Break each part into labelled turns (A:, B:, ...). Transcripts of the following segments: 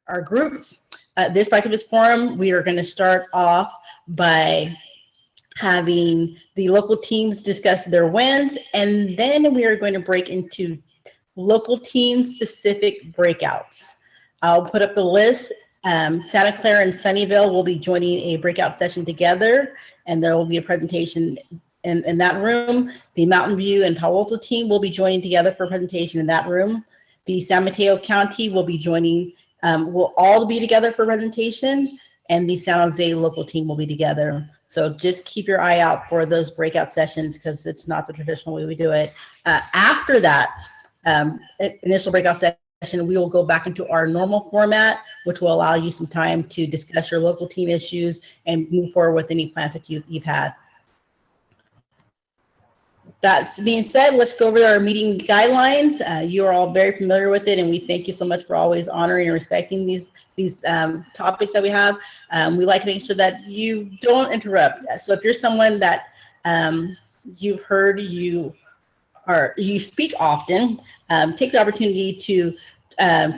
A: our groups. This Biketivist Forum, we are going to start off by having the local teams discuss their wins, and then we are going to break into local team specific breakouts. I'll put up the list. Santa Clara and Sunnyvale will be joining a breakout session together, and there will be a presentation in that room. The Mountain View and Palo Alto team will be joining together for a presentation in that room. The San Mateo County will be joining, will all be together for a presentation, and the San Jose local team will be together. So just keep your eye out for those breakout sessions because it's not the traditional way we do it. After that initial breakout session, we will go back into our normal format, which will allow you some time to discuss your local team issues and move forward with any plans that you've had. That being said, let's go over our meeting guidelines. You are all very familiar with it, and we thank you so much for always honoring and respecting these topics that we have. We like to make sure that you don't interrupt. So if you're someone that you've heard you speak often, take the opportunity to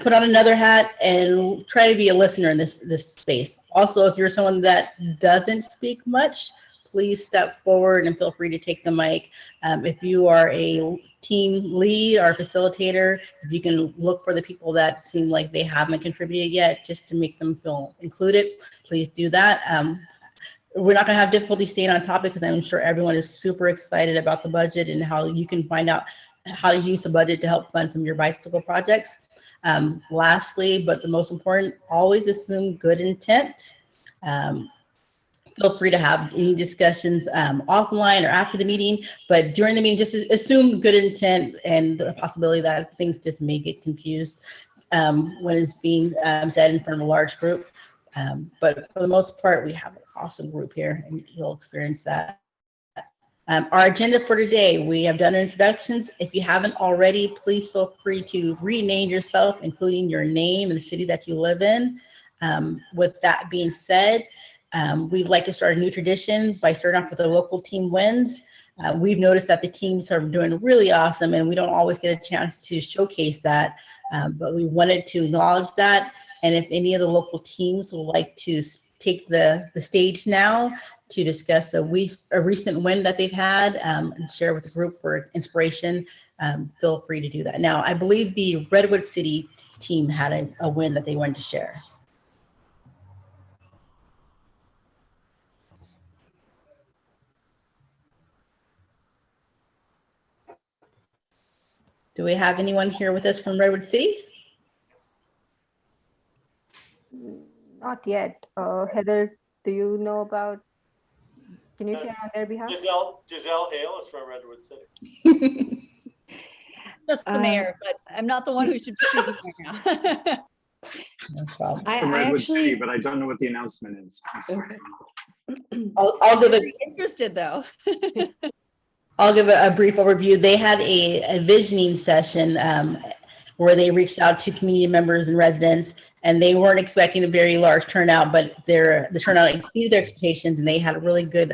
A: put on another hat and try to be a listener in this space. Also, if you're someone that doesn't speak much, please step forward and feel free to take the mic. If you are a team lead or facilitator, if you can look for the people that seem like they haven't contributed yet, just to make them feel included, please do that. We're not going to have difficulty staying on topic because I'm sure everyone is super excited about the budget and how you can find out how to use the budget to help fund some of your bicycle projects. Lastly, but the most important, always assume good intent. Feel free to have any discussions offline or after the meeting, but during the meeting, just assume good intent and the possibility that things just may get confused when it's being said in front of a large group. But for the most part, we have an awesome group here, and you'll experience that. Our agenda for today, we have done introductions. If you haven't already, please feel free to rename yourself, including your name and the city that you live in. With that being said, we'd like to start a new tradition by starting off with the local team wins. We've noticed that the teams are doing really awesome, and we don't always get a chance to showcase that, but we wanted to acknowledge that. And if any of the local teams would like to take the stage now to discuss a recent win that they've had and share with the group for inspiration, feel free to do that. Now, I believe the Redwood City team had a win that they wanted to share. Do we have anyone here with us from Redwood City?
B: Not yet. Heather, do you know about, can you share on their behalf?
C: Giselle Hale is from Redwood City.
D: Just the mayor, but I'm not the one who should be speaking right now.
A: No problem.
E: From Redwood City, but I don't know what the announcement is. I'm sorry.
A: I'll give it.
D: Interested though.
A: I'll give a brief overview. They had a visioning session where they reached out to community members and residents, and they weren't expecting a very large turnout, but the turnout exceeded their expectations, and they had a really good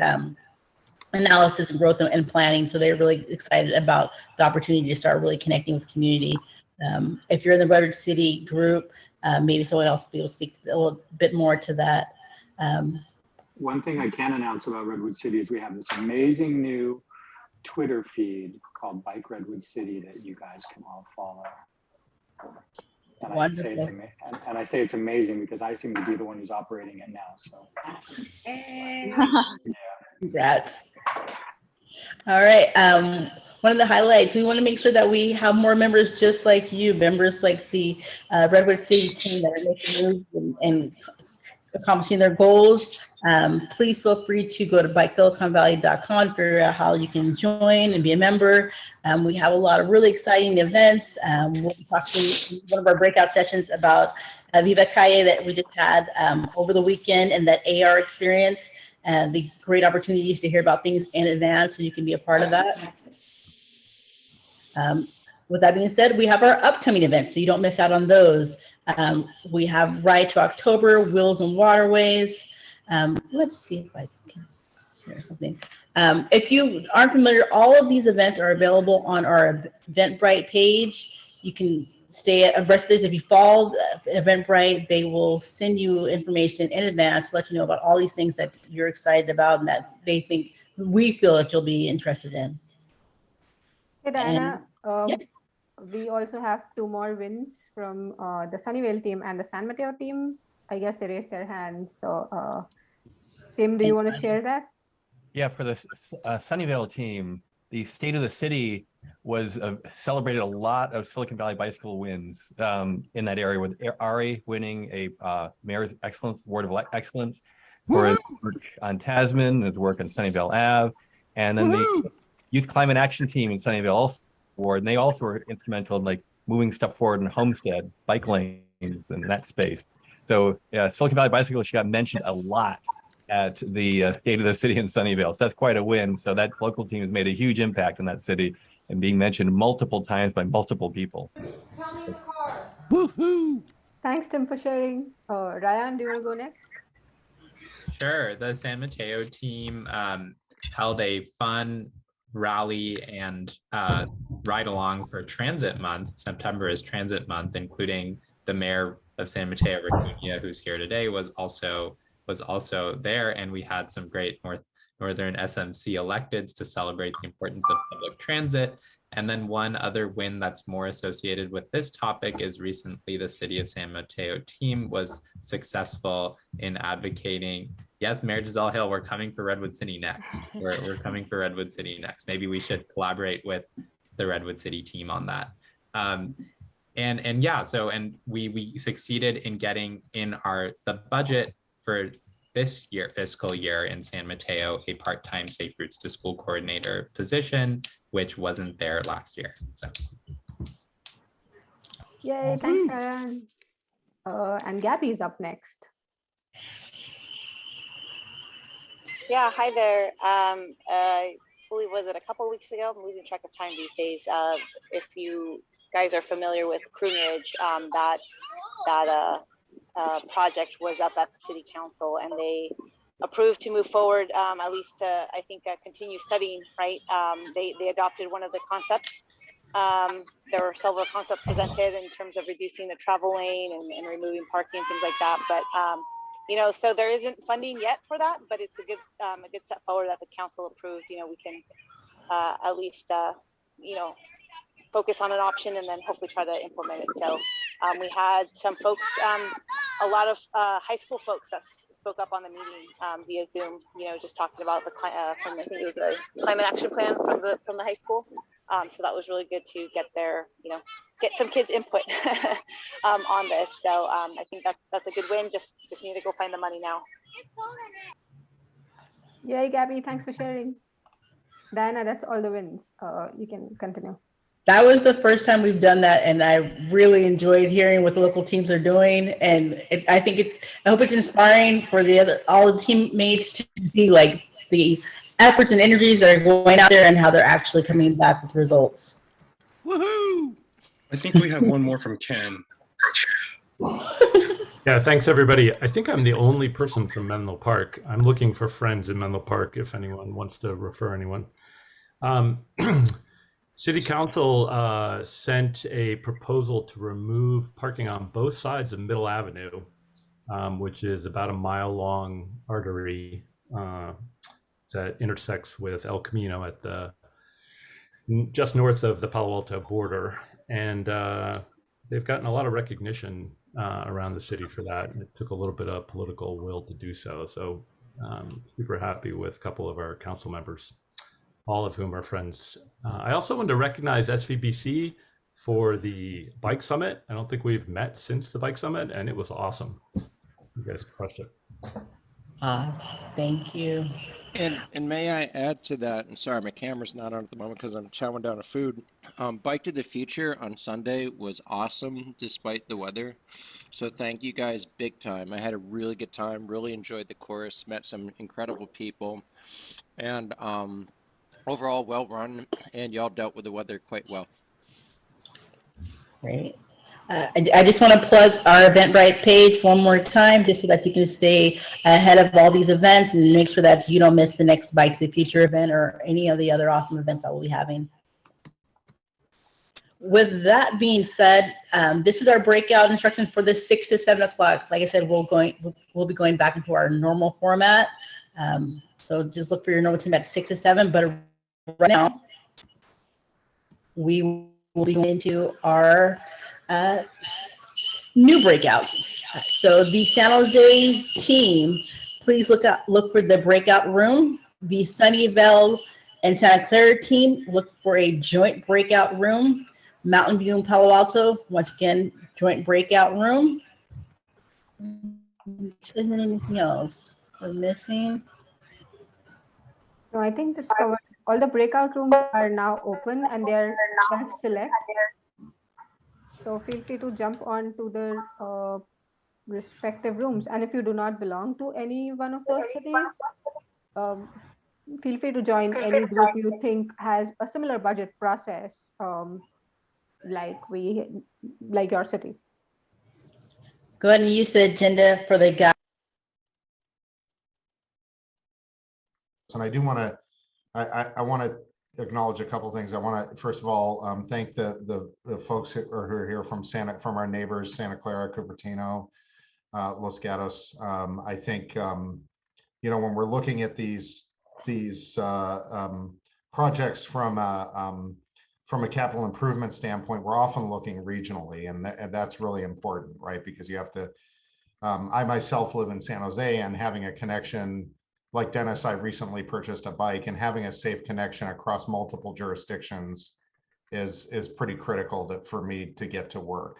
A: analysis and growth and planning. So they're really excited about the opportunity to start really connecting with the community. If you're in the Redwood City group, maybe someone else will be able to speak a little bit more to that.
E: One thing I can announce about Redwood City is we have this amazing new Twitter feed called Bike Redwood City that you guys can all follow. And I say it's amazing because I seem to be the one who's operating it now. So,
A: yeah. Congrats. All right. One of the highlights, we want to make sure that we have more members just like you, members like the Redwood City team that are making moves and accomplishing their goals. Please feel free to go to bikesiliconvalley.com, figure out how you can join and be a member. We have a lot of really exciting events. We'll be talking in one of our breakout sessions about Viva Calle that we just had over the weekend, and that AR experience, and the great opportunities to hear about things in advance so you can be a part of that. With that being said, we have our upcoming events, so you don't miss out on those. We have Ride to October, Wheels and Waterways. Let's see if I can share something. If you aren't familiar, all of these events are available on our Eventbrite page. You can stay abreast of this. If you follow Eventbrite, they will send you information in advance to let you know about all these things that you're excited about and that we feel that you'll be interested in.
B: Hey, Diana,
A: yes.
B: we also have 2 more wins from the Sunnyvale team and the San Mateo team. I guess they raised their hands. So, Tim, do you want to share that?
F: Yeah, for the Sunnyvale team, the State of the City was celebrated a lot of Silicon Valley bicycle wins in that area, with Ari winning a Mayor's Excellence Award of Excellence for his work on Tasman, his work on Sunnyvale Ave, and then the Youth Climate Action Team in Sunnyvale also award, and they also were instrumental in like moving stuff forward in Homestead, bike lanes, and that space. So Silicon Valley bicycles, she got mentioned a lot at the State of the City in Sunnyvale. So that's quite a win. So that local team has made a huge impact in that city and being mentioned multiple times by multiple people.
G: Tell me in the car.
H: Woohoo!
B: Thanks, Tim, for sharing. Ryan, do you want to go next?
I: Sure. The San Mateo team held a fun rally and ride along for Transit Month. September is Transit Month, including the mayor of San Mateo, Racunia, who's here today, was also there, and we had some great Northern SMC electeds to celebrate the importance of public transit. And then one other win that's more associated with this topic is recently the City of San Mateo team was successful in advocating, yes, Mayor Giselle Hill, we're coming for Redwood City next. We're coming for Redwood City next. Maybe we should collaborate with the Redwood City team on that. And yeah, so we succeeded in getting in the budget for this year, fiscal year in San Mateo, a part-time Safe Routes to School coordinator position, which wasn't there last year. So.
B: Yay, thanks, Ryan. And Gabby's up next.
J: Yeah, hi there. I believe, was it a couple of weeks ago? I'm losing track of time these days. If you guys are familiar with Prune Ridge, that project was up at the city council, and they approved to move forward, at least to, I think, continue studying, right? They adopted one of the concepts. There were several concepts presented in terms of reducing the travel lane and removing parking, things like that. But, you know, so there isn't funding yet for that, but it's a good step forward that the council approved. You know, we can at least, you know, focus on an option and then hopefully try to implement it. So we had some folks, a lot of high school folks that spoke up on the meeting via Zoom, you know, just talking about the from, I think it was a climate action plan from the high school. So that was really good to get their, you know, get some kids' input on this. So I think that's a good win. Just need to go find the money now.
B: Yay, Gabby, thanks for sharing. Diana, that's all the wins. You can continue.
A: That was the first time we've done that, and I really enjoyed hearing what the local teams are doing. And I hope it's inspiring for all the teammates to see like the efforts and energies that are going out there and how they're actually coming back with results.
H: Woohoo!
K: I think we have one more from Ken.
L: Yeah, thanks everybody. I think I'm the only person from Menlo Park. I'm looking for friends in Menlo Park if anyone wants to refer anyone. City Council sent a proposal to remove parking on both sides of Middle Avenue, which is about a mile-long artery that intersects with El Camino at just north of the Palo Alto border. And they've gotten a lot of recognition around the city for that. It took a little bit of political will to do so. So super happy with a couple of our council members, all of whom are friends. I also wanted to recognize SVBC for the Bike Summit. I don't think we've met since the Bike Summit, and it was awesome. You guys crushed it.
A: Thank you.
H: And may I add to that, and sorry, my camera's not on at the moment because I'm chowing down a food. Bike to the Future on Sunday was awesome despite the weather. So thank you guys big time. I had a really good time, really enjoyed the course, met some incredible people, and overall well run, and y'all dealt with the weather quite well.
A: Great. I just want to plug our Eventbrite page one more time, just so that you can stay ahead of all these events and make sure that you don't miss the next Bike to the Future event or any of the other awesome events that we'll be having. with that being said, this is our breakout instruction for the 6 to 7 o'clock. Like I said, we'll be going back into our normal format. So just look for your normal team at 6 to 7. But right now, we will be going into our new breakouts. So the San Jose team, please look for the breakout room. The Sunnyvale and Santa Clara team, look for a joint breakout room. Mountain View and Palo Alto, once again, joint breakout room. Isn't anything else we're missing?
B: No, I think that's covered. All the breakout rooms are now open and they're self-select. So feel free to jump on to the respective rooms. And if you do not belong to any one of those cities, feel free to join any group you think has a similar budget process, like your city.
A: Go ahead and use the agenda for the guide.
G: And I do want to, I want to acknowledge a couple of things. I want to, first of all, thank the folks who are here from our neighbors, Santa Clara, Cupertino, Los Gatos. I think, you know, when we're looking at these projects from a capital improvement standpoint, we're often looking regionally, and that's really important, right? Because you have to, I myself live in San Jose, and having a connection, like Dennis, I recently purchased a bike, and having a safe connection across multiple jurisdictions is pretty critical for me to get to work.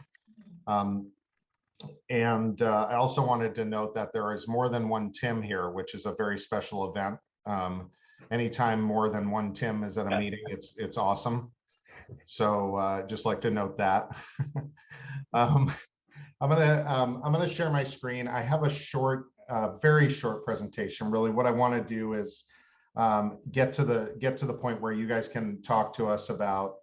G: And I also wanted to note that there is more than one Tim here, which is a very special event. Anytime more than one Tim is at a meeting, it's awesome. So just like to note that. I'm gonna share my screen. I have a short, very short presentation. Really, what I want to do is get to the point where you guys can talk to us about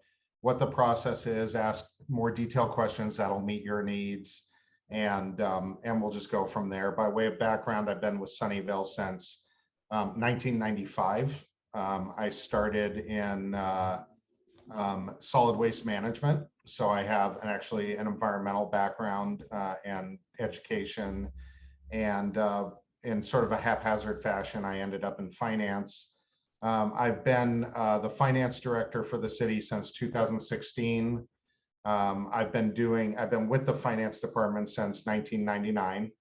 G: what the process is, ask more detailed questions that'll meet your needs, and we'll just go from there. By way of background, I've been with Sunnyvale since 1995. I started in solid waste management. So I have actually an environmental background and education, and in sort of a haphazard fashion, I ended up in finance. I've been the finance director for the city since 2016. I've been with the finance department since 1999.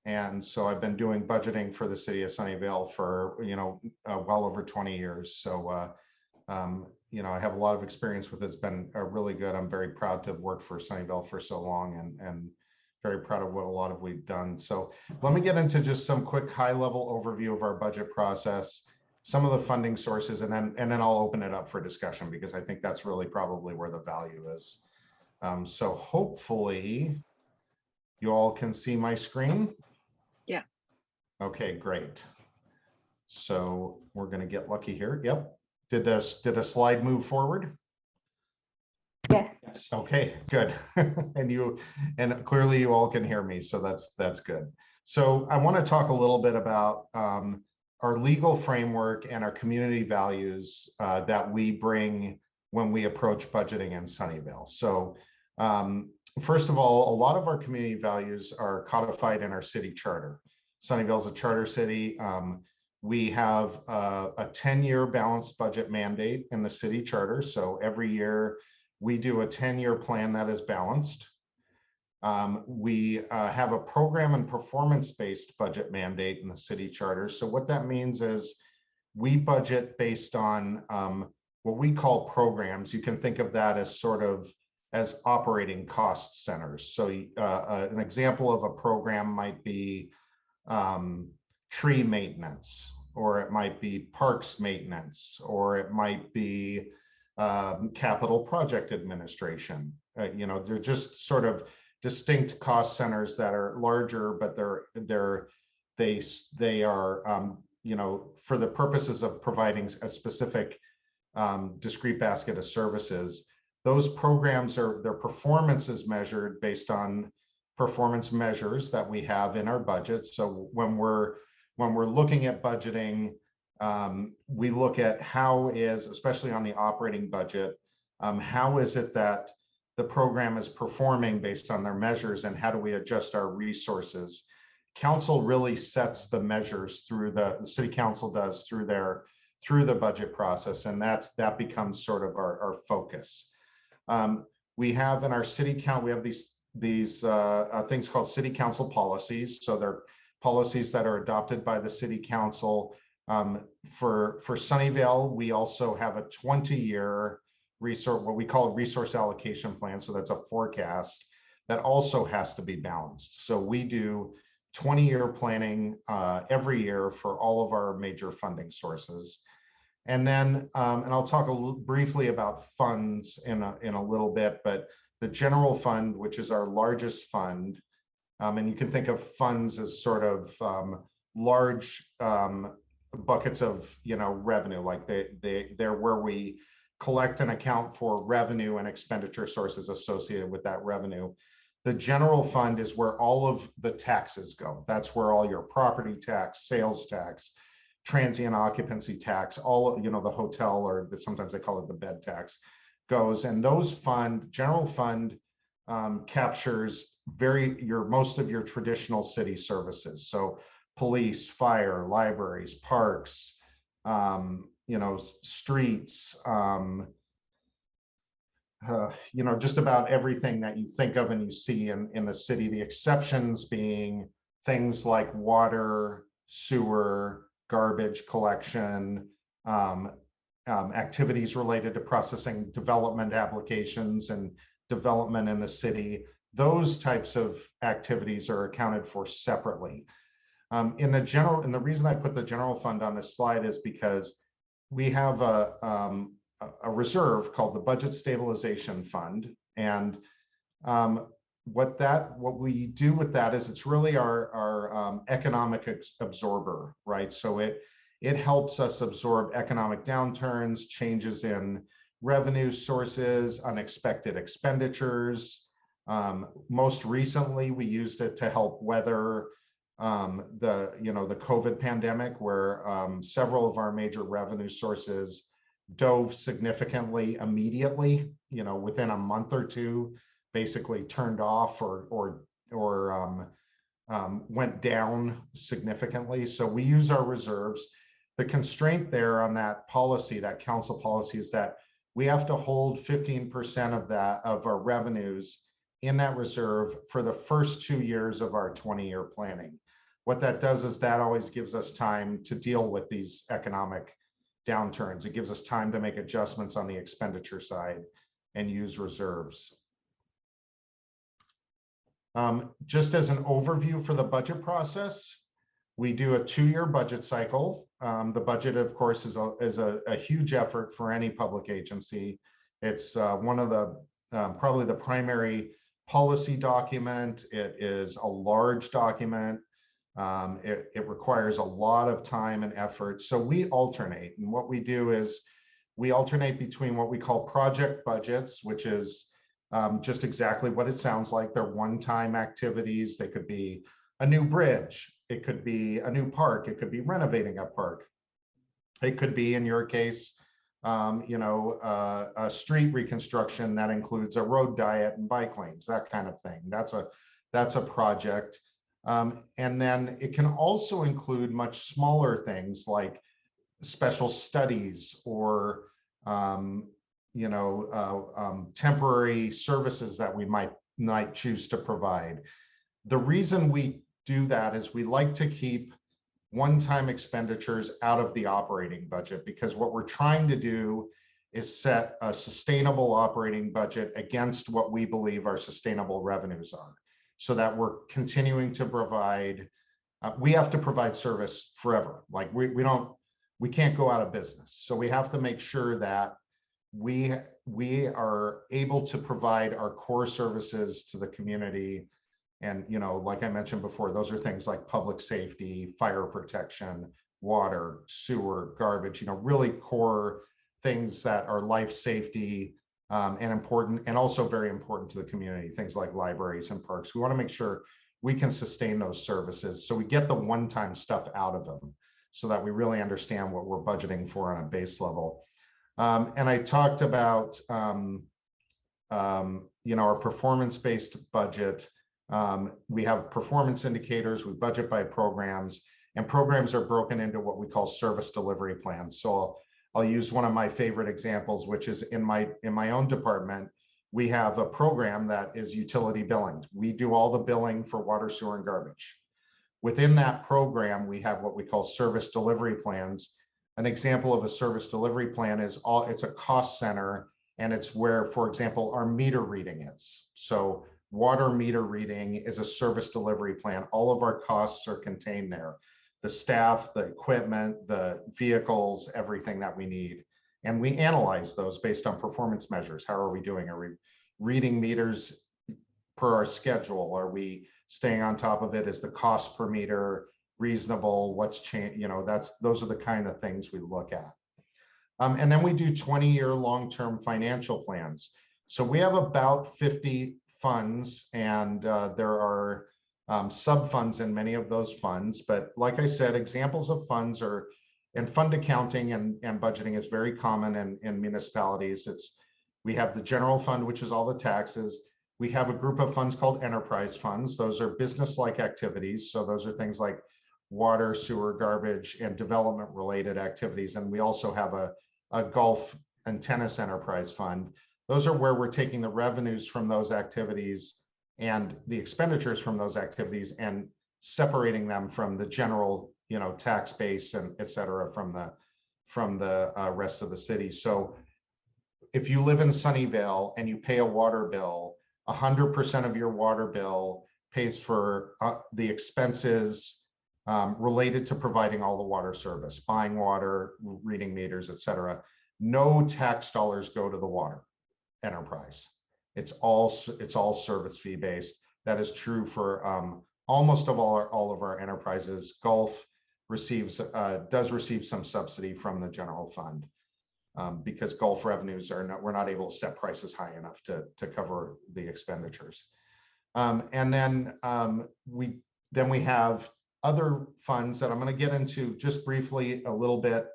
G: And so I've been doing budgeting for the city of Sunnyvale for, you know, well over 20 years. So, you know, I have a lot of experience with it. It's been really good. I'm very proud to have worked for Sunnyvale for so long, and very proud of what a lot of we've done. So let me get into just some quick high-level overview of our budget process, some of the funding sources, and then I'll open it up for discussion, because I think that's really probably where the value is. So hopefully you all can see my screen.
D: Yeah. Okay,
G: great. So we're going to get lucky here. Yep. Did a slide move forward?
B: Yes.
G: Okay, good. and clearly you all can hear me, so that's good. So I want to talk a little bit about our legal framework and our community values that we bring when we approach budgeting in Sunnyvale. So first of all, a lot of our community values are codified in our city charter. Sunnyvale is a charter city. We have a 10-year balanced budget mandate in the city charter. So every year we do a 10-year plan that is balanced. We have a program and performance-based budget mandate in the city charter. So what that means is we budget based on what we call programs. You can think of that as sort of as operating cost centers. So an example of a program might be tree maintenance, or it might be parks maintenance, or it might be capital project administration. You know, they're just sort of distinct cost centers that are larger, but they are you know, for the purposes of providing a specific discrete basket of services. Those programs their performance is measured based on performance measures that we have in our budget. So when we're looking at budgeting, we look at how is, especially on the operating budget, How is it that the program is performing based on their measures, and how do we adjust our resources? Council really sets the measures through the city council does through the budget process, and that becomes sort of our focus. We have in our city count, we have these things called city council policies. So they're policies that are adopted by the city council. For Sunnyvale, we also have a 20-year resource, what we call a resource allocation plan. So that's a forecast that also has to be balanced. So we do 20-year planning every year for all of our major funding sources. And then, and I'll talk briefly about funds in a little bit, but the general fund, which is our largest fund, and you can think of funds as sort of large buckets of revenue, like they're where we collect and account for revenue and expenditure sources associated with that revenue. The general fund is where all of the taxes go. That's where all your property tax, sales tax, transient occupancy tax, all of, the hotel, or sometimes they call it the bed tax, goes. And those general fund captures most of your traditional city services. So police, fire, libraries, parks, streets, just about everything that you think of and you see in the city. The exceptions being things like water, sewer, garbage collection, activities related to processing development applications and development in the city. Those types of activities are accounted for separately. And the reason I put the general fund on this slide is because we have a reserve called the Budget Stabilization Fund. And what we do with that is it's really our economic absorber, right? So it helps us absorb economic downturns, changes in revenue sources, unexpected expenditures. Most recently, we used it to help weather the COVID pandemic, where several of our major revenue sources dove significantly immediately, within a month or two, basically turned off or went down significantly. So we use our reserves. The constraint there on that policy, that council policy, is that we have to hold 15% of our revenues in that reserve for the first 2 years of our 20-year planning. What that does is that always gives us time to deal with these economic downturns. It gives us time to make adjustments on the expenditure side and use reserves. Just as an overview for the budget process, we do a 2-year budget cycle. The budget, of course, is a huge effort for any public agency. It's one of the probably the primary policy document. It is a large document. It requires a lot of time and effort. So we alternate, and what we do is we alternate between what we call project budgets, which is just exactly what it sounds like. They're one-time activities. They could be a new bridge. It could be a new park. It could be renovating a park. It could be, in your case, a street reconstruction that includes a road diet and bike lanes, that kind of thing. That's a project. And then it can also include much smaller things like special studies or temporary services that we might choose to provide. The reason we do that is we like to keep one-time expenditures out of the operating budget, because what we're trying to do is set a sustainable operating budget against what we believe our sustainable revenues are, so that we're continuing to provide, we have to provide service forever. Like we can't go out of business. So we have to make sure that we are able to provide our core services to the community. And, like I mentioned before, those are things like public safety, fire protection, water, sewer, garbage, really core things that are life safety and important, and also very important to the community, things like libraries and parks. We want to make sure we can sustain those services. So we get the one-time stuff out of them so that we really understand what we're budgeting for on a base level. And I talked about, our performance-based budget. We have performance indicators, we budget by programs, and programs are broken into what we call service delivery plans. So I'll use one of my favorite examples, which is in my own department. We have a program that is utility billing. We do all the billing for water, sewer, and garbage. Within that program, we have what we call service delivery plans. An example of a service delivery plan is it's a cost center, and it's where, for example, our meter reading is. So water meter reading is a service delivery plan. All of our costs are contained there. The staff, the equipment, the vehicles, everything that we need. And we analyze those based on performance measures. How are we doing? Are we reading meters per our schedule? Are we staying on top of it? Is the cost per meter reasonable? What's changed? Those are the kind of things we look at. And then we do 20-year long-term financial plans. So we have about 50 funds, and there are sub-funds in many of those funds. But like I said, examples of funds are, and fund accounting and budgeting is very common in municipalities. We have the general fund, which is all the taxes. We have a group of funds called enterprise funds. Those are business-like activities. So those are things like water, sewer, garbage, and development-related activities. And we also have a golf and tennis enterprise fund. Those are where we're taking the revenues from those activities and the expenditures from those activities and separating them from the general, tax base and et cetera from the rest of the city. So if you live in Sunnyvale and you pay a water bill, 100% of your water bill pays for the expenses related to providing all the water service, buying water, reading meters, et cetera. No tax dollars go to the water enterprise. It's all service fee based. That is true for almost all of our enterprises. Golf does receive some subsidy from the general fund because golf revenues we're not able to set prices high enough to cover the expenditures. And then we have other funds that I'm going to get into just briefly a little bit.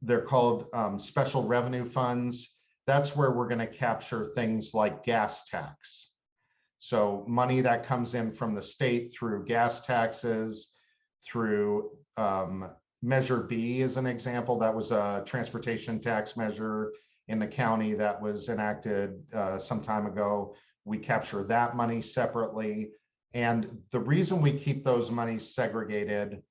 G: They're called special revenue funds. That's where we're going to capture things like gas tax. So money that comes in from the state through gas taxes, through Measure B is an example. That was a transportation tax measure in the county that was enacted some time ago. We capture that money separately. And the reason we keep those monies segregated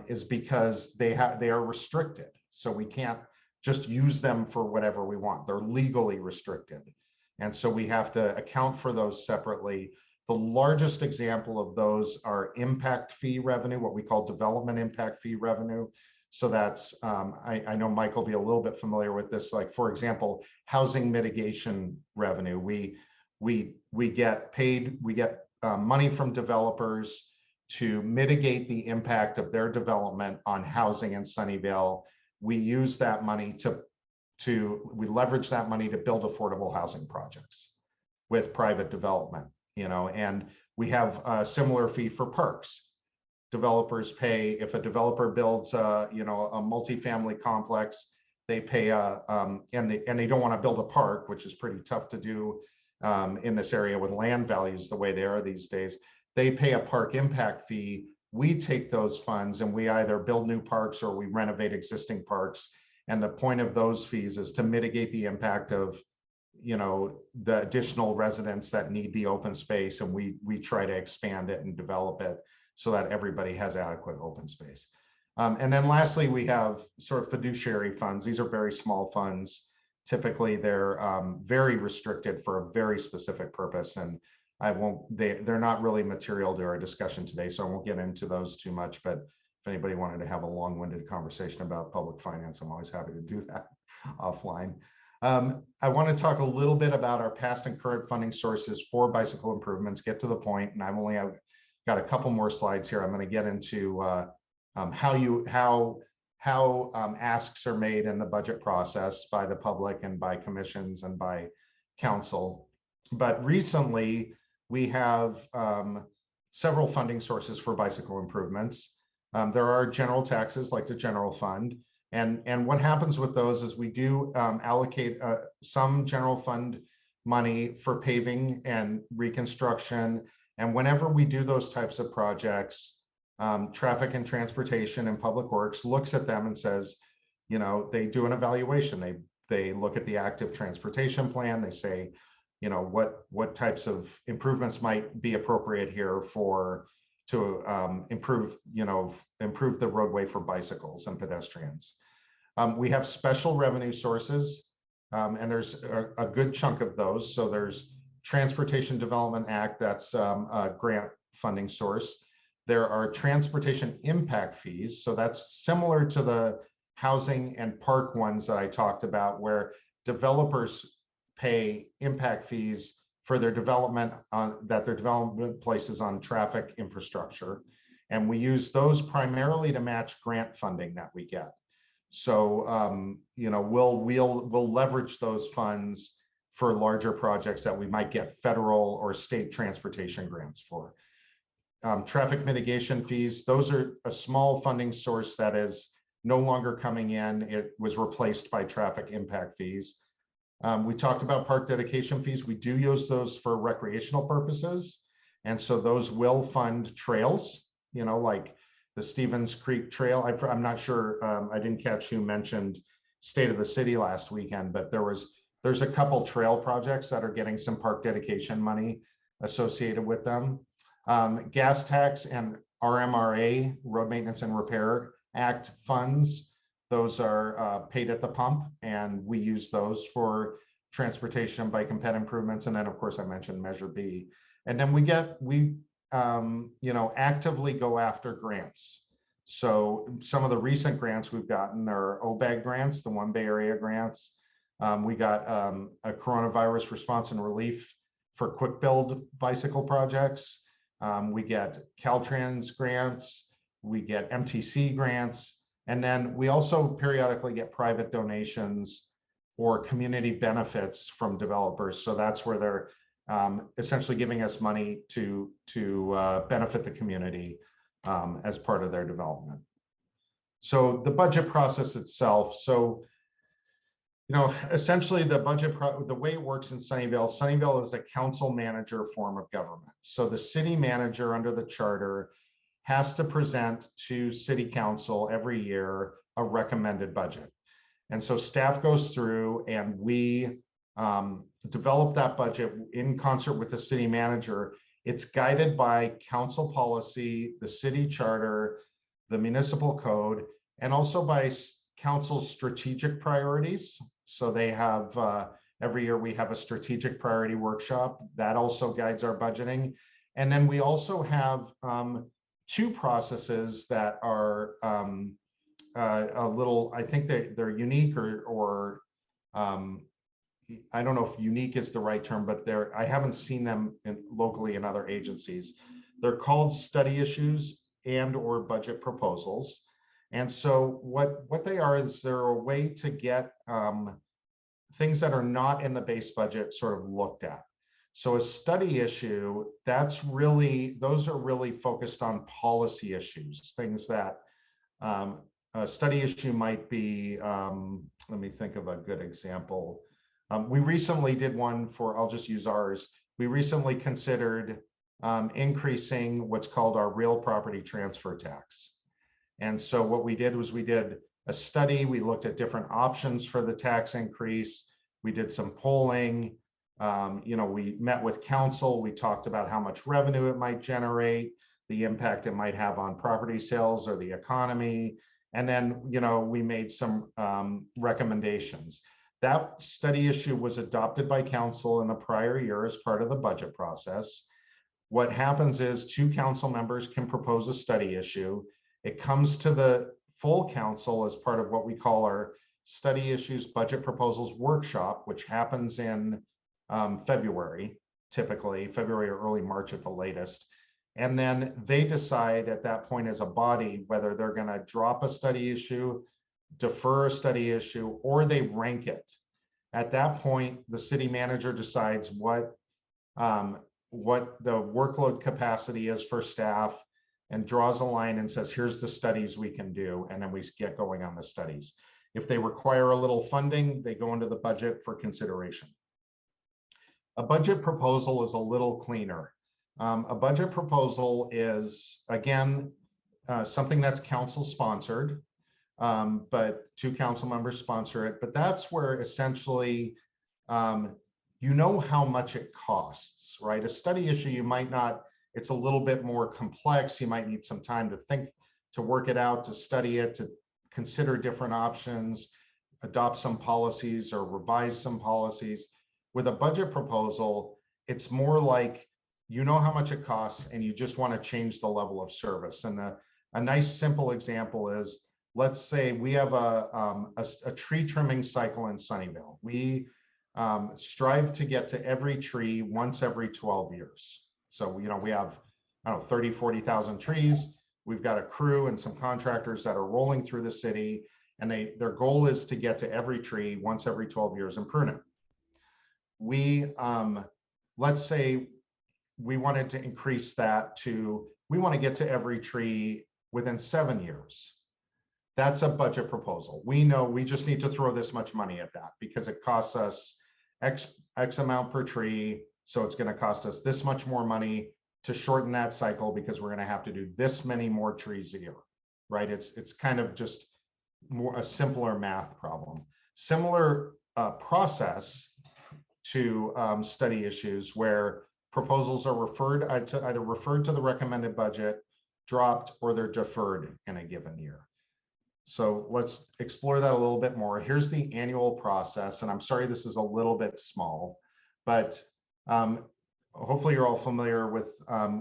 G: is because they are restricted. So we can't just use them for whatever we want. They're legally restricted. And so we have to account for those separately. The largest example of those are impact fee revenue, what we call development impact fee revenue. So that's, I know Mike will be a little bit familiar with this. Like, for example, housing mitigation revenue. We get paid, we get money from developers to mitigate the impact of their development on housing in Sunnyvale. We use that money we leverage that money to build affordable housing projects with private development, and we have a similar fee for parks. Developers pay, if a developer builds a multifamily complex, they pay and they don't want to build a park, which is pretty tough to do in this area with land values the way they are these days. They pay a park impact fee. We take those funds and we either build new parks or we renovate existing parks. And the point of those fees is to mitigate the impact of, the additional residents that need the open space. And we try to expand it and develop it so that everybody has adequate open space. And then lastly, we have sort of fiduciary funds. These are very small funds. Typically, they're very restricted for a very specific purpose. And they're not really material to our discussion today, so I won't get into those too much. But if anybody wanted to have a long-winded conversation about public finance, I'm always happy to do that offline. I want to talk a little bit about our past and current funding sources for bicycle improvements, get to the point, and I've got a couple more slides here. I'm going to get into how asks are made in the budget process by the public and by commissions and by council. But recently, we have several funding sources for bicycle improvements. There are general taxes like the general fund. And what happens with those is we do allocate some general fund money for paving and reconstruction. And whenever we do those types of projects, Traffic and Transportation and Public Works looks at them and says, you know, they do an evaluation. They look at the active transportation plan. They say, you know, what types of improvements might be appropriate here to improve the roadway for bicycles and pedestrians. We have special revenue sources, and there's a good chunk of those. So there's Transportation Development Act, that's a grant funding source. There are transportation impact fees. So that's similar to the housing and park ones that I talked about, where developers pay impact fees for their development their development places on traffic infrastructure. And we use those primarily to match grant funding that we get. So, you know, we'll leverage those funds for larger projects that we might get federal or state transportation grants for. Traffic mitigation fees, those are a small funding source that is no longer coming in. It was replaced by traffic impact fees. We talked about park dedication fees. We do use those for recreational purposes. And so those will fund trails, you know, like the Stevens Creek Trail. I'm not sure, I didn't catch who mentioned State of the City last weekend, but there's a couple trail projects that are getting some park dedication money associated with them. Gas tax and RMRA, Road Maintenance and Repair Act funds, those are paid at the pump, and we use those for transportation, bike and ped improvements. And then of course I mentioned Measure B. And then we you know, actively go after grants. So some of the recent grants we've gotten are OBAG grants, the One Bay Area grants. We got a coronavirus response and relief for quick build bicycle projects. We get Caltrans grants, we get MTC grants, and then we also periodically get private donations or community benefits from developers. So that's where they're essentially giving us money to benefit the community as part of their development. So the budget process itself. So, you know, essentially the the way it works in Sunnyvale is a council manager form of government. So the city manager under the charter has to present to city council every year a recommended budget. And so staff goes through and we develop that budget in concert with the city manager. It's guided by council policy, the city charter, the municipal code, and also by council's strategic priorities. So they have, every year we have a strategic priority workshop that also guides our budgeting. And then we also have two processes that are a little, I think they're unique or I don't know if unique is the right term, but I haven't seen them locally in other agencies. They're called study issues and or budget proposals. And so what they are is they're a way to get things that are not in the base budget sort of looked at. So a study issue, those are really focused on policy issues, things that a study issue might be, let me think of a good example. We recently did one for, I'll just use ours. We recently considered increasing what's called our real property transfer tax. And so what we did was we did a study. We looked at different options for the tax increase. We did some polling. You know, we met with council. We talked about how much revenue it might generate, the impact it might have on property sales or the economy. And then, you know, we made some recommendations. That study issue was adopted by council in a prior year as part of the budget process. What happens is 2 council members can propose a study issue. It comes to the full council as part of what we call our study issues budget proposals workshop, which happens in February, typically February or early March at the latest. And then they decide at that point as a body whether they're going to drop a study issue, defer a study issue, or they rank it. At that point, the city manager decides what the workload capacity is for staff, and draws a line and says, here's the studies we can do, and then we get going on the studies. If they require a little funding, they go into the budget for consideration. A budget proposal is a little cleaner. A budget proposal is, again, something that's council sponsored, but 2 council members sponsor it. But that's where essentially, you know how much it costs, right? A study issue, you might not, it's a little bit more complex. You might need some time to think, to work it out, to study it, to consider different options, adopt some policies or revise some policies. With a budget proposal, it's more like, you know how much it costs and you just want to change the level of service. And a nice simple example is, let's say we have a tree trimming cycle in Sunnyvale. We strive to get to every tree once every 12 years. So, you know, we have, I don't know, 30, 40,000 trees. We've got a crew and some contractors that are rolling through the city, and their goal is to get to every tree once every 12 years and prune it. We, let's say we wanted to increase that to, we want to get to every tree within 7 years. That's a budget proposal. We know we just need to throw this much money at that because it costs us X amount per tree. So it's going to cost us this much more money to shorten that cycle because we're going to have to do this many more trees a year, right? It's kind of just more a simpler math problem. Similar process to study issues where proposals are either referred to the recommended budget, dropped, or they're deferred in a given year. So let's explore that a little bit more. Here's the annual process, and I'm sorry this is a little bit small, but hopefully you're all familiar with,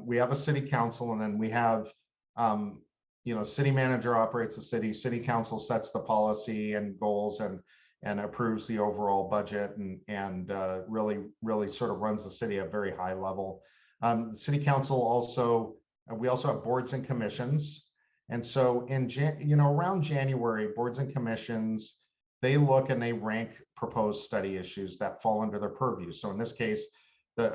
G: we have a city council, and then we have, you know, city manager operates the city council sets the policy and goals and approves the overall budget and really sort of runs the city at a very high level. The city council also, we also have boards and commissions. And so around January, boards and commissions, they look and they rank proposed study issues that fall under their purview. So in this case,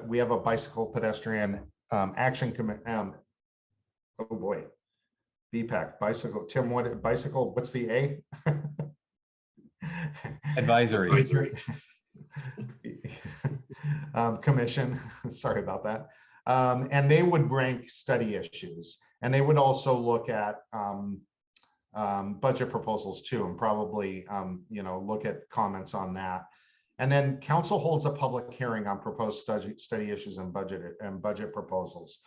G: we have a bicycle pedestrian action committee. Oh boy, BPAC, bicycle. Tim, bicycle, what's the A?
F: Advisory.
G: Commission, sorry about that. And they would rank study issues, and they would also look at budget proposals too, and probably look at comments on that. And then council holds a public hearing on proposed study issues and budget proposals.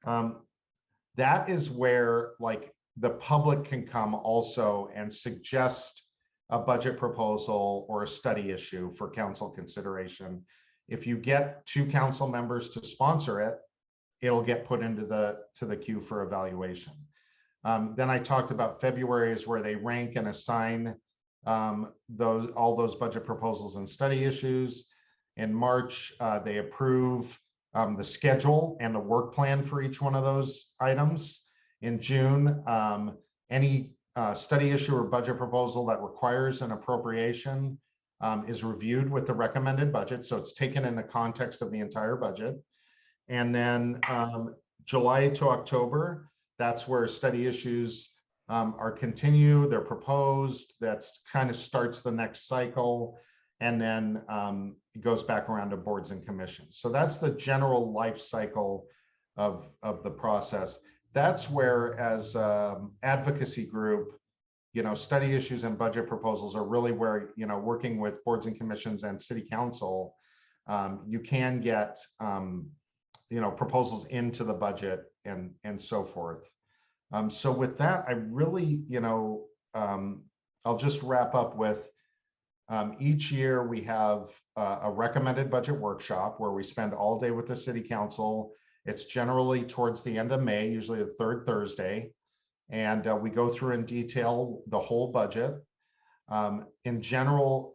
G: That is where like the public can come also and suggest a budget proposal or a study issue for council consideration. If you get 2 council members to sponsor it, it'll get put into the queue for evaluation. Then I talked about February is where they rank and assign all those budget proposals and study issues. In March, they approve the schedule and the work plan for each one of those items. In June, any study issue or budget proposal that requires an appropriation is reviewed with the recommended budget. So it's taken in the context of the entire budget. And then July to October, that's where study issues are continued, they're proposed, that's kind of starts the next cycle. And then it goes back around to boards and commissions. So that's the general life cycle of the process. That's where, as advocacy group, study issues and budget proposals are really where, working with boards and commissions and city council, you can get, proposals into the budget and so forth. So with that, I really, I'll just wrap up with each year we have a recommended budget workshop where we spend all day with the city council. It's generally towards the end of May, usually the 3rd Thursday. And we go through in detail the whole budget. In general,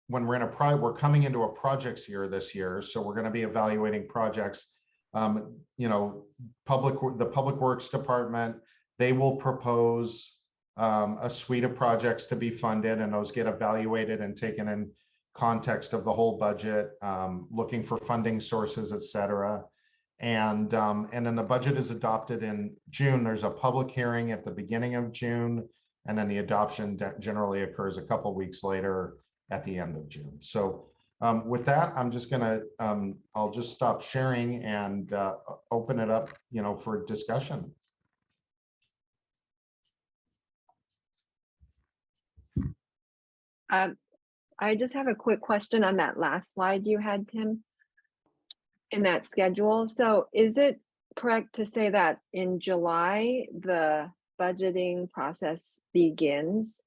G: when we're coming into a projects year this year, so we're going to be evaluating projects. The Public Works Department, they will propose a suite of projects to be funded, and those get evaluated and taken in context of the whole budget, looking for funding sources, et cetera. And then the budget is adopted in June. There's a public hearing at the beginning of June, and then the adoption generally occurs a couple weeks later at the end of June. So with that, I'm just gonna, I'll just stop sharing and open it up, for discussion.
M: I just have a quick question on that last slide you had, Tim, in that schedule. So is it correct to say that in July, the budgeting process begins?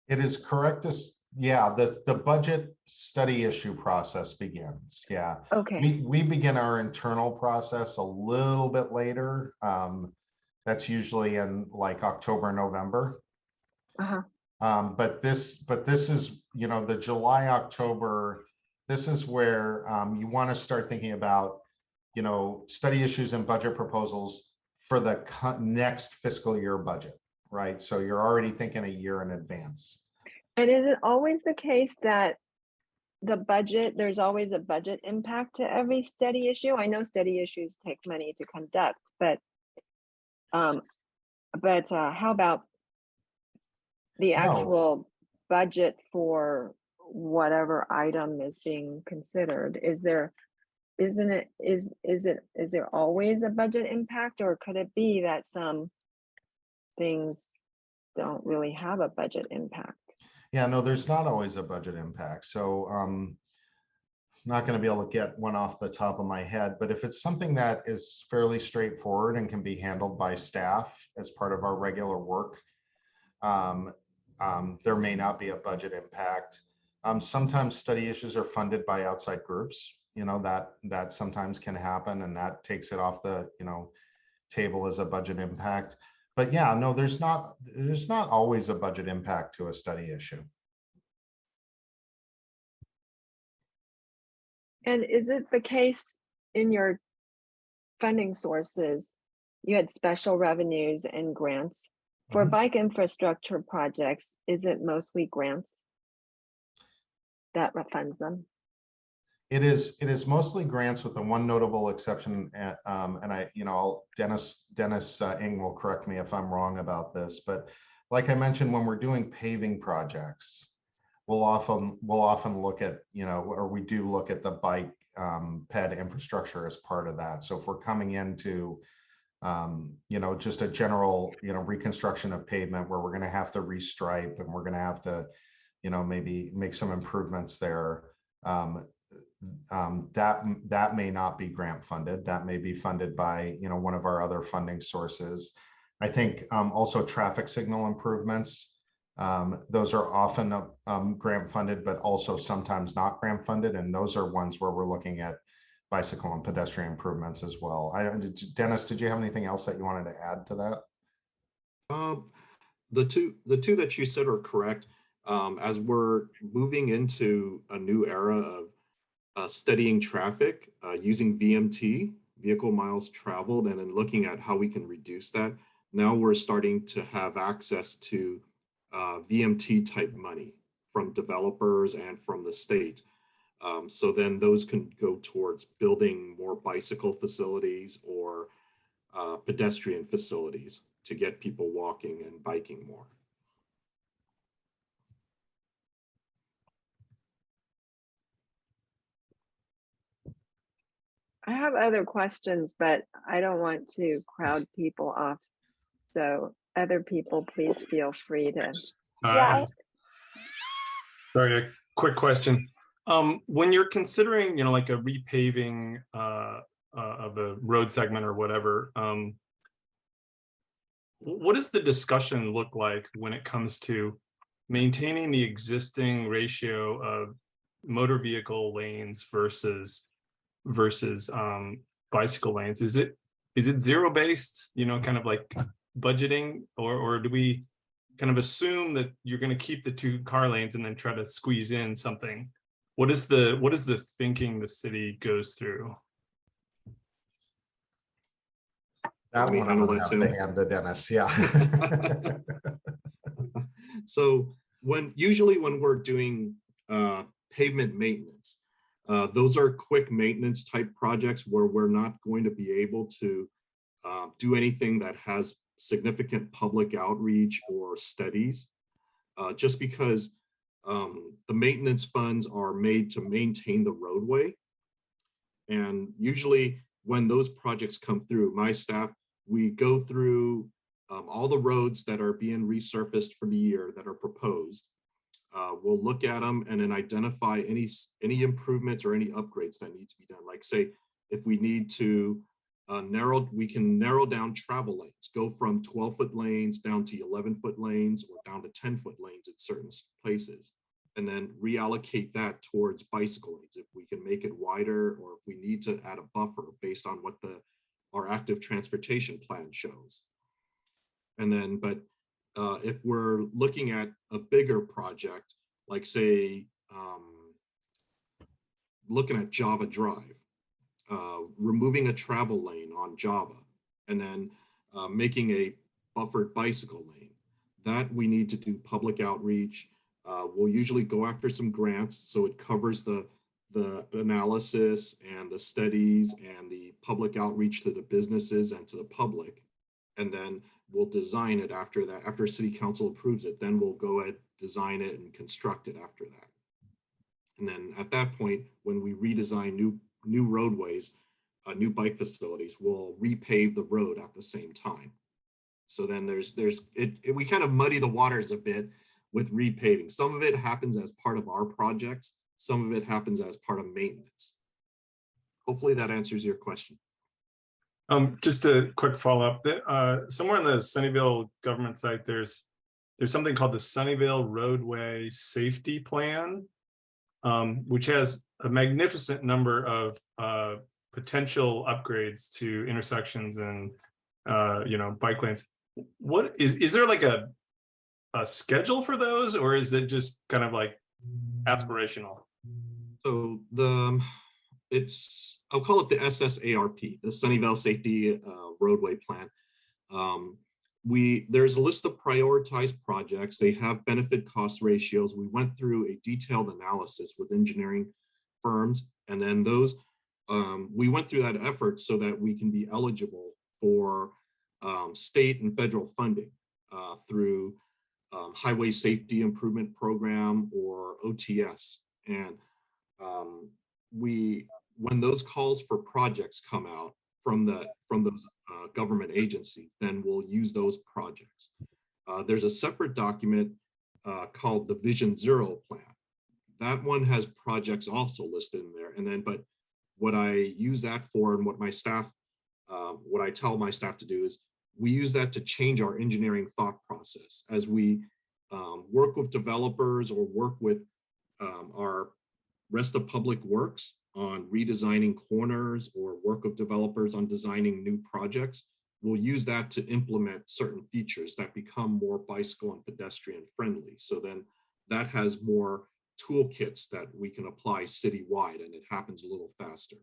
G: It is correct to, yeah, the budget study issue process begins. Yeah.
M: Okay.
G: We begin our internal process a little bit later. That's usually in like October, November.
M: Uh-huh.
G: But this is, the July, October, this is where you want to start thinking about, study issues and budget proposals for the next fiscal year budget, right? So you're already thinking a year in advance.
M: And is it always the case that the budget, there's always a budget impact to every study issue? I know study issues take money to conduct, but how about the actual budget for whatever item is being considered? Is there always a budget impact, or could it be that some things don't really have a budget impact?
G: Yeah, no, there's not always a budget impact. So I'm not going to be able to get one off the top of my head, but if it's something that is fairly straightforward and can be handled by staff as part of our regular work, there may not be a budget impact. Sometimes study issues are funded by outside groups, that sometimes can happen, and that takes it off the, table as a budget impact. But yeah, no, there's not always a budget impact to a study issue.
M: And is it the case in your funding sources, you had special revenues and grants? For bike infrastructure projects, is it mostly grants that funds them?
G: It is mostly grants, with the one notable exception, and Dennis Ng will correct me if I'm wrong about this, but like I mentioned, when we're doing paving projects, we'll often look at, or we do look at the bike ped infrastructure as part of that. So if we're coming into just a general, reconstruction of pavement where we're going to have to restripe and we're going to have to, maybe make some improvements there, that may not be grant funded. That may be funded by, one of our other funding sources. I think also traffic signal improvements, those are often grant funded, but also sometimes not grant funded. And those are ones where we're looking at bicycle and pedestrian improvements as well. Dennis, did you have anything else that you wanted to add to that?
K: The two that you said are correct. As we're moving into a new era of studying traffic, using VMT, vehicle miles traveled, and then looking at how we can reduce that, now we're starting to have access to VMT type money from developers and from the state. So then those can go towards building more bicycle facilities or pedestrian facilities to get people walking and biking more.
M: I have other questions, but I don't want to crowd people off. So other people, please feel free to.
L: Sorry, a quick question. When you're considering, like a repaving of a road segment or whatever, what does the discussion look like when it comes to maintaining the existing ratio of motor vehicle lanes versus bicycle lanes? Is it zero based, kind of like budgeting, or do we kind of assume that you're going to keep the 2 car lanes and then try to squeeze in something? What is the thinking the city goes through?
G: That one I'm going to have to hand to Dennis. Yeah.
K: So usually when we're doing pavement maintenance, Those are quick maintenance type projects where we're not going to be able to do anything that has significant public outreach or studies, just because the maintenance funds are made to maintain the roadway. And usually when those projects come through, my staff, we go through all the roads that are being resurfaced for the year that are proposed. We'll look at them and then identify any improvements or any upgrades that need to be done. Like say, if we need to we can narrow down travel lanes, go from 12-foot lanes down to 11-foot lanes or down to 10-foot lanes at certain places, and then reallocate that towards bicycle lanes if we can make it wider, or if we need to add a buffer based on what our active transportation plan shows. And then, but if we're looking at a bigger project, like say, looking at Java Drive, removing a travel lane on Java, and then making a buffered bicycle lane, that we need to do public outreach. We'll usually go after some grants, so it covers the analysis and the studies and the public outreach to the businesses and to the public. And then we'll design it after that. After City Council approves it, then we'll go ahead, design it and construct it after that. And then at that point, when we redesign new roadways, new bike facilities, we'll repave the road at the same time. So then we kind of muddy the waters a bit with repaving. Some of it happens as part of our projects. Some of it happens as part of maintenance. Hopefully that answers your question.
N: Just a quick follow-up. Somewhere on the Sunnyvale government site, there's something called the Sunnyvale Roadway Safety Plan, which has a magnificent number of potential upgrades to intersections and bike lanes. What is there like a schedule for those, or is it just kind of like aspirational?
K: So I'll call it the SSARP, the Sunnyvale Safety Roadway Plan. There's a list of prioritized projects. They have benefit cost ratios. We went through a detailed analysis with engineering firms, and then those we went through that effort so that we can be eligible for state and federal funding through Highway Safety Improvement Program or OTS. And when those calls for projects come out from those government agencies, then we'll use those projects. There's a separate document called the Vision Zero Plan. That one has projects also listed in there. And then, but what I use that for, and what I tell my staff to do, is we use that to change our engineering thought process as we work with developers or work with our rest of public works on redesigning corners, or work with developers on designing new projects. We'll use that to implement certain features that become more bicycle and pedestrian friendly. So then that has more toolkits that we can apply citywide, and it happens a little faster.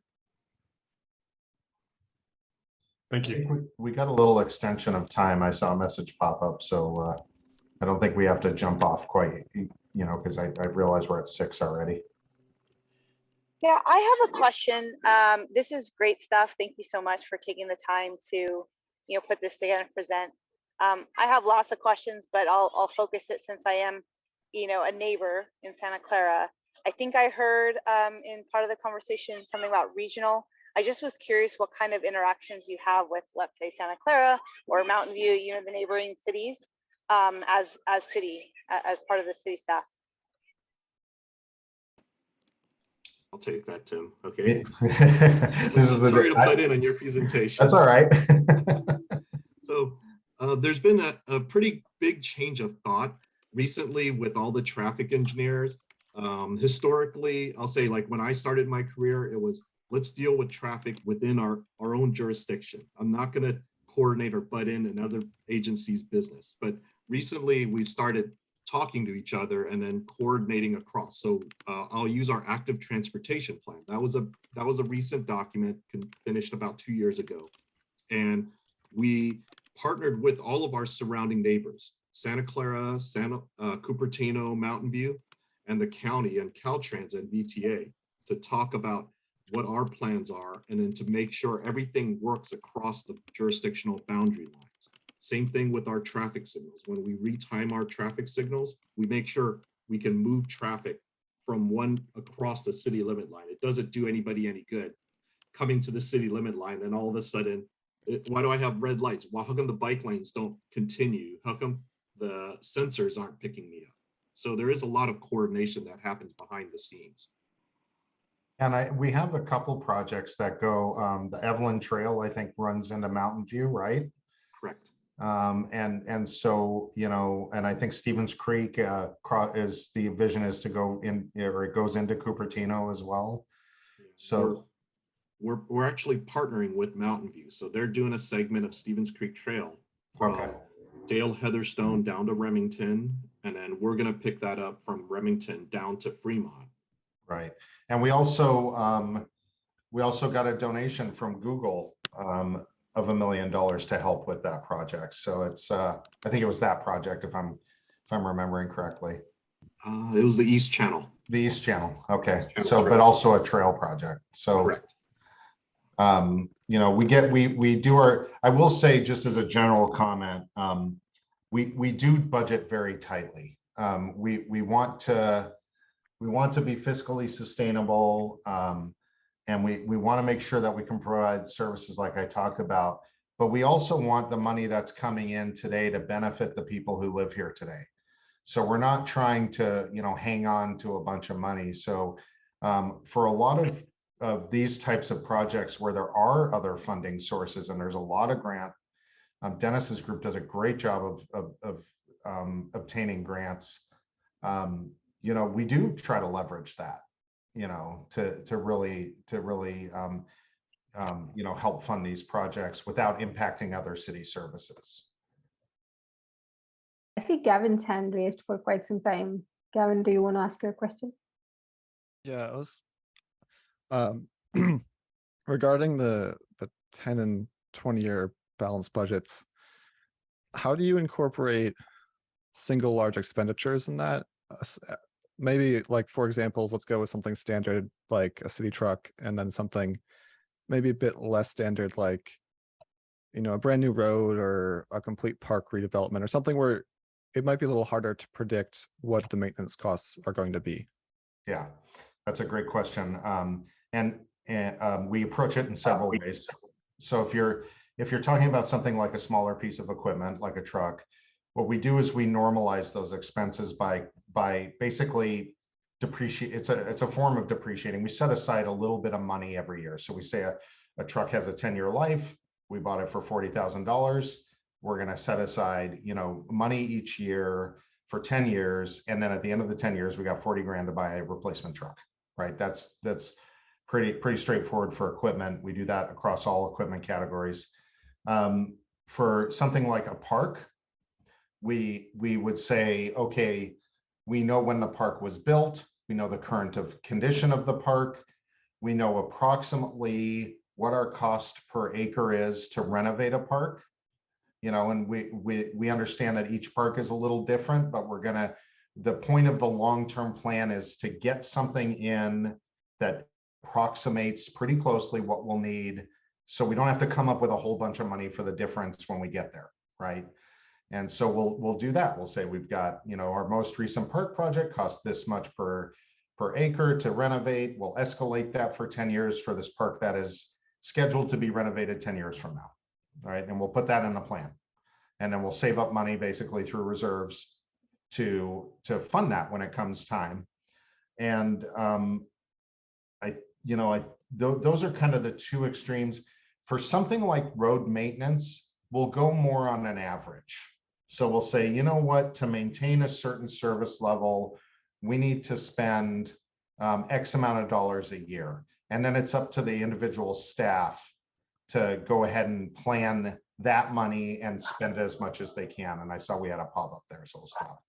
N: Thank you.
G: We got a little extension of time. I saw a message pop up, so I don't think we have to jump off quite, because I realize we're at 6 already.
J: Yeah, I have a question. This is great stuff. Thank you so much for taking the time to, put this together and present. I have lots of questions, but I'll focus it since I am, a neighbor in Santa Clara. I think I heard in part of the conversation something about regional. I just was curious what kind of interactions you have with, let's say, Santa Clara or Mountain View, the neighboring cities, as part of the city staff.
K: I'll take that, Tim. Okay.
G: Sorry
K: to butt in on your presentation.
G: That's all right.
K: So there's been a pretty big change of thought recently with all the traffic engineers. Historically, I'll say, like, when I started my career, it was, let's deal with traffic within our own jurisdiction. I'm not going to coordinate or butt in another agency's business. But recently we've started talking to each other and then coordinating across. So I'll use our active transportation plan. That was a recent document finished about 2 years ago. And we partnered with all of our surrounding neighbors, Santa Clara, Cupertino, Mountain View, and the county and Caltrans and VTA, to talk about what our plans are, and then to make sure everything works across the jurisdictional boundary lines. Same thing with our traffic signals. When we retime our traffic signals, we make sure we can move traffic from one across the city limit line. It doesn't do anybody any good coming to the city limit line, then all of a sudden, why do I have red lights? Well, how come the bike lanes don't continue? How come the sensors aren't picking me up? So there is a lot of coordination that happens behind the scenes.
G: And we have a couple projects that go, the Evelyn Trail, I think, runs into Mountain View, right?
K: Correct.
G: And so, you know, and I think Stevens Creek is the vision is to go in, or it goes into Cupertino as well. So
K: we're actually partnering with Mountain View. So they're doing a segment of Stevens Creek Trail from Dale Heatherstone down to Remington. And then we're going to pick that up from Remington down to Fremont.
G: Right. And we also got a donation from Google of $1 million to help with that project. So it's I think it was that project if I'm remembering correctly.
K: It was the East Channel.
G: The East Channel. Okay.
K: East Channel
G: so
K: Trail.
G: But also a trail project. So
K: correct.
G: You know, we do our, I will say just as a general comment, we do budget very tightly. We want to be fiscally sustainable, and we want to make sure that we can provide services like I talked about, but we also want the money that's coming in today to benefit the people who live here today. So we're not trying to, you know, hang on to a bunch of money. So for a lot of these types of projects where there are other funding sources and there's a lot of grant, Dennis's group does a great job of obtaining grants. You know, we do try to leverage that, you know, to really you know, help fund these projects without impacting other city services.
B: I see Gavin's hand raised for quite some time. Gavin, do you want to ask your question?
O: Yeah, I was regarding the 10 and 20-year balanced budgets. How do you incorporate single large expenditures in that? Maybe like, for example, let's go with something standard like a city truck, and then something maybe a bit less standard like, you know, a brand new road or a complete park redevelopment or something where it might be a little harder to predict what the maintenance costs are going to be.
G: Yeah, that's a great question. And we approach it in several ways. So if you're talking about something like a smaller piece of equipment, like a truck, what we do is we normalize those expenses by basically depreciate. It's a form of depreciating. We set aside a little bit of money every year. So we say a truck has a 10-year life. We bought it for $40,000. We're going to set aside, you know, money each year for 10 years. And then at the end of the 10 years, we got 40 grand to buy a replacement truck, right? That's pretty straightforward for equipment. We do that across all equipment categories. For something like a park, we would say, okay, we know when the park was built. We know the current condition of the park. We know approximately what our cost per acre is to renovate a park. You know, and we understand that each park is a little different, but the point of the long-term plan is to get something in that approximates pretty closely what we'll need, so we don't have to come up with a whole bunch of money for the difference when we get there, right? And so we'll do that. We'll say we've got, you know, our most recent park project cost this much per acre to renovate. We'll escalate that for 10 years for this park that is scheduled to be renovated 10 years from now. All right, and we'll put that in a plan, and then we'll save up money basically through reserves to fund that when it comes time. And those are kind of the two extremes. For something like road maintenance, we'll go more on an average. So we'll say, you know what, to maintain a certain service level, we need to spend X amount of dollars a year, and then it's up to the individual staff to go ahead and plan that money and spend as much as they can. And I saw we had a pop-up there, so we'll stop.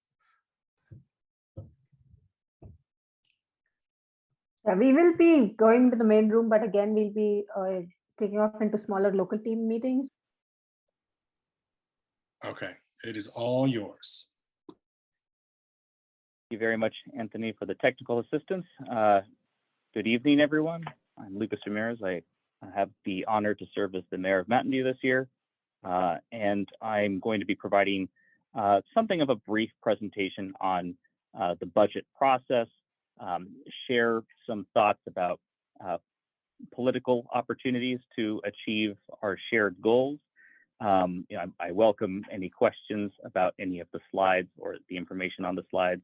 B: Yeah, we will be going to the main room, but again, we'll be taking off into smaller local team meetings.
N: Okay, it is all yours.
P: Thank you very much, Anthony, for the technical assistance. Good evening, everyone. I'm Lucas Ramirez. I have the honor to serve as the mayor of Mountain View this year, and I'm going to be providing something of a brief presentation on the budget process, share some thoughts about political opportunities to achieve our shared goals. I welcome any questions about any of the slides or the information on the slides.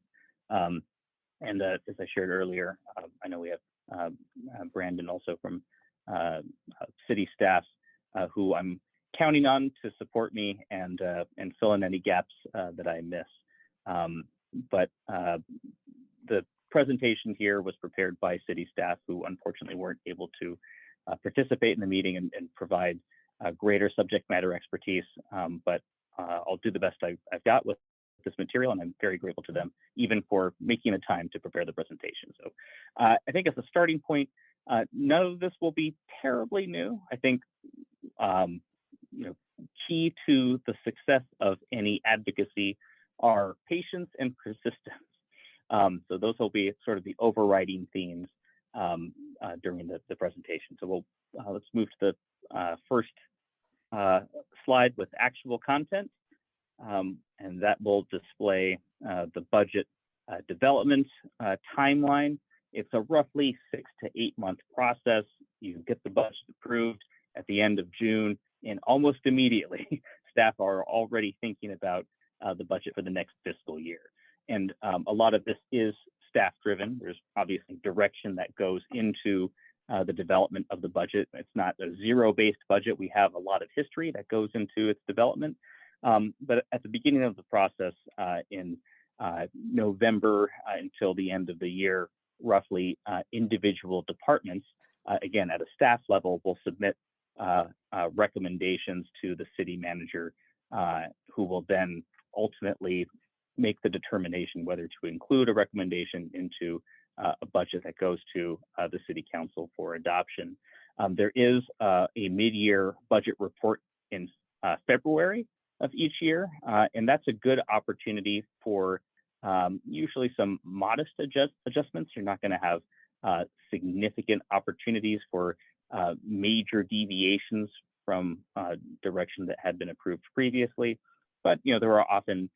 P: And as I shared earlier, I know we have Brandon also from city staff who I'm counting on to support me and fill in any gaps that I miss. But the presentation here was prepared by city staff who unfortunately weren't able to participate in the meeting and provide greater subject matter expertise. But I'll do the best I've got with this material, and I'm very grateful to them, even for making the time to prepare the presentation. So I think as a starting point, none of this will be terribly new. I think key to the success of any advocacy are patience and persistence. So those will be sort of the overriding themes during the presentation. So let's move to the first slide with actual content. And that will display the budget development timeline. It's a roughly 6 to 8 month process. You get the budget approved at the end of June, and almost immediately, staff are already thinking about the budget for the next fiscal year. And a lot of this is staff driven. There's obviously direction that goes into the development of the budget. It's not a zero-based budget. We have a lot of history that goes into its development. But at the beginning of the process in November until the end of the year, roughly individual departments, again, at a staff level, will submit recommendations to the city manager, who will then ultimately make the determination whether to include a recommendation into a budget that goes to the city council for adoption. There is a mid-year budget report in February of each year, and that's a good opportunity for usually some modest adjustments. You're not going to have significant opportunities for major deviations from direction that had been approved previously, but there are often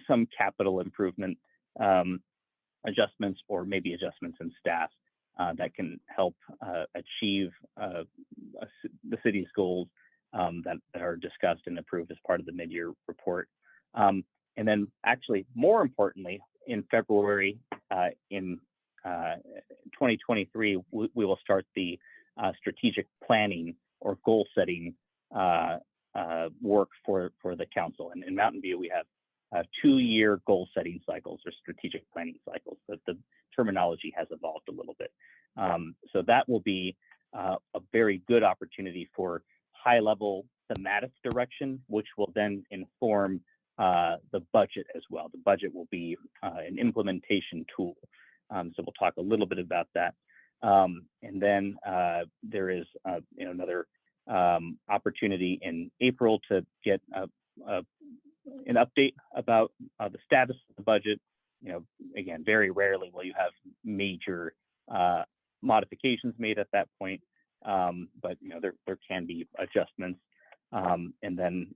P: some capital improvement adjustments or maybe adjustments in staff that can help achieve the city's goals that are discussed and approved as part of the mid-year report. And then actually, more importantly, in February in 2023, we will start the strategic planning or goal setting work for the council. And in Mountain View, we have 2-year goal setting cycles or strategic planning cycles. The terminology has evolved a little bit. So that will be a very good opportunity for high-level thematic direction, which will then inform the budget as well. The budget will be an implementation tool. So we'll talk a little bit about that. And then there is another opportunity in April to get an update about the status of the budget. Again, very rarely will you have major modifications made at that point, but there can be adjustments. And then,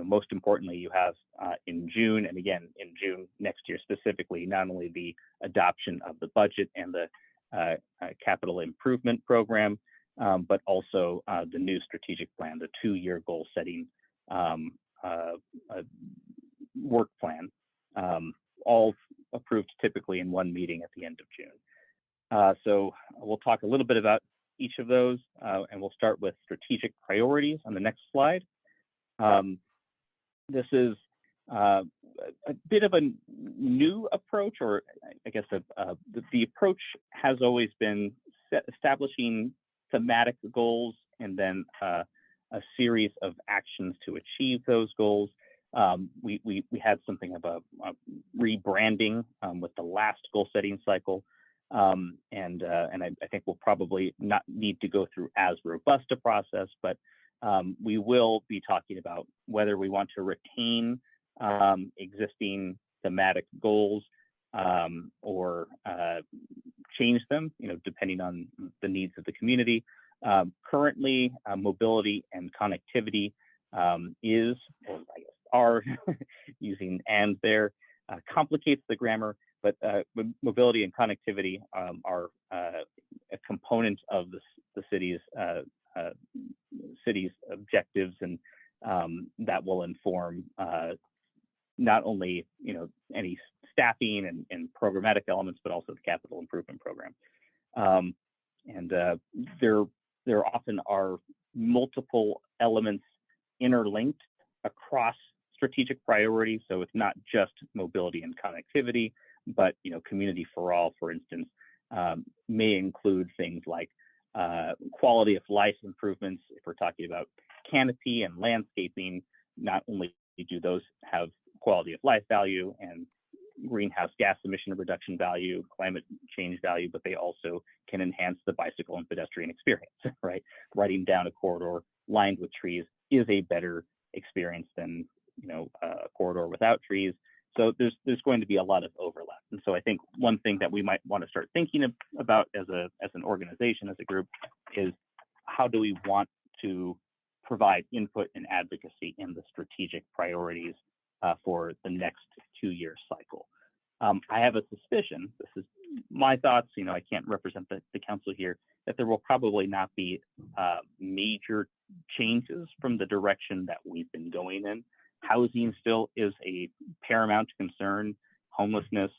P: most importantly, you have in June, and again in June next year specifically, not only the adoption of the budget and the capital improvement program, but also the new strategic plan, the 2-year goal setting work plan, all approved typically in one meeting at the end of June. So we'll talk a little bit about each of those, and we'll start with strategic priorities on the next slide. This is a bit of a new approach, or I guess the approach has always been establishing thematic goals and then a series of actions to achieve those goals. We had something of a rebranding with the last goal setting cycle. And I think we'll probably not need to go through as robust a process, but we will be talking about whether we want to retain existing thematic goals or change them, depending on the needs of the community. Currently, mobility and connectivity is, or I guess are, using and there, complicates the grammar, but mobility and connectivity are a component of the city's objectives, and that will inform not only any staffing and programmatic elements, but also the capital improvement program. There often are multiple elements interlinked across strategic priorities. So it's not just mobility and connectivity, but community for all, for instance, may include things like quality of life improvements. If we're talking about canopy and landscaping, not only do those have quality of life value and greenhouse gas emission reduction value, climate change value, but they also can enhance the bicycle and pedestrian experience, right? Riding down a corridor lined with trees is a better experience than a corridor without trees. So there's going to be a lot of overlap. And so I think one thing that we might want to start thinking about as an organization, as a group, is how do we want to provide input and advocacy in the strategic priorities for the next 2-year cycle. I have a suspicion, this is my thoughts, I can't represent the council here, that there will probably not be major changes from the direction that we've been going in. Housing still is a paramount concern. Homelessness,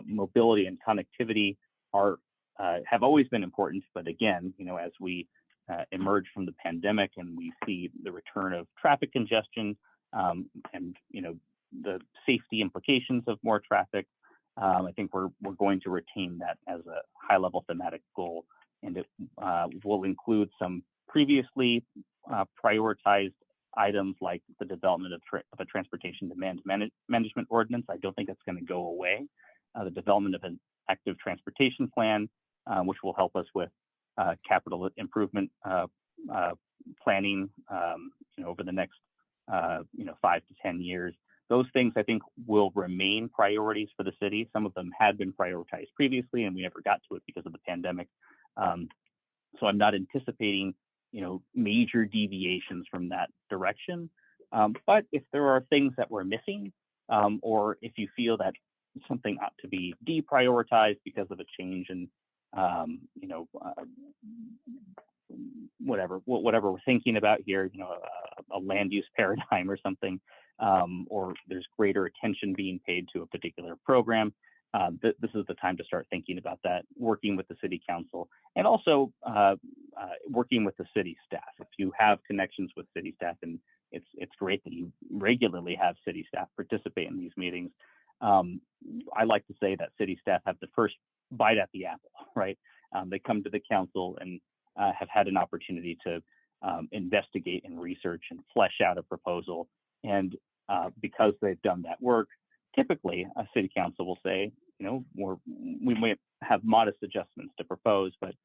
P: mobility and connectivity have always been important, but again, as we emerge from the pandemic and we see the return of traffic congestion, and the safety implications of more traffic, I think we're going to retain that as a high-level thematic goal, and it will include some previously prioritized items like the development of a transportation demand management ordinance. I don't think that's going to go away. The development of an active transportation plan, which will help us with capital improvement planning, over the next 5 to 10 years. Those things I think will remain priorities for the city. Some of them had been prioritized previously and we never got to it because of the pandemic. So I'm not anticipating, major deviations from that direction. But if there are things that we're missing, or if you feel that something ought to be deprioritized because of a change in, whatever we're thinking about here, a land use paradigm or something, or there's greater attention being paid to a particular program, this is the time to start thinking about that, working with the city council, and also working with the city staff. If you have connections with city staff, and it's great that you regularly have city staff participate in these meetings. I like to say that city staff have the first bite at the apple, right? They come to the council and have had an opportunity to investigate and research and flesh out a proposal. And because they've done that work, typically a city council will say, we might have modest adjustments to propose, but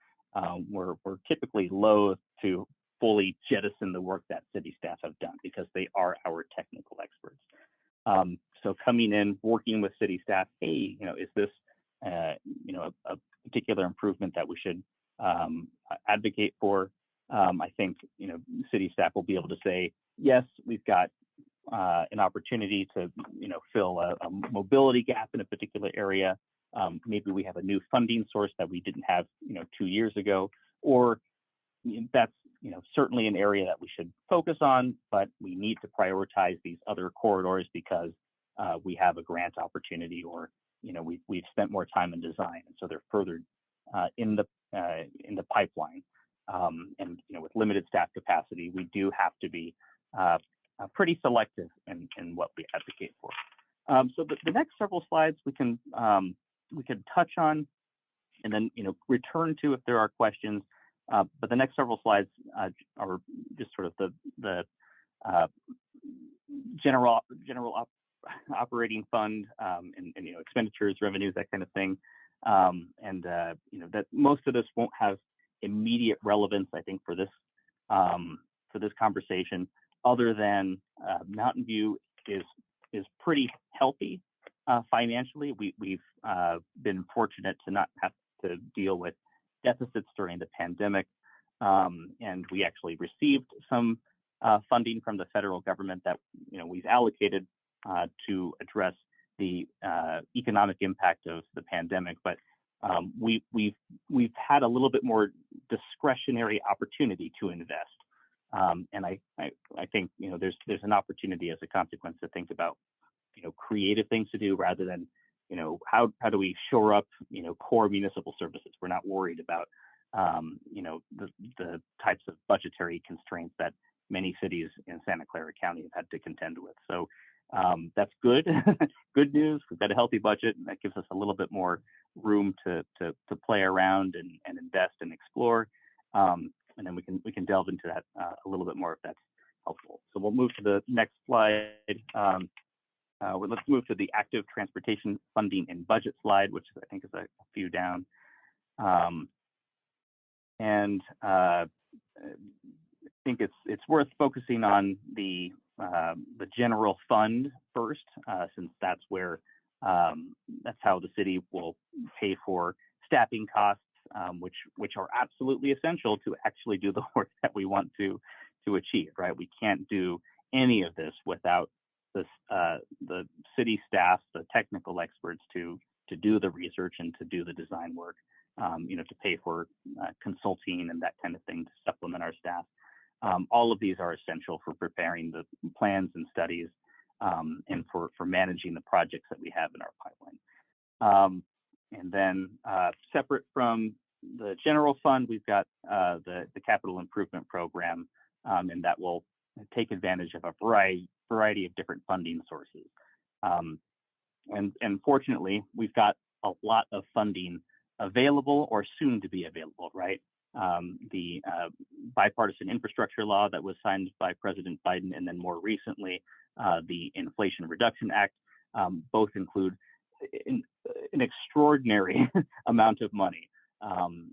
P: we're typically loath to fully jettison the work that city staff have done because they are our technical experts. So coming in, working with city staff, hey, is this a particular improvement that we should advocate for? I think city staff will be able to say, yes, we've got an opportunity to fill a mobility gap in a particular area. Maybe we have a new funding source that we didn't have 2 years ago, or that's certainly an area that we should focus on, but we need to prioritize these other corridors because we have a grant opportunity, or we've spent more time in design, and so they're further in the pipeline. And with limited staff capacity, we do have to be pretty selective in what we advocate for. So the next several slides we can touch on, and then return to if there are questions. But the next several slides are just sort of the general operating fund, and expenditures, revenues, that kind of thing. That most of this won't have immediate relevance, I think, for this conversation, other than Mountain View is pretty healthy financially. We've been fortunate to not have to deal with deficits during the pandemic, and we actually received some funding from the federal government that we've allocated to address the economic impact of the pandemic. But we've had a little bit more discretionary opportunity to invest, and I think there's an opportunity as a consequence to think about creative things to do rather than how do we shore up core municipal services. We're not worried about the types of budgetary constraints that many cities in Santa Clara County have had to contend with. So that's good. Good news. We've got a healthy budget, and that gives us a little bit more room to play around and invest and explore. And then we can delve into that a little bit more if that's helpful. So we'll move to the next slide. Let's move to the active transportation funding and budget slide, which I think is a few down. I think it's worth focusing on the general fund first, since that's where that's how the city will pay for staffing costs, which are absolutely essential to actually do the work that we want to achieve. Right? We can't do any of this without the city staff, the technical experts to do the research and to do the design work, to pay for consulting and that kind of thing to supplement our staff. All of these are essential for preparing the plans and studies, and for managing the projects that we have in our pipeline. And then separate from the general fund, we've got the capital improvement program, and that will take advantage of a variety of different funding sources. And fortunately, we've got a lot of funding available or soon to be available, right? The bipartisan infrastructure law that was signed by President Biden, and then more recently, the Inflation Reduction Act, both include an extraordinary amount of money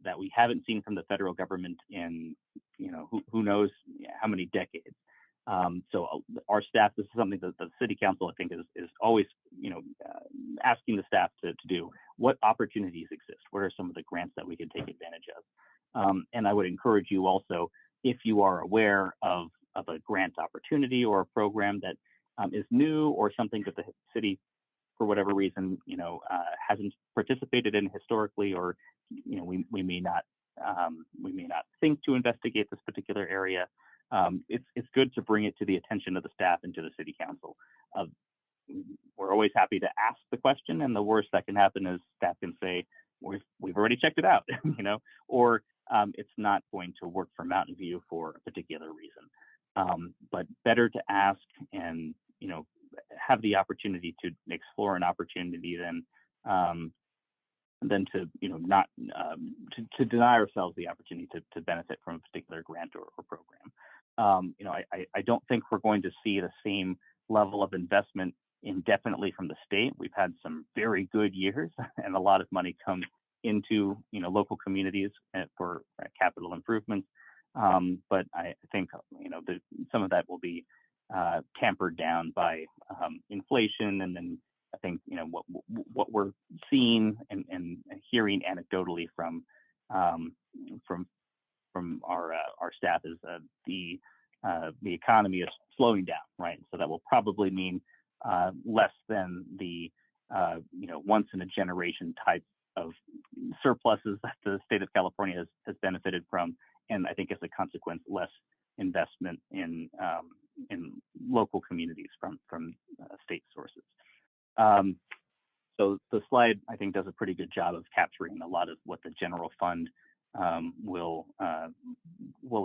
P: that we haven't seen from the federal government in, who knows how many decades. So our staff, this is something that the city council, I think, is always, asking the staff to do. What opportunities exist? What are some of the grants that we can take advantage of? And I would encourage you also, if you are aware of a grant opportunity or a program that is new or something that the city, for whatever reason, hasn't participated in historically, or we may not think to investigate this particular area. It's good to bring it to the attention of the staff and to the city council. We're always happy to ask the question, and the worst that can happen is staff can say, we've already checked it out, or it's not going to work for Mountain View for a particular reason. But better to ask and have the opportunity to explore an opportunity than to not to deny ourselves the opportunity to benefit from a particular grant or program. I don't think we're going to see the same level of investment indefinitely from the state. We've had some very good years, and a lot of money come into local communities for capital improvements. But I think some of that will be tampered down by inflation, and then I think what we're seeing and hearing anecdotally from our staff is the economy is slowing down, right? So that will probably mean less than the once in a generation type of surpluses that the state of California has benefited from, and I think as a consequence, less investment in local communities from state sources. So the slide, I think, does a pretty good job of capturing a lot of what the general fund will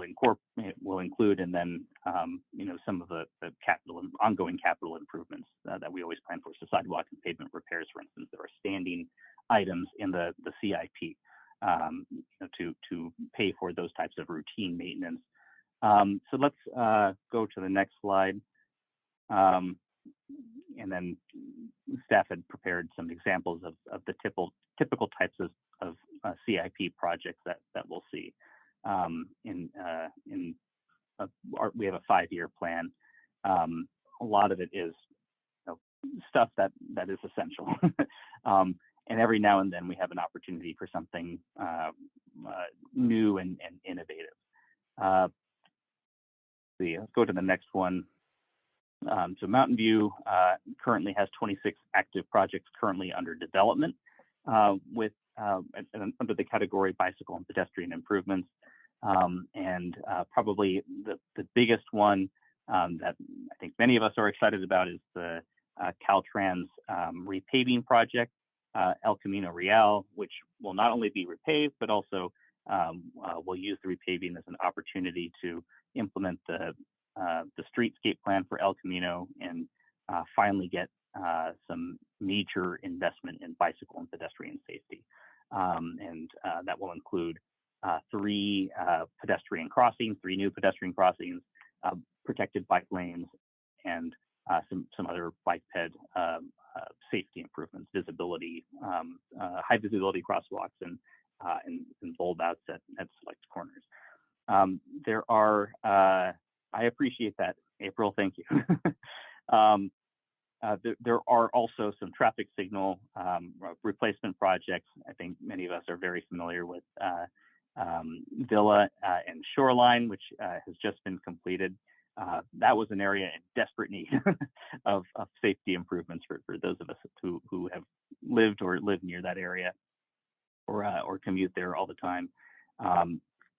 P: include, and then some of the ongoing capital improvements that we always plan for. So sidewalk and pavement repairs, for instance, there are standing items in the CIP to pay for those types of routine maintenance. So let's go to the next slide. And then staff had prepared some examples of the typical types of CIP projects that we'll see. We have a 5-year plan. A lot of it is stuff that is essential. And every now and then we have an opportunity for something new and innovative. Let's go to the next one. So Mountain View currently has 26 active projects currently under development with under the category bicycle and pedestrian improvements. And probably the biggest one that I think many of us are excited about is the Caltrans repaving project, El Camino Real, which will not only be repaved, but also will use the repaving as an opportunity to implement the streetscape plan for El Camino and finally get some major investment in bicycle and pedestrian safety. And that will include three new pedestrian crossings, protected bike lanes, and some other bike ped safety improvements, visibility, high visibility crosswalks, and bulb outs at select corners. There are, I appreciate that, April, thank you. There are also some traffic signal replacement projects. I think many of us are very familiar with Villa and Shoreline, which has just been completed. That was an area in desperate need of safety improvements for those of us who have lived or live near that area or commute there all the time.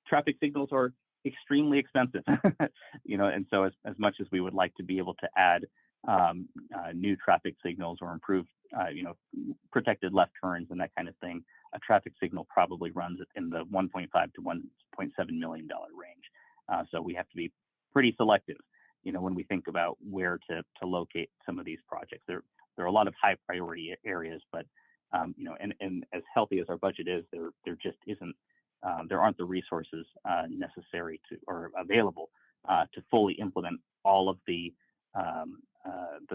P: Traffic signals are extremely expensive, and so as much as we would like to be able to add new traffic signals or improve, protected left turns and that kind of thing, a traffic signal probably runs in the $1.5 to $1.7 million range. So we have to be pretty selective, when we think about where to locate some of these projects. There are a lot of high priority areas, but and as healthy as our budget is, there just isn't. There aren't the resources necessary or available to fully implement all of the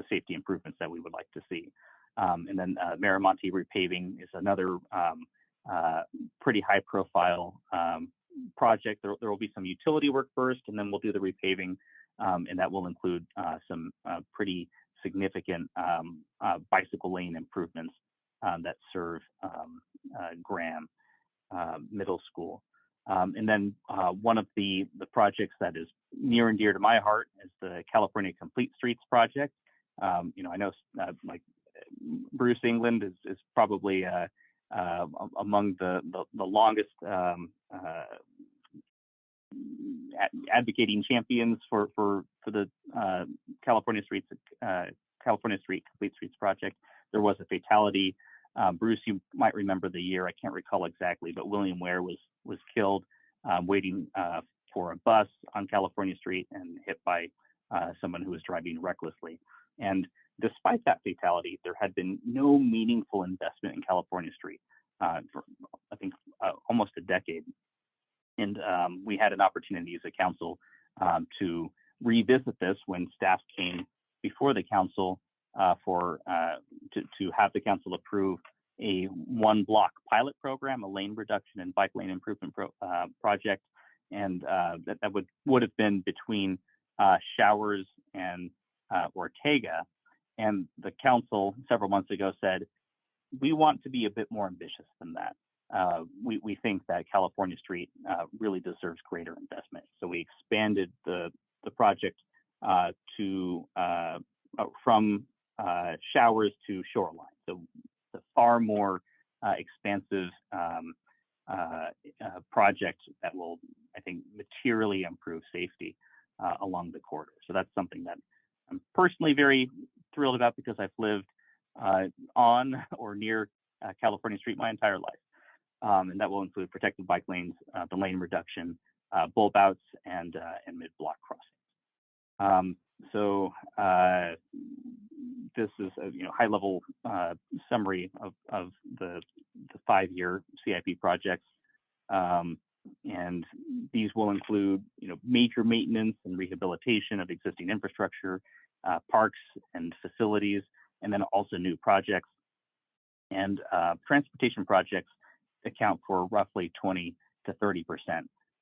P: safety improvements that we would like to see. And then Miramonte repaving is another pretty high profile project. There will be some utility work first, and then we'll do the repaving, and that will include some pretty significant bicycle lane improvements that serve Graham Middle School. And then one of the projects that is near and dear to my heart is the California Complete Streets project. I know like Bruce England is probably among the longest advocating champions for the California Street Complete Streets project. There was a fatality. Bruce, you might remember the year. I can't recall exactly, but William Ware was killed waiting for a bus on California Street and hit by someone who was driving recklessly. And despite that fatality, there had been no meaningful investment in California Street for, I think, almost a decade. And we had an opportunity as a council to revisit this when staff came before the council to have the council approve a one block pilot program, a lane reduction and bike lane improvement project. And that would have been between Showers and Ortega. And the council several months ago said, we want to be a bit more ambitious than that. We think that California Street really deserves greater investment. So we expanded the project from Showers to Shoreline. So it's a far more expansive project that will, I think, materially improve safety along the corridor. So that's something that I'm personally very thrilled about because I've lived on or near California Street my entire life. And that will include protected bike lanes, the lane reduction, bulb outs, and mid-block crossings. So this is a high-level summary of the 5-year CIP projects, and these will include major maintenance and rehabilitation of existing infrastructure, parks and facilities, and then also new projects. And transportation projects account for roughly 20 to 30%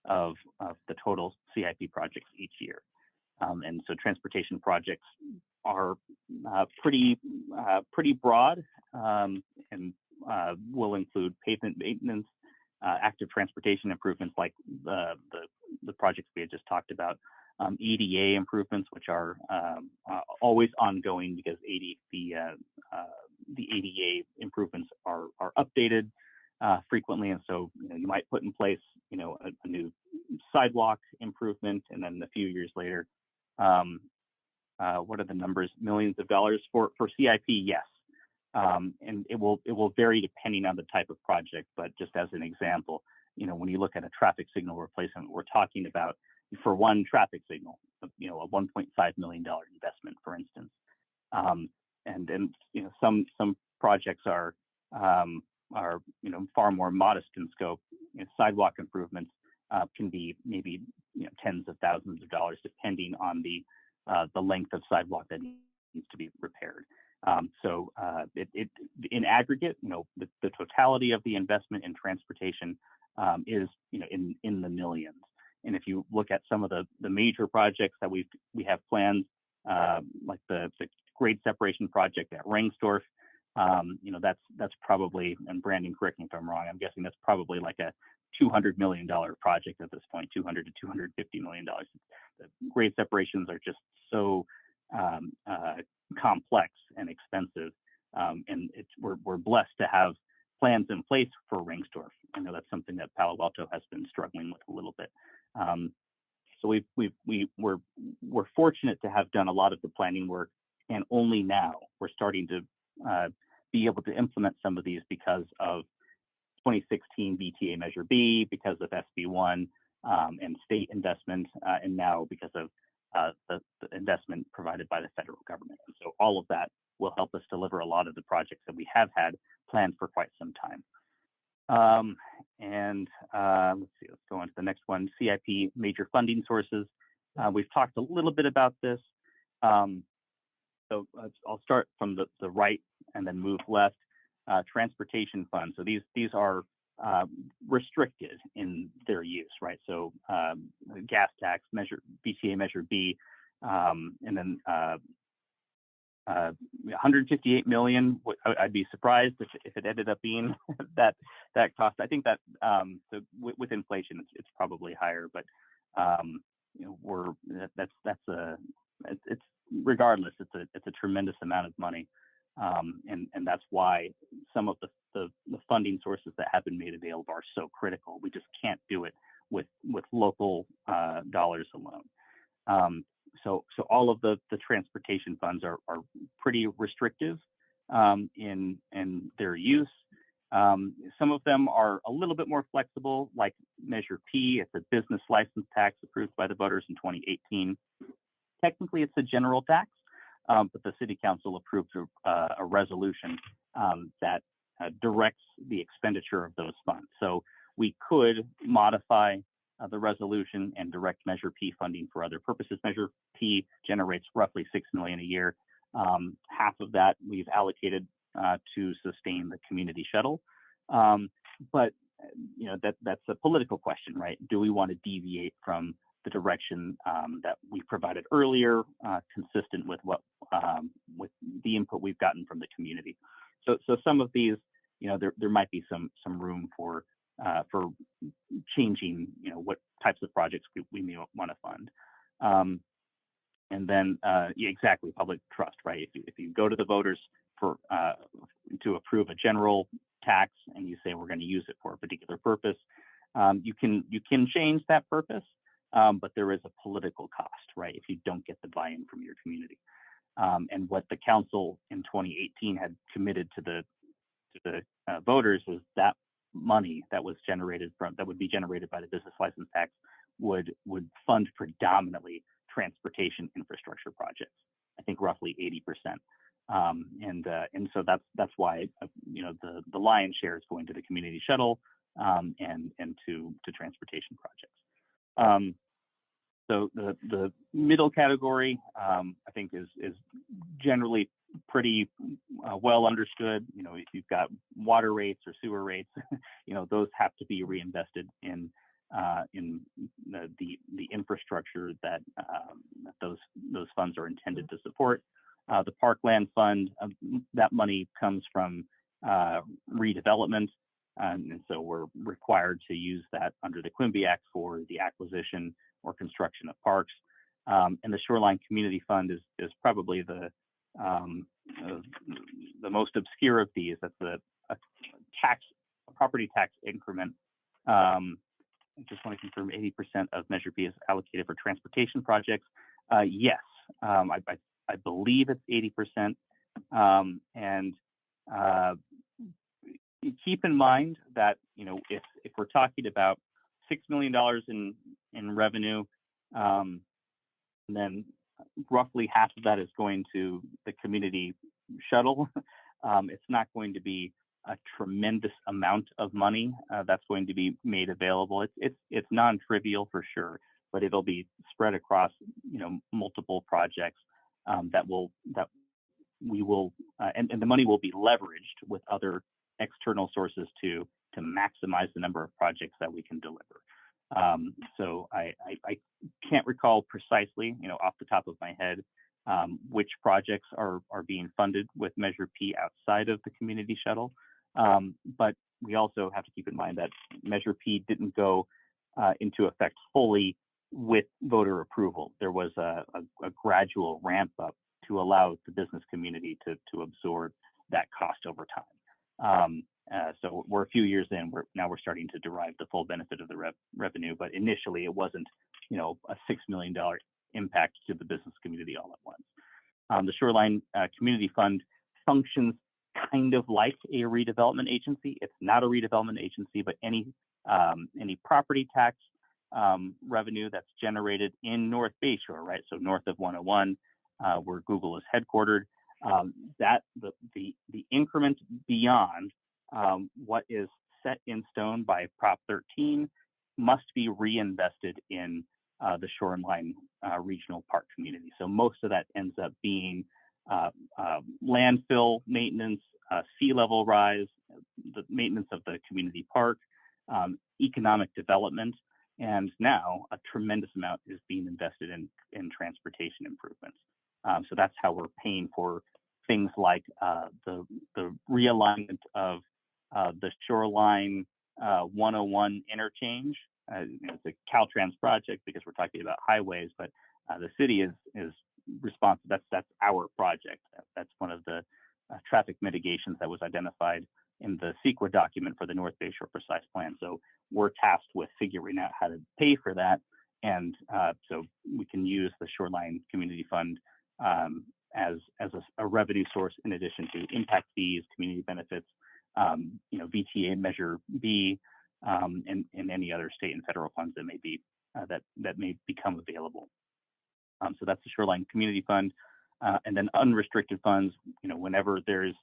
P: of the total CIP projects each year. And so transportation projects are pretty broad, and will include pavement maintenance, active transportation improvements like the projects we had just talked about, EDA improvements, which are always ongoing because the ADA improvements are updated frequently, and so you might put in place a new sidewalk improvement, and then a few years later, what are the numbers? Millions of dollars for CIP, yes. And it will vary depending on the type of project, but just as an example, when you look at a traffic signal replacement, we're talking about, for one traffic signal, a $1.5 million investment, for instance. And then some projects are far more modest in scope. Sidewalk improvements can be maybe tens of thousands of dollars, depending on the length of sidewalk that needs to be repaired. So in aggregate, the totality of the investment in transportation is in the millions. And if you look at some of the major projects that we have planned, like the grade separation project at Rengsdorf, that's probably, and Brandon, correct me if I'm wrong, I'm guessing that's probably like a $200 million project at this point, $200 to $250 million. The grade separations are just so complex and expensive, and we're blessed to have plans in place for Rengsdorf. I know that's something that Palo Alto has been struggling with a little bit. So we're fortunate to have done a lot of the planning work, and only now we're starting to be able to implement some of these because of 2016 VTA Measure B, because of SB1 and state investment, and now because of the investment provided by the federal government. And so all of that will help us deliver a lot of the projects that we have had planned for quite some time. Let's see, let's go on to the next one, CIP major funding sources. We've talked a little bit about this. So I'll start from the right and then move left. Transportation funds. So these are restricted in their use, right? So gas tax, BTA Measure B, and then 158 million. I'd be surprised if it ended up being that cost. I think that so with inflation, it's probably higher, but it's regardless, it's a tremendous amount of money, and that's why some of the funding sources that have been made available are so critical. We just can't do it with local dollars alone. So all of the transportation funds are pretty restrictive in their use. Some of them are a little bit more flexible, like Measure P. It's a business license tax approved by the voters in 2018. Technically, it's a general tax, but the City Council approved a resolution that directs the expenditure of those funds. So we could modify the resolution and direct Measure P funding for other purposes. Measure P generates roughly $6 million a year. Half of that we've allocated to sustain the community shuttle. But that's a political question, right? Do we want to deviate from the direction that we provided earlier, consistent with with the input we've gotten from the community? So some of these, there might be some room for changing, what types of projects we may want to fund. And then, yeah, exactly, public trust, right? If you go to the voters to approve a general tax and you say we're going to use it for a particular purpose, you can change that purpose, but there is a political cost, right? If you don't get the buy-in from your community. And what the council in 2018 had committed to the voters was that money that would be generated by the business license tax would fund predominantly transportation infrastructure projects. I think roughly 80%. And so that's why the lion's share is going to the community shuttle and to transportation projects. So the middle category, I think is generally pretty well understood. If you've got water rates or sewer rates, those have to be reinvested in in the infrastructure that those funds are intended to support. The Parkland Fund, that money comes from redevelopment, and so we're required to use that under the Quimby Act for the acquisition or construction of parks. And the Shoreline Community Fund is probably the most obscure of these. That's a property tax increment. I just want to confirm 80% of Measure B is allocated for transportation projects. Yes, I believe it's 80%. And keep in mind that, if we're talking about $6 million in revenue, then roughly half of that is going to the community shuttle. It's not going to be a tremendous amount of money that's going to be made available. It's non-trivial for sure, but it'll be spread across multiple projects that we will and the money will be leveraged with other external sources to maximize the number of projects that we can deliver. So I can't recall precisely, off the top of my head, which projects are being funded with Measure P outside of the community shuttle. But we also have to keep in mind that Measure P didn't go into effect fully with voter approval. There was a gradual ramp up to allow the business community to absorb that cost over time. So we're a few years in. We're starting to derive the full benefit of the revenue, but initially it wasn't, a $6 million impact to the business community all at once. The Shoreline Community Fund functions kind of like a redevelopment agency. It's not a redevelopment agency, but any property tax revenue that's generated in North Bayshore, right? So north of 101, where Google is headquartered, that the increment beyond what is set in stone by Prop 13 must be reinvested in the Shoreline Regional Park community. So most of that ends up being landfill maintenance, sea level rise, the maintenance of the community park, economic development, and now a tremendous amount is being invested in transportation improvements. So that's how we're paying for things like the realignment of the Shoreline 101 interchange. It's a Caltrans project because we're talking about highways, but the city is responsible. That's our project. That's one of the traffic mitigations that was identified in the CEQA document for the North Bayshore Precise Plan. So we're tasked with figuring out how to pay for that, and so we can use the Shoreline Community Fund as a revenue source in addition to impact fees, community benefits, VTA Measure B, and any other state and federal funds that may be that may become available. So that's the Shoreline Community Fund, and then unrestricted funds. Whenever there's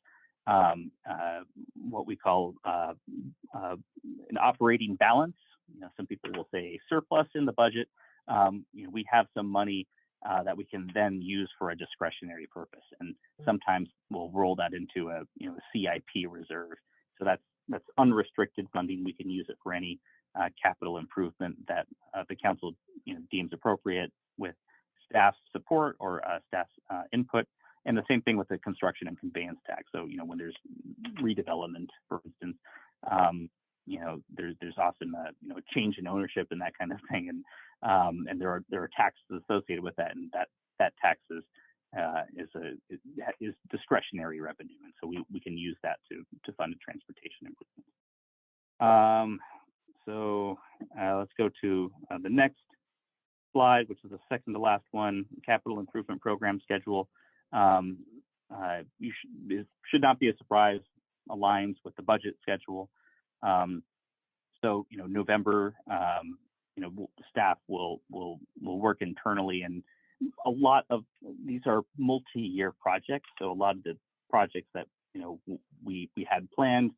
P: what we call an operating balance, some people will say surplus in the budget. We have some money that we can then use for a discretionary purpose, and sometimes we'll roll that into a CIP reserve. So that's unrestricted funding. We can use it for any capital improvement that the council deems appropriate with staff support or staff input. And the same thing with the construction and conveyance tax. So when there's redevelopment, for instance, there's often a change in ownership and that kind of thing, and there are taxes associated with that, and that tax is discretionary revenue, and so we can use that to fund transportation improvements. So let's go to the next slide, which is the second to last one, capital improvement program schedule. It should not be a surprise, aligns with the budget schedule. So November, staff will work internally, and a lot of these are multi-year projects. So a lot of the projects that we had planned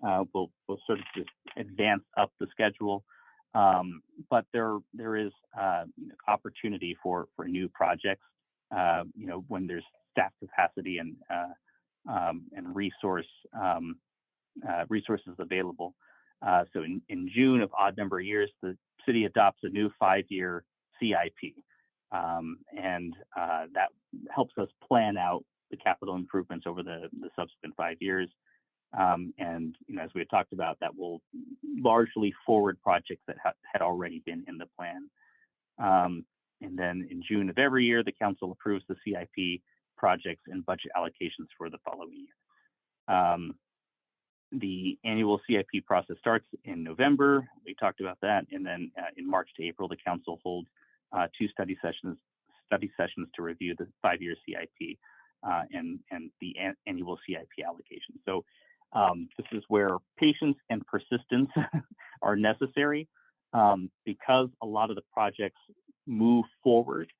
P: will sort of just advance up the schedule. But there is opportunity for new projects. When there's staff capacity and resources available. So in June of odd number of years, the city adopts a new 5-year CIP. And that helps us plan out the capital improvements over the subsequent 5 years. And as we had talked about, that will largely forward projects that had already been in the plan. And then in June of every year, the council approves the CIP projects and budget allocations for the following year. The annual CIP process starts in November. We talked about that. And then in March to April, the council holds 2 study sessions to review the 5-year CIP and the annual CIP allocation. So this is where patience and persistence are necessary because a lot of the projects move forward.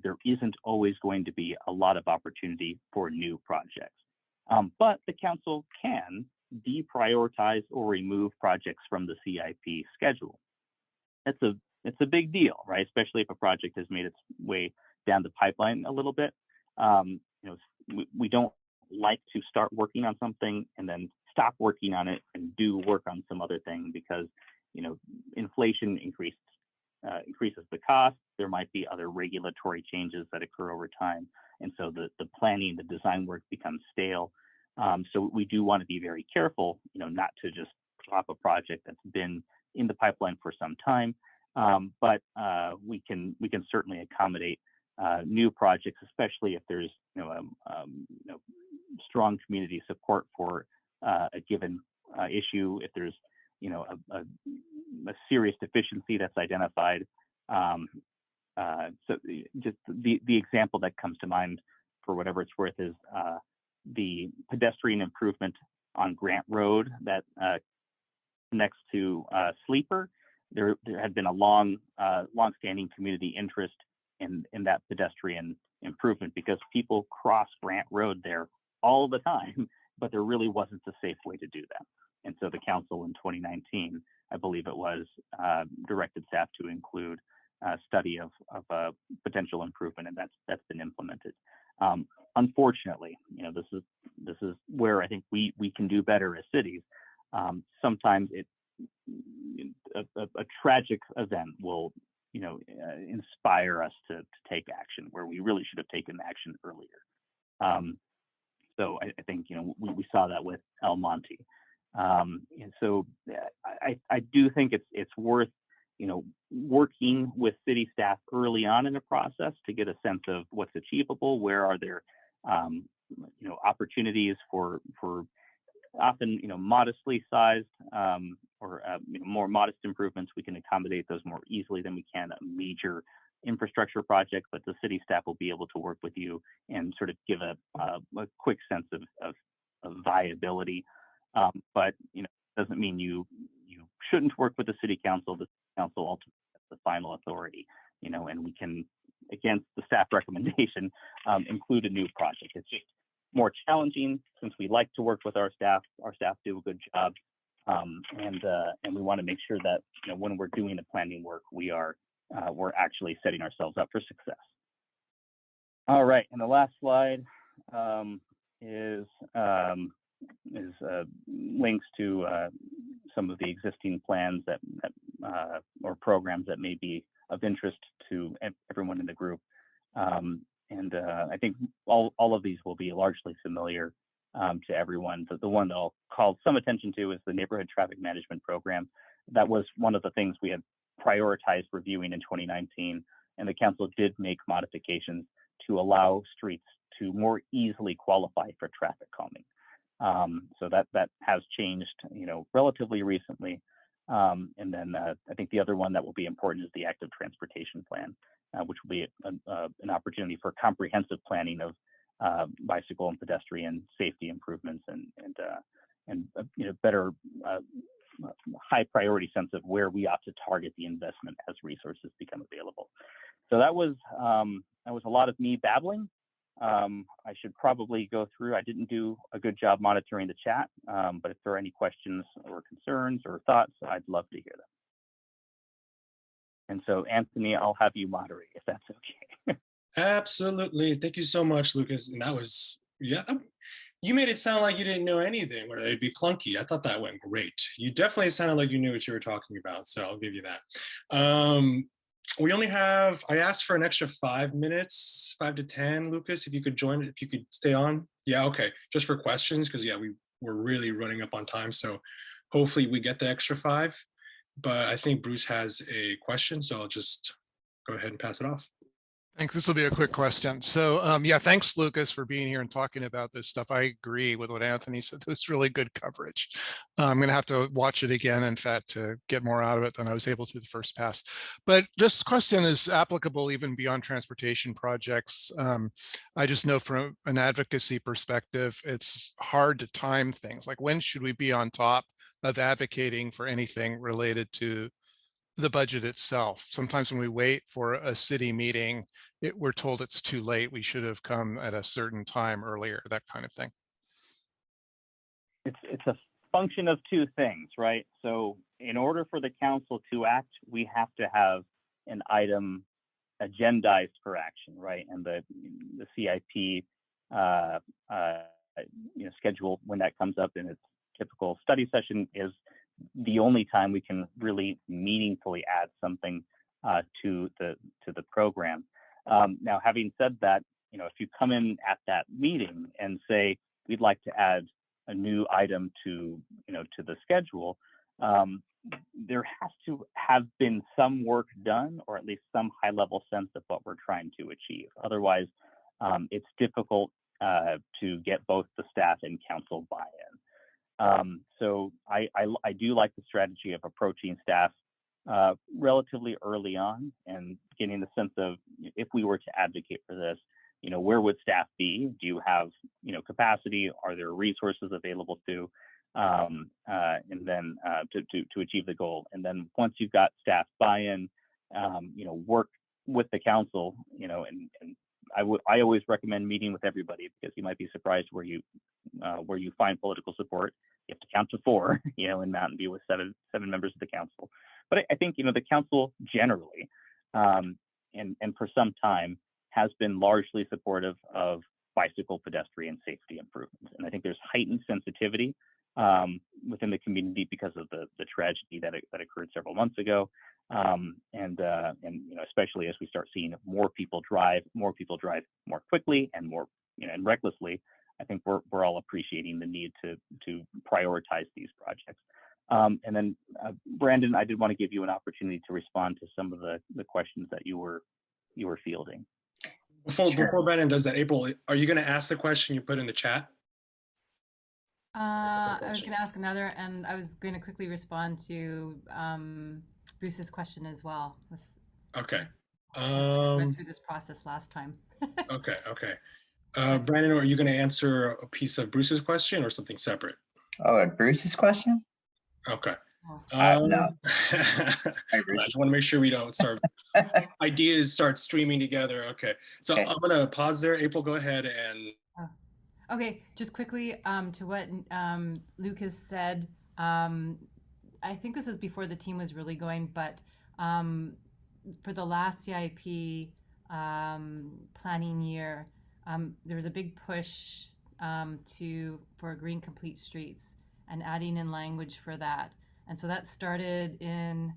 P: There isn't always going to be a lot of opportunity for new projects. But the council can deprioritize or remove projects from the CIP schedule. It's a big deal, right? Especially if a project has made its way down the pipeline a little bit. We don't like to start working on something and then stop working on it and do work on some other thing because inflation increases the cost. There might be other regulatory changes that occur over time, and so the planning, the design work becomes stale. So we do want to be very careful, not to just drop a project that's been in the pipeline for some time. But we can certainly accommodate new projects, especially if there's strong community support for a given issue. If there's a serious deficiency that's identified. So just the example that comes to mind, for whatever it's worth, is the pedestrian improvement on Grant Road that connects to Sleeper. There had been a long-standing community interest in that pedestrian improvement because people cross Grant Road there all the time, but there really wasn't a safe way to do that. And so the council in 2019, I believe it was, directed staff to include a study of a potential improvement, and that's been implemented. Unfortunately, this is where I think we can do better as cities. Sometimes a tragic event will inspire us to take action where we really should have taken action earlier. So I think we saw that with El Monte. And so I do think it's worth working with city staff early on in the process to get a sense of what's achievable, where are there opportunities for often modestly sized or more modest improvements. We can accommodate those more easily than we can a major infrastructure project, but the city staff will be able to work with you and sort of give a quick sense of viability. But doesn't mean you shouldn't work with the city council. The council ultimately has the final authority, and we can, against the staff recommendation, include a new project. It's just more challenging since we like to work with our staff. Our staff do a good job, and we want to make sure that when we're doing the planning work, we're actually setting ourselves up for success. All right, and the last slide is links to some of the existing plans that or programs that may be of interest to everyone in the group. And I think all of these will be largely familiar to everyone. The one that I'll call some attention to is the Neighborhood Traffic Management Program. That was one of the things we had prioritized reviewing in 2019, and the council did make modifications to allow streets to more easily qualify for traffic calming. So that has changed, relatively recently. And then I think the other one that will be important is the Active Transportation Plan, which will be an opportunity for comprehensive planning of bicycle and pedestrian safety improvements and better high priority sense of where we ought to target the investment as resources become available. So that was a lot of me babbling. I should probably go through. I didn't do a good job monitoring the chat, but if there are any questions or concerns or thoughts, I'd love to hear them. And so, Anthony, I'll have you moderate if that's okay.
Q: Absolutely. Thank you so much, Lucas. And that was, You made it sound like you didn't know anything, or they'd be clunky. I thought that went great. You definitely sounded like you knew what you were talking about, so I'll give you that. We only have, I asked for an extra 5 minutes, 5 to 10, Lucas, if you could join, if you could stay on. Yeah, okay, just for questions, because yeah, we're really running up on time, so hopefully we get the extra 5. But I think Bruce has a question, so I'll just go ahead and pass it off.
R: Thanks. This will be a quick question. So yeah, thanks, Lucas, for being here and talking about this stuff. I agree with what Anthony said. It was really good coverage. I'm going to have to watch it again, in fact, to get more out of it than I was able to the first pass. But this question is applicable even beyond transportation projects. I just know from an advocacy perspective, it's hard to time things. Like, when should we be on top of advocating for anything related to the budget itself? Sometimes when we wait for a city meeting, we're told it's too late. We should have come at a certain time earlier, that kind of thing.
P: It's a function of two things, right? So in order for the council to act, we have to have an item agendized for action, right? And the CIP schedule, when that comes up in its typical study session, is the only time we can really meaningfully add something to the program. Now, having said that, if you come in at that meeting and say we'd like to add a new item to the schedule, there has to have been some work done, or at least some high-level sense of what we're trying to achieve. Otherwise, it's difficult to get both the staff and council buy-in. So I do like the strategy of approaching staff relatively early on and getting the sense of, if we were to advocate for this, where would staff be? Do you have, capacity? Are there resources available to, and then to achieve the goal? And then once you've got staff buy-in, work with the council, and I always recommend meeting with everybody, because you might be surprised where you find political support. You have to count to 4, in Mountain View with seven members of the council. But I think, the council generally, and for some time, has been largely supportive of bicycle pedestrian safety improvements. And I think there's heightened sensitivity within the community because of the tragedy that occurred several months ago. And especially as we start seeing more people drive more quickly and more, and recklessly, I think we're all appreciating the need to prioritize these projects. And then Brandon, I did want to give you an opportunity to respond to some of the questions that you were fielding.
Q: Before Brandon does that, April, are you going to ask the question you put in the chat?
S: I was going to ask another, and I was going to quickly respond to Bruce's question as well.
Q: Okay.
S: Went through this process last time.
Q: Okay. Brandon, are you going to answer a piece of Bruce's question or something separate?
T: Oh, Bruce's question?
Q: Okay.
T: No.
Q: I just want to make sure we don't start ideas start streaming together. Okay. So okay. I'm going to pause there. April, go ahead and.
S: Okay, just quickly to what Lucas said. I think this was before the team was really going, but for the last CIP planning year, there was a big push for green complete streets and adding in language for that. And so that started in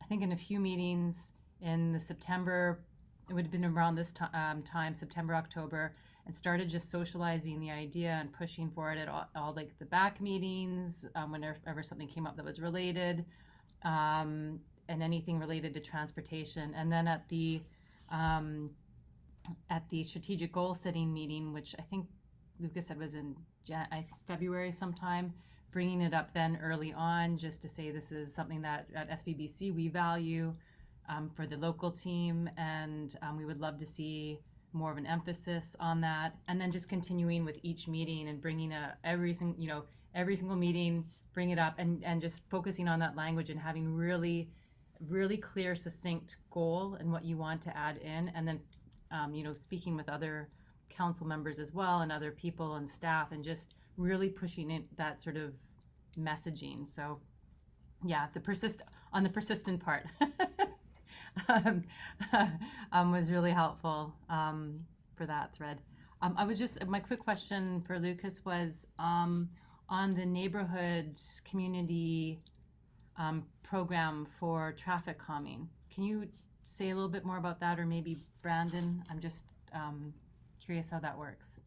S: a few meetings in the September, it would have been around this time, September, October, and started just socializing the idea and pushing for it at all like the back meetings, whenever something came up that was related, and anything related to transportation. And then at the strategic goal setting meeting, which I think Lucas said was in February sometime, bringing it up then early on, just to say this is something that at SVBC we value for the local team, and we would love to see more of an emphasis on that, and then just continuing with each meeting and bringing every single meeting, bring it up and just focusing on that language and having really clear, succinct goal and what you want to add in, and then speaking with other council members as well and other people and staff, and just really pushing it, that sort of messaging. So yeah, the persistent part was really helpful for that thread. My quick question for Lucas was on the neighborhoods community program for traffic calming. Can you say a little bit more about that, or maybe Brandon? I'm just curious how that works.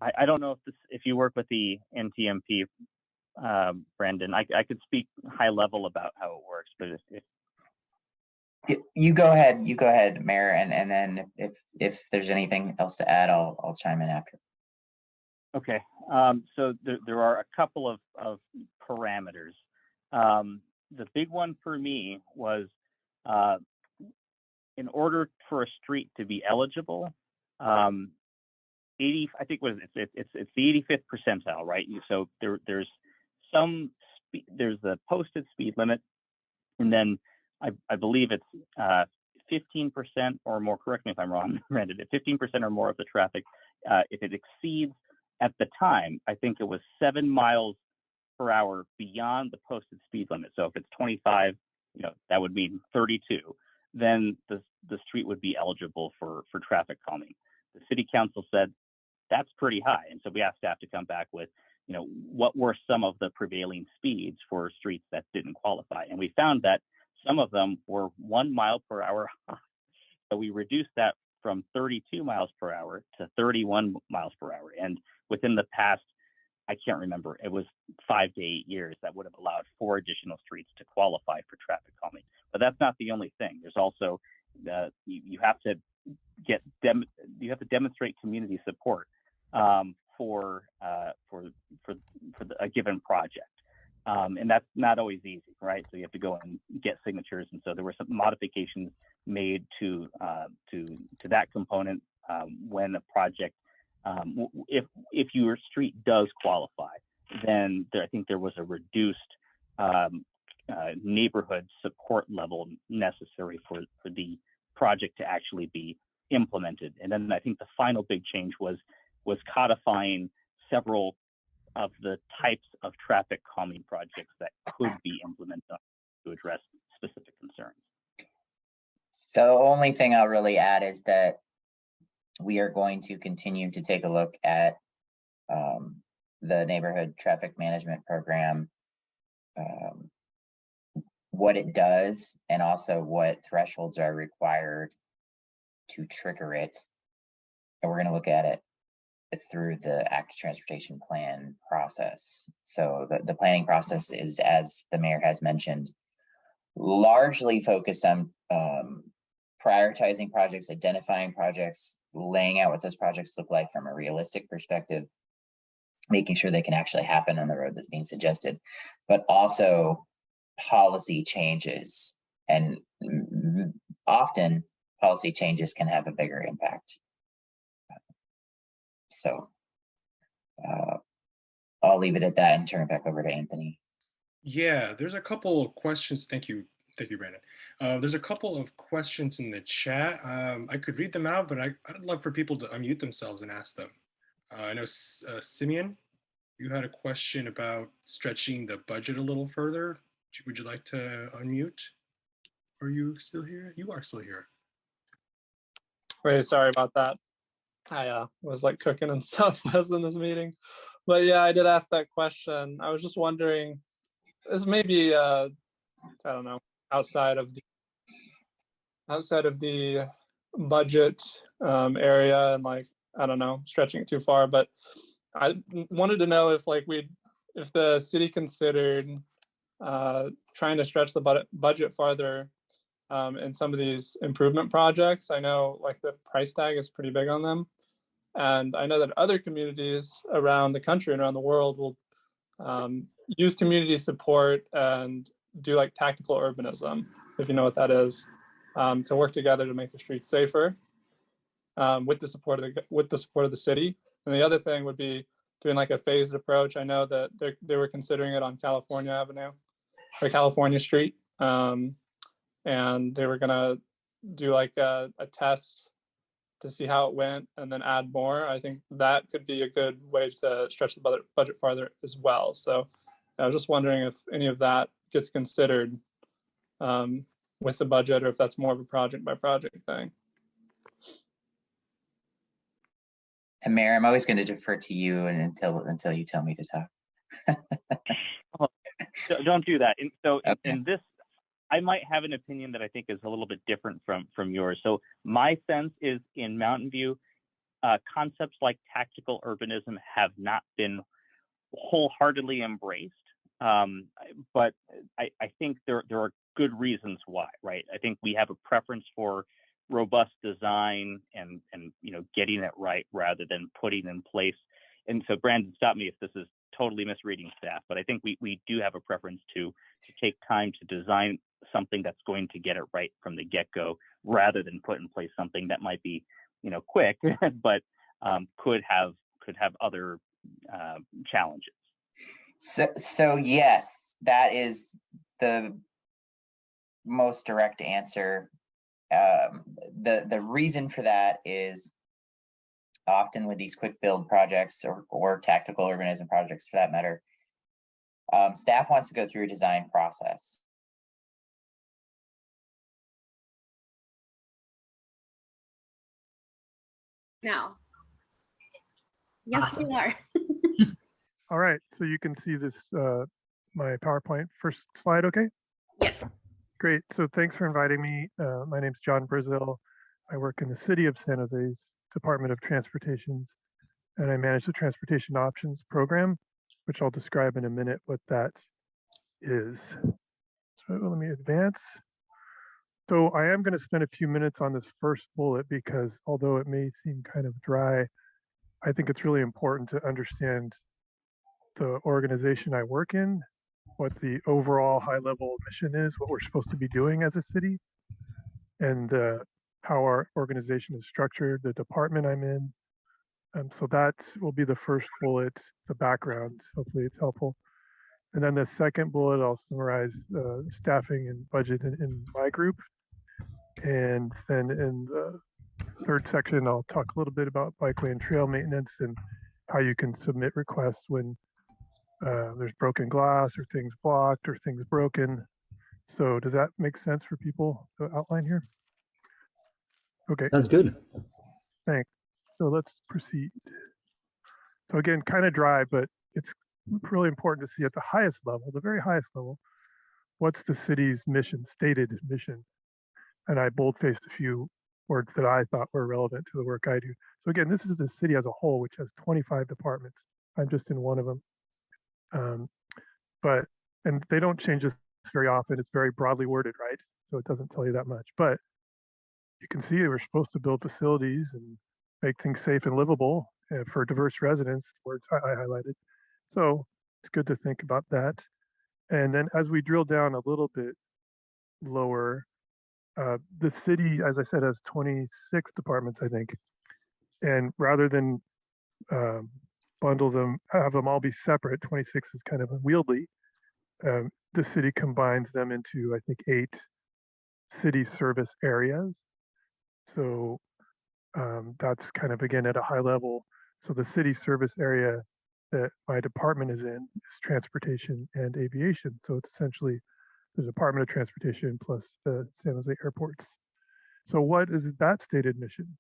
P: I don't know if you work with the NTMP, Brandon. I could speak high level about how it works, but
T: You go ahead, Mayor, and then if there's anything else to add, I'll chime in after.
P: Okay, so there are a couple of parameters. The big one for me was in order for a street to be eligible, 80, I think it's the 85th percentile, right? So there's the posted speed limit, and then I believe it's 15% or more. Correct me if I'm wrong, Brandon. 15% or more of the traffic, if it exceeds at the time, I think it was 7 miles per hour beyond the posted speed limit. So if it's 25, that would mean 32. Then the street would be eligible for traffic calming. The city council said that's pretty high, and so we asked staff to come back with, what were some of the prevailing speeds for streets that didn't qualify, and we found that some of them were 1 mile per hour high. So we reduced that from 32 miles per hour to 31 miles per hour, and within the past, I can't remember, it was 5 to 8 years, that would have allowed 4 additional streets to qualify for traffic calming. But that's not the only thing. There's also you have to demonstrate community support for a given project, and that's not always easy, right? So you have to go and get signatures, and so there were some modifications made to that component when a project, if your street does qualify, then I think there was a reduced neighborhood support level necessary for the project to actually be implemented. And then I think the final big change was codifying several of the types of traffic calming projects that could be implemented to address specific concerns.
T: The only thing I'll really add is that we are going to continue to take a look at the neighborhood traffic management program, what it does, and also what thresholds are required to trigger it. And we're going to look at it through the active transportation plan process. So the planning process is, as the mayor has mentioned, largely focused on prioritizing projects, identifying projects, laying out what those projects look like from a realistic perspective, making sure they can actually happen on the road that's being suggested, but also policy changes. And often policy changes can have a bigger impact. So I'll leave it at that and turn it back over to Anthony.
Q: Yeah, there's a couple of questions. Thank you, Brandon. There's a couple of questions in the chat. I could read them out, but I'd love for people to unmute themselves and ask them. I know Simeon, you had a question about stretching the budget a little further. Would you like to unmute? Are you still here? You are still here.
U: Wait, sorry about that. I was like cooking and stuff while I was in this meeting. But yeah, I did ask that question. I was just wondering, this may be I don't know, outside of the budget area, and like, I don't know, stretching it too far, but I wanted to know if if the city considered trying to stretch the budget farther in some of these improvement projects. I know like the price tag is pretty big on them. And I know that other communities around the country and around the world will use community support and do like tactical urbanism, if you know what that is, to work together to make the streets safer with the support of the city. And the other thing would be doing like a phased approach. I know that they were considering it on California Avenue or California Street, and they were gonna do like a test to see how it went and then add more. I think that could be a good way to stretch the budget farther as well. So I was just wondering if any of that gets considered with the budget, or if that's more of a project by project thing.
T: And Mayor, I'm always going to defer to you and until you tell me to talk.
P: Oh, don't do that. And so
T: Okay.
P: in this, I might have an opinion that I think is a little bit different from yours. So my sense is in Mountain View, concepts like tactical urbanism have not been wholeheartedly embraced. But I think there are good reasons why, right? I think we have a preference for robust design and getting it right rather than putting in place. And so Brandon, stop me if this is totally misreading staff, but I think we do have a preference to take time to design something that's going to get it right from the get-go rather than put in place something that might be quick but could have other challenges.
T: So yes, that is the most direct answer. The reason for that is often with these quick build projects or tactical urbanism projects for that matter, staff wants to go through a design process.
C: Now. Yes,
A: Awesome.
C: we are.
V: All right, so you can see this, my PowerPoint first slide, okay?
C: Yes.
V: Great, so thanks for inviting me. My name's John Brazil. I work in the City of San Jose's Department of Transportations, and I manage the Transportation Options Program, which I'll describe in a minute what that is. So let me advance. So I am going to spend a few minutes on this first bullet because although it may seem kind of dry, I think it's really important to understand the organization I work in, what the overall high level mission is, what we're supposed to be doing as a city, and how our organization is structured, the department I'm in. So that will be the first bullet, the background. Hopefully it's helpful. And then the second bullet, I'll summarize staffing and budget in my group. And then in the third section, I'll talk a little bit about bikeway and trail maintenance and how you can submit requests when there's broken glass or things blocked or things broken. So does that make sense for people to outline here? Okay.
W: Sounds good.
V: Thanks. So let's proceed. So again, kind of dry, but it's really important to see at the highest level, the very highest level, what's the city's mission, stated mission. And I bold-faced a few words that I thought were relevant to the work I do. So again, this is the city as a whole, which has 25 departments. I'm just in one of them. And they don't change this very often. It's very broadly worded, right? So it doesn't tell you that much. But you can see we're supposed to build facilities and make things safe and livable for diverse residents, words I highlighted. So it's good to think about that. And then as we drill down a little bit lower, the city, as I said, has 26 departments, I think. And rather than bundle them, have them all be separate, 26 is kind of unwieldy. The city combines them into, I think, 8 city service areas. So that's kind of, again, at a high level. So the city service area that my department is in is transportation and aviation. So it's essentially the Department of Transportation plus the San Jose airports. So what is that stated mission?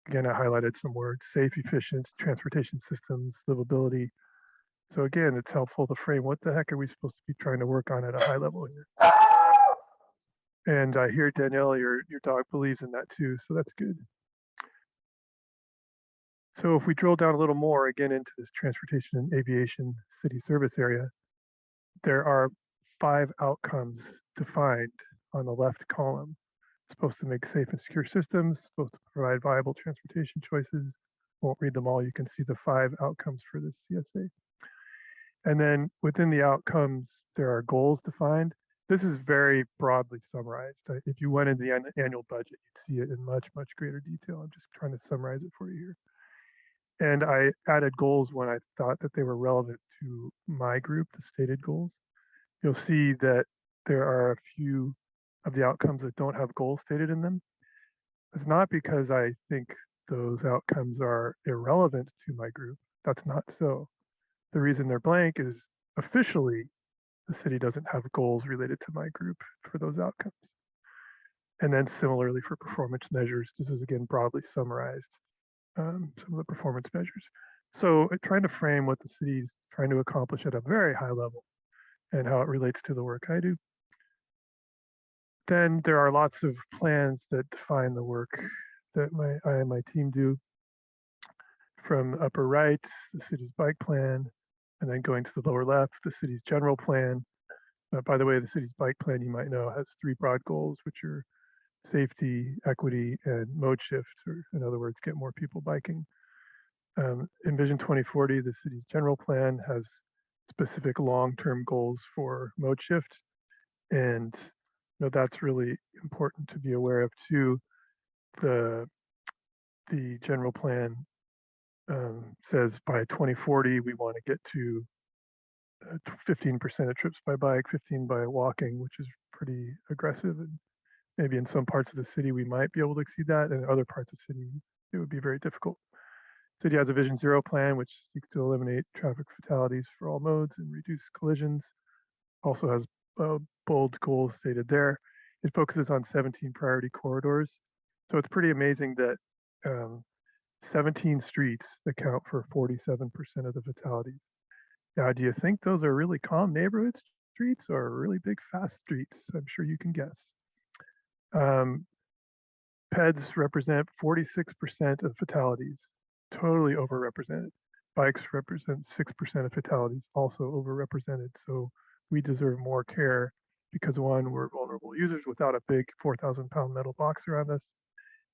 V: Again, I highlighted some words: safe, efficient transportation systems, livability. So again, it's helpful to frame what the heck are we supposed to be trying to work on at a high level here. And I hear Danielle, your dog believes in that too, so that's good. So if we drill down a little more again into this transportation and aviation city service area, there are 5 outcomes defined on the left column. It's supposed to make safe and secure systems, supposed to provide viable transportation choices. Won't read them all. You can see the 5 outcomes for this CSA. And then within the outcomes, there are goals defined. This is very broadly summarized. If you went into the annual budget, you'd see it in much, much greater detail. I'm just trying to summarize it for you here. And I added goals when I thought that they were relevant to my group, the stated goals. You'll see that there are a few of the outcomes that don't have goals stated in them. It's not because I think those outcomes are irrelevant to my group. That's not so. The reason they're blank is officially the city doesn't have goals related to my group for those outcomes. And then similarly for performance measures, this is again broadly summarized. some of the performance measures. So trying to frame what the city's trying to accomplish at a very high level and how it relates to the work I do. Then there are lots of plans that define the work that I and my team do. From upper right, the city's bike plan, and then going to the lower left, the city's general plan. By the way, the city's bike plan, you might know, has 3 broad goals, which are safety, equity, and mode shift, or in other words, get more people biking. In Vision 2040, the city's general plan has specific long-term goals for mode shift, and that's really important to be aware of too. The general plan says by 2040 we want to get to 15% of trips by bike, 15 by walking, which is pretty aggressive. And maybe in some parts of the city we might be able to exceed that, and in other parts of the city it would be very difficult. City has a Vision Zero plan, which seeks to eliminate traffic fatalities for all modes and reduce collisions. Also has bold goals stated there. It focuses on 17 priority corridors. So it's pretty amazing that 17 streets account for 47% of the fatalities. Now, do you think those are really calm neighborhood streets or really big fast streets? I'm sure you can guess. PEDs represent 46% of fatalities, totally overrepresented. Bikes represent 6% of fatalities, also overrepresented. So we deserve more care because 1, we're vulnerable users without a big 4,000-pound metal box around us,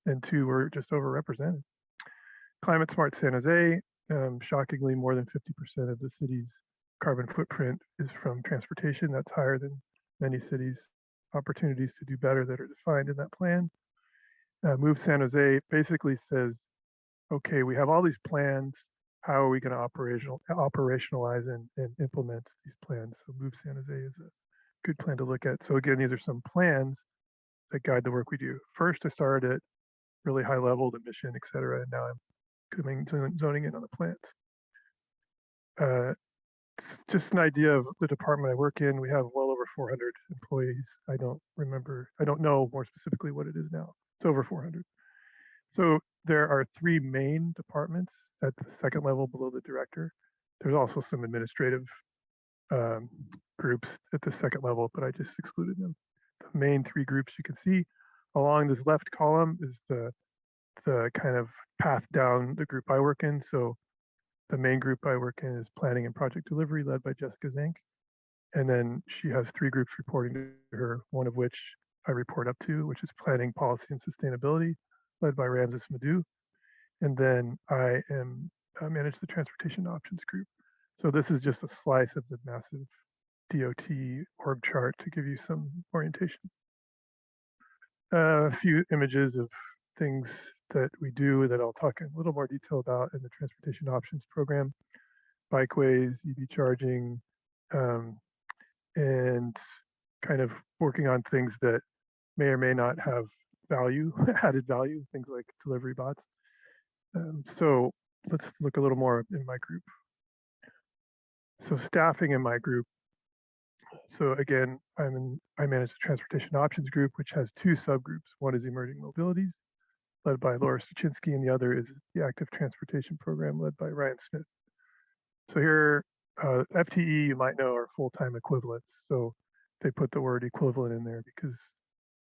V: and 2, we're just overrepresented. Climate Smart San Jose, shockingly, more than 50% of the city's carbon footprint is from transportation. That's higher than many cities' opportunities to do better that are defined in that plan. Move San Jose basically says, okay, we have all these plans. How are we going to operationalize and implement these plans? So Move San Jose is a good plan to look at. So again, these are some plans that guide the work we do. First, I started at really high level, the mission, et cetera, and now I'm zoning in on the plans. Just an idea of the department I work in. We have well over 400 employees. I don't know more specifically what it is now. It's over 400. So there are 3 main departments at the second level below the director. There's also some administrative groups at the second level, but I just excluded them. The main 3 groups you can see along this left column is the kind of path down the group I work in. So the main group I work in is planning and project delivery, led by Jessica Zank. And then she has 3 groups reporting to her, one of which I report up to, which is planning, policy, and sustainability, led by Ramses Madhu. And then I manage the transportation options group. So this is just a slice of the massive DOT org chart to give you some orientation. A few images of things that we do that I'll talk in a little more detail about in the transportation options program: bikeways, EV charging, and kind of working on things that may or may not have value, added value, things like delivery bots. So let's look a little more in my group. So staffing in my group. So again, I manage the transportation options group, which has 2 subgroups. One is emerging mobilities, led by Laura Stuczynski, and the other is the active transportation program, led by Ryan Smith. So here, FTE, you might know, are full-time equivalents. So they put the word equivalent in there because,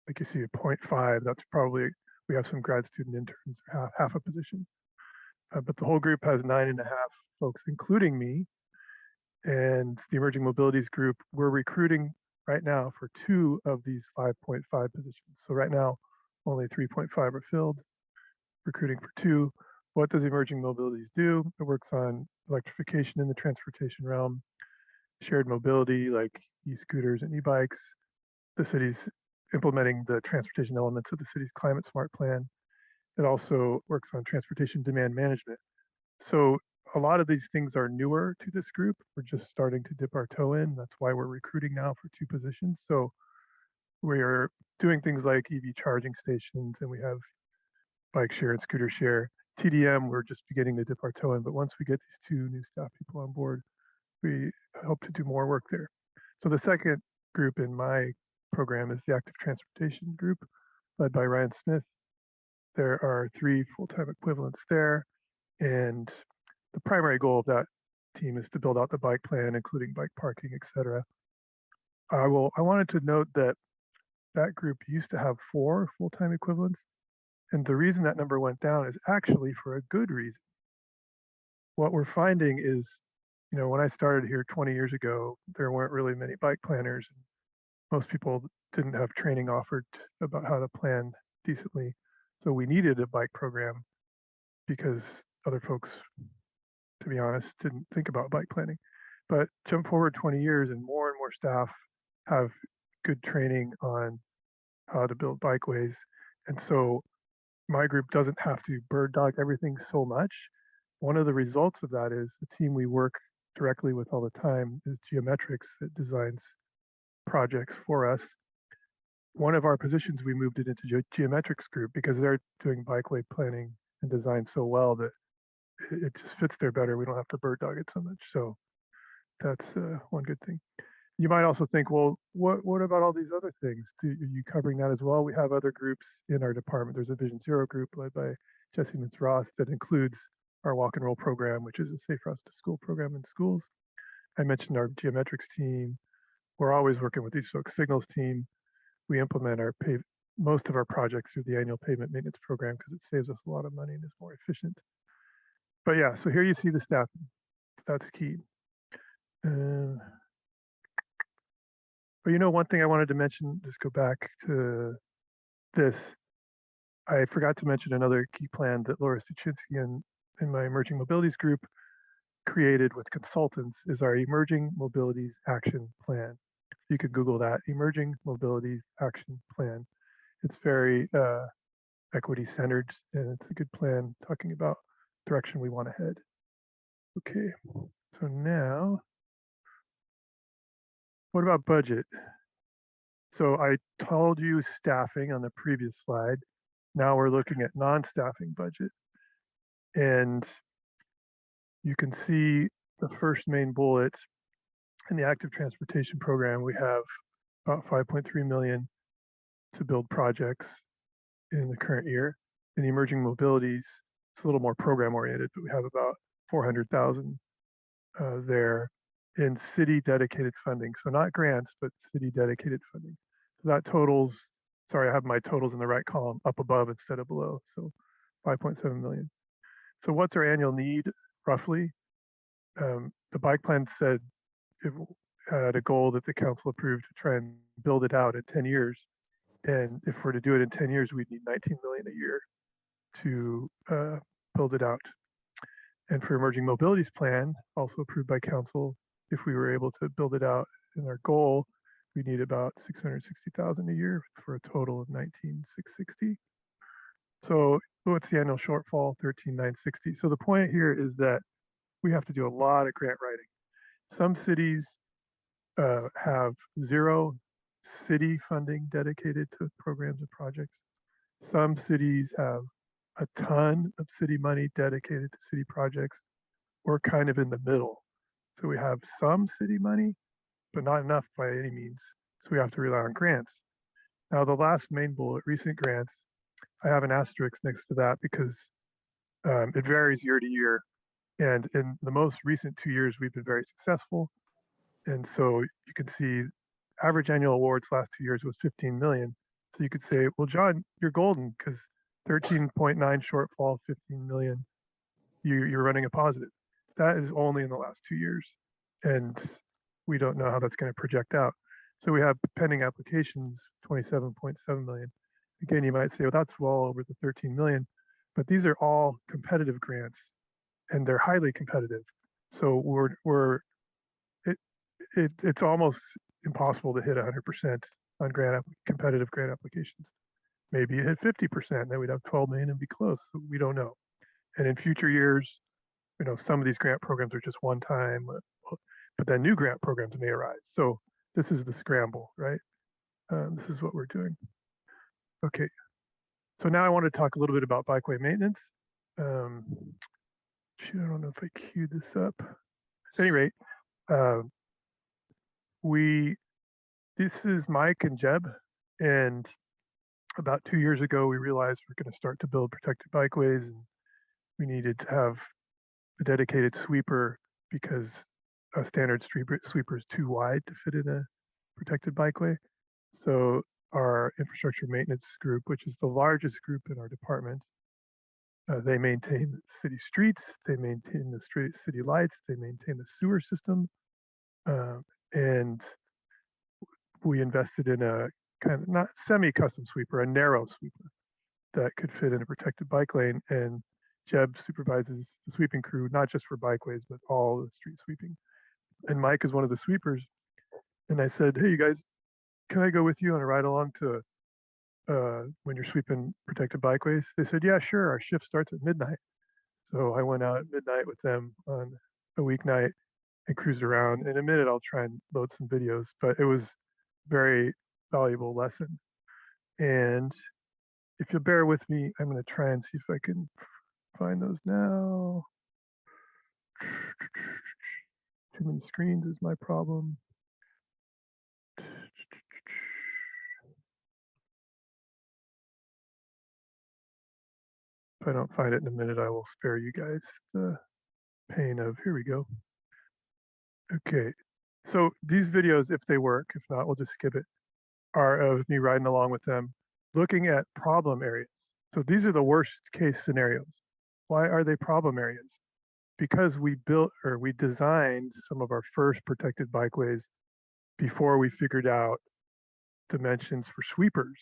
V: like you see, at 0.5, that's probably, we have some grad student interns, half a position. But the whole group has 9.5 folks, including me. And the emerging mobilities group, we're recruiting right now for 2 of these 5.5 positions. So right now, only 3.5 are filled, recruiting for 2. What does emerging mobilities do? It works on electrification in the transportation realm, shared mobility like e-scooters and e-bikes. The city's implementing the transportation elements of the city's climate smart plan. It also works on transportation demand management. So a lot of these things are newer to this group. We're just starting to dip our toe in. That's why we're recruiting now for 2 positions. So we are doing things like EV charging stations, and we have bike share and scooter share. TDM, we're just beginning to dip our toe in, but once we get these 2 new staff people on board, we hope to do more work there. So the second group in my program is the active transportation group, led by Ryan Smith. There are 3 full-time equivalents there. And the primary goal of that team is to build out the bike plan, including bike parking, etc. I wanted to note that that group used to have 4 full-time equivalents. And the reason that number went down is actually for a good reason. What we're finding is, when I started here 20 years ago, there weren't really many bike planners. Most people didn't have training offered about how to plan decently. So we needed a bike program because other folks, to be honest, didn't think about bike planning. But jump forward 20 years and more staff have good training on how to build bikeways. And so my group doesn't have to bird dog everything so much. One of the results of that is the team we work directly with all the time is Geometrics that designs projects for us. One of our positions, we moved it into Geometrics group because they're doing bikeway planning and design so well that it just fits there better. We don't have to bird dog it so much. So that's one good thing. You might also think, well, what about all these other things? Are you covering that as well? We have other groups in our department. There's a Vision Zero group led by Jesse Mintz-Roth that includes our walk and roll program, which is a safe routes to school program in schools. I mentioned our geometrics team. We're always working with these folks. Signals team. We implement most of our projects through the annual pavement maintenance program because it saves us a lot of money and is more efficient. But yeah, so here you see the staffing. That's key. But one thing I wanted to mention, just go back to this. I forgot to mention another key plan that Laura Suchinsky and in my Emerging Mobilities group created with consultants is our Emerging Mobilities Action Plan. You could Google that, Emerging Mobilities Action Plan. It's very equity centered and it's a good plan talking about direction we want to head. Okay, so now, what about budget? So I told you staffing on the previous slide. Now we're looking at non-staffing budget. And you can see the first main bullet in the active transportation program. We have about 5.3 million to build projects in the current year. In the emerging mobilities, it's a little more program oriented, but we have about 400,000 there in city dedicated funding. So not grants, but city dedicated funding. So that totals, sorry, I have my totals in the right column up above instead of below. So 5.7 million. So what's our annual need roughly? The bike plan said it had a goal that the council approved to try and build it out in 10 years. And if we're to do it in 10 years, we'd need 19 million a year to build it out. And for emerging mobilities plan, also approved by council, if we were able to build it out in our goal, we need about 660,000 a year for a total of 19,660. So what's the annual shortfall? 13,960. So the point here is that we have to do a lot of grant writing. Some cities have 0 city funding dedicated to programs and projects. Some cities have a ton of city money dedicated to city projects. We're kind of in the middle. So we have some city money, but not enough by any means. So we have to rely on grants. Now the last main bullet, recent grants, I have an asterisk next to that because it varies year to year. And in the most recent 2 years, we've been very successful. And so you can see average annual awards last 2 years was 15 million. So you could say, well, John, you're golden because 13.9 shortfall, 15 million, you're running a positive. That is only in the last 2 years. And we don't know how that's going to project out. So we have pending applications, 27.7 million. Again, you might say, well, that's well over the 13 million, but these are all competitive grants and they're highly competitive. So it's almost impossible to hit 100% on competitive grant applications. Maybe you hit 50%, then we'd have 12 million and be close. So we don't know. And in future years, some of these grant programs are just one time, but then new grant programs may arise. So this is the scramble, right? This is what we're doing. Okay. So now I want to talk a little bit about bikeway maintenance. Shoot, I don't know if I queued this up. At any rate, this is Mike and Jeb, and about 2 years ago, we realized we're going to start to build protected bikeways, and we needed to have a dedicated sweeper because a standard sweeper is too wide to fit in a protected bikeway. So our infrastructure maintenance group, which is the largest group in our department, they maintain the city streets, they maintain the city lights, they maintain the sewer system, and we invested in a kind of not semi-custom sweeper, a narrow sweeper that could fit in a protected bike lane. And Jeb supervises the sweeping crew, not just for bikeways, but all the street sweeping. And Mike is one of the sweepers. And I said, hey, you guys, can I go with you on a ride along to when you're sweeping protected bikeways? They said, yeah, sure. Our shift starts at midnight. So I went out at midnight with them on a weeknight and cruised around. In a minute, I'll try and load some videos, but it was very valuable lesson. And if you'll bear with me, I'm going to try and see if I can find those now. Too many screens is my problem. If I don't find it in a minute, I will spare you guys the pain of, here we go. Okay, so these videos, if they work, if not, we'll just skip it, are of me riding along with them, looking at problem areas. So these are the worst case scenarios. Why are they problem areas? Because we built or we designed some of our first protected bikeways before we figured out dimensions for sweepers.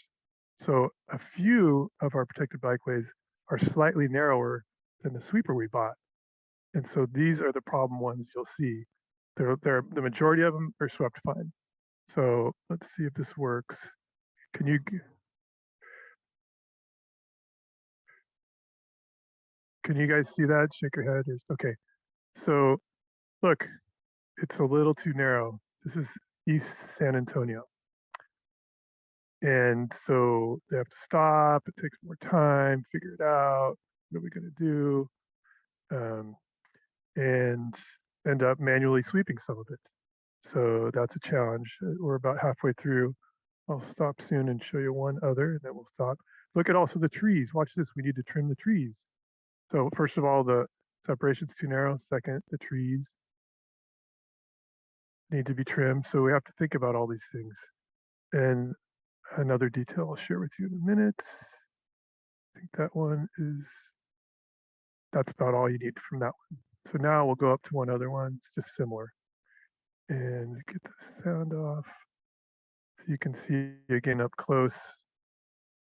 V: So a few of our protected bikeways are slightly narrower than the sweeper we bought. And so these are the problem ones you'll see. The majority of them are swept fine. So let's see if this works. Can you guys see that? Shake your head. Okay. So look, it's a little too narrow. This is East San Antonio. And so they have to stop. It takes more time, figure it out. What are we going to do? And end up manually sweeping some of it. So that's a challenge. We're about halfway through. I'll stop soon and show you one other, and then we'll stop. Look at also the trees. Watch this. We need to trim the trees. So first of all, the separation's too narrow. Second, the trees need to be trimmed. So we have to think about all these things. And another detail I'll share with you in a minute. I think that one is, that's about all you need from that one. So now we'll go up to one other one. It's just similar. And get the sound off. So you can see again up close.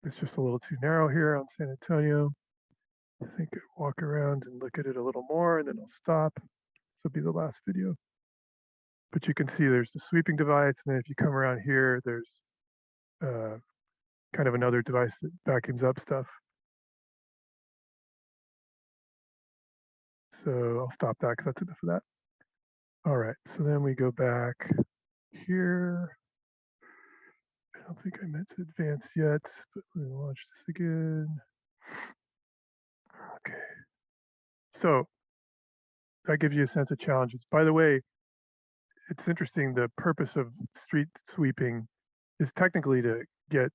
V: It's just a little too narrow here on San Antonio. I think I'll walk around and look at it a little more, and then I'll stop. This will be the last video. But you can see there's the sweeping device, and then if you come around here, there's kind of another device that vacuums up stuff. So I'll stop that because that's enough of that. All right, so then we go back here. I don't think I meant to advance yet, but let me launch this again. Okay. So that gives you a sense of challenges. By the way, it's interesting, the purpose of street sweeping is technically to get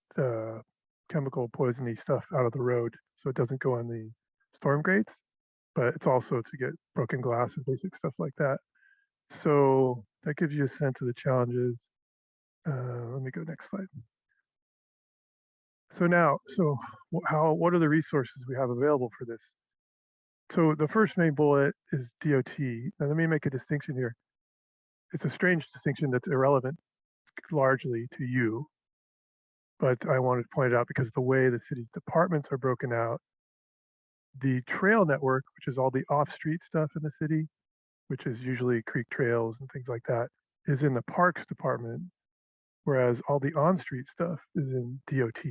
V: chemical poisony stuff out of the road so it doesn't go on the storm grates, but it's also to get broken glass and basic stuff like that. So that gives you a sense of the challenges. Let me go next slide. So now, what are the resources we have available for this? So the first main bullet is DOT. Now let me make a distinction here. It's a strange distinction that's irrelevant largely to you, but I wanted to point it out because the way the city's departments are broken out, the trail network, which is all the off-street stuff in the city, which is usually creek trails and things like that, is in the parks department, whereas all the on-street stuff is in DOT.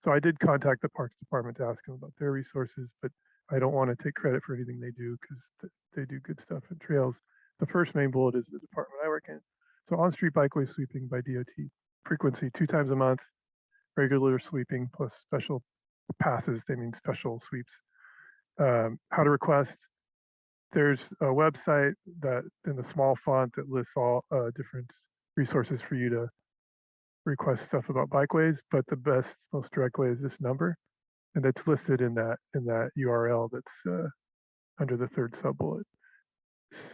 V: So I did contact the parks department to ask them about their resources, but I don't want to take credit for anything they do because they do good stuff in trails. The first main bullet is the department I work in. So on-street bikeway sweeping by DOT. Frequency 2 times a month, regular sweeping plus special passes, they mean special sweeps. How to request. There's a website that in the small font that lists all different resources for you to request stuff about bikeways, but the best, most direct way is this number, and it's listed in that URL that's under the third sub bullet.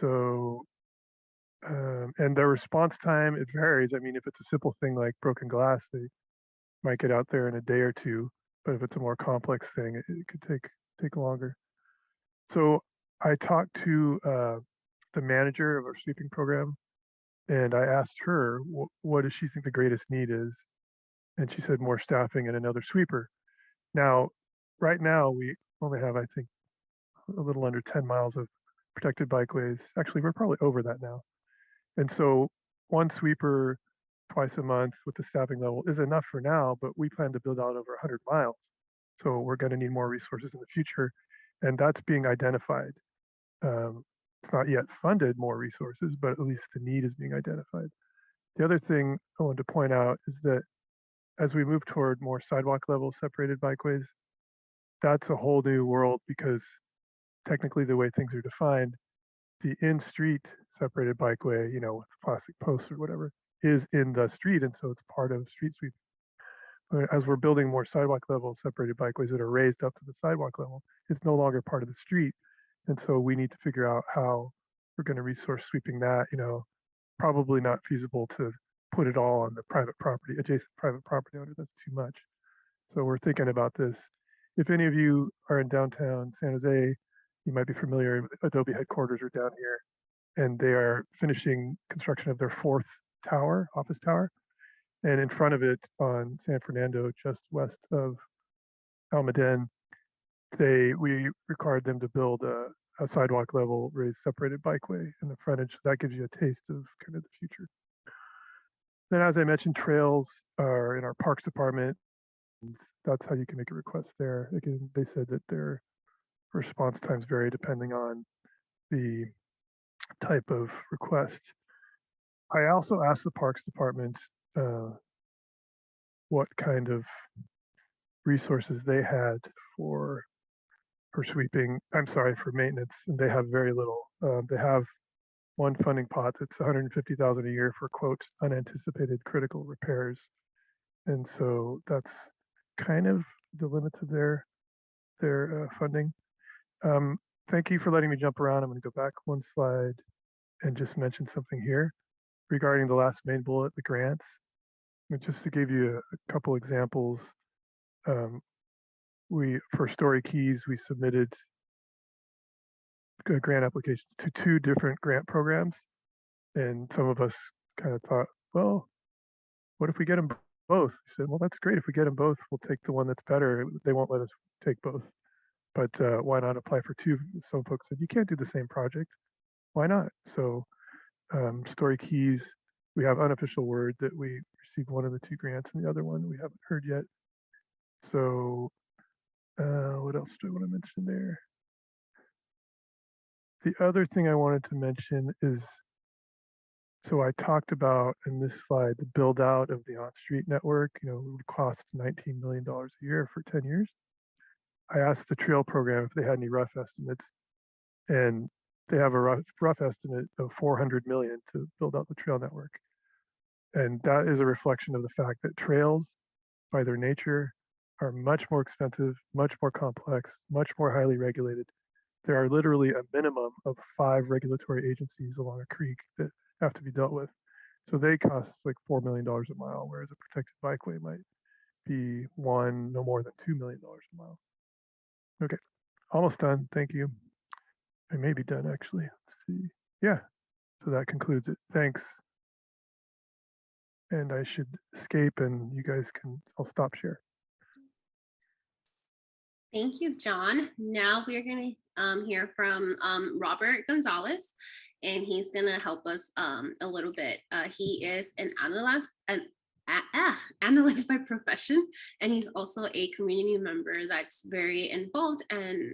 V: So, and their response time, it varies. I mean, if it's a simple thing like broken glass, they might get out there in a day or two. But if it's a more complex thing, it could take longer. So I talked to the manager of our sweeping program, and I asked her what does she think the greatest need is, and she said more staffing and another sweeper. Now, right now we only have, I think, a little under 10 miles of protected bikeways. Actually, we're probably over that now. And so one sweeper twice a month with the staffing level is enough for now, but we plan to build out over 100 miles. So we're going to need more resources in the future, and that's being identified. It's not yet funded more resources, but at least the need is being identified. The other thing I wanted to point out is that as we move toward more sidewalk level separated bikeways, that's a whole new world because technically the way things are defined, the in-street separated bikeway, you know, with plastic posts or whatever, is in the street, and so it's part of street sweep. But as we're building more sidewalk level separated bikeways that are raised up to the sidewalk level, it's no longer part of the street, and so we need to figure out how we're going to resource sweeping that. You know, probably not feasible to put it all on the private property, adjacent private property owner. That's too much. So we're thinking about this. If any of you are in downtown San Jose, you might be familiar with Adobe headquarters are down here, and they are finishing construction of their fourth tower, office tower. And in front of it on San Fernando, just west of Almaden, we required them to build a sidewalk level raised separated bikeway in the frontage. That gives you a taste of kind of the future. Then, as I mentioned, trails are in our parks department. That's how you can make a request there. Again, they said that their response times vary depending on the type of request. I also asked the parks department what kind of resources they had for sweeping. I'm sorry, for maintenance, and they have very little. They have one funding pot that's 150,000 a year for quote unanticipated critical repairs, and so that's kind of the limit to their funding. Thank you for letting me jump around. I'm going to go back one slide and just mention something here regarding the last main bullet, the grants. And just to give you a couple examples, for Story Keys, we submitted grant applications to 2 different grant programs. And some of us kind of thought, well, what if we get them both? We said, well, that's great. If we get them both, we'll take the one that's better. They won't let us take both. But why not apply for 2? Some folks said, you can't do the same project. Why not? So Story Keys, we have unofficial word that we received one of the 2 grants and the other one we haven't heard yet. So what else do I want to mention there? The other thing I wanted to mention is, so I talked about in this slide, the build out of the on-street network, you know, it would cost $19 million a year for 10 years. I asked the trail program if they had any rough estimates, and they have a rough estimate of 400 million to build out the trail network. And that is a reflection of the fact that trails, by their nature, are much more expensive, much more complex, much more highly regulated. There are literally a minimum of 5 regulatory agencies along a creek that have to be dealt with. So they cost like $4 million a mile, whereas a protected bikeway might be no more than $2 million a mile. Okay, almost done. Thank you. I may be done actually. Let's see. Yeah, so that concludes it. Thanks. And I should escape and you guys I'll stop share.
C: Thank you, John. Now we're going to hear from Robert Gonzalez, and he's going to help us a little bit. He is an analyst by profession, and he's also a community member that's very involved and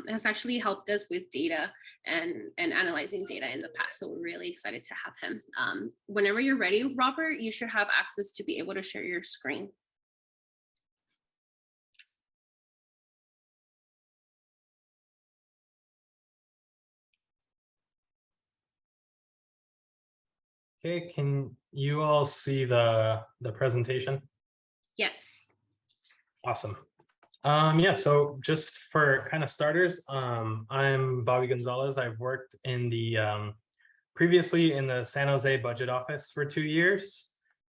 C: has actually helped us with data and analyzing data in the past. So we're really excited to have him. Whenever you're ready, Robert, you should have access to be able to share your screen.
E: Okay, can you all see the presentation?
C: Yes.
E: Awesome. Yeah, so just for kind of starters, I'm Bobby Gonzalez. I've worked in the previously in the San Jose budget office for 2 years.